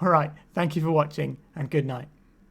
All right, thank you for watching and good night.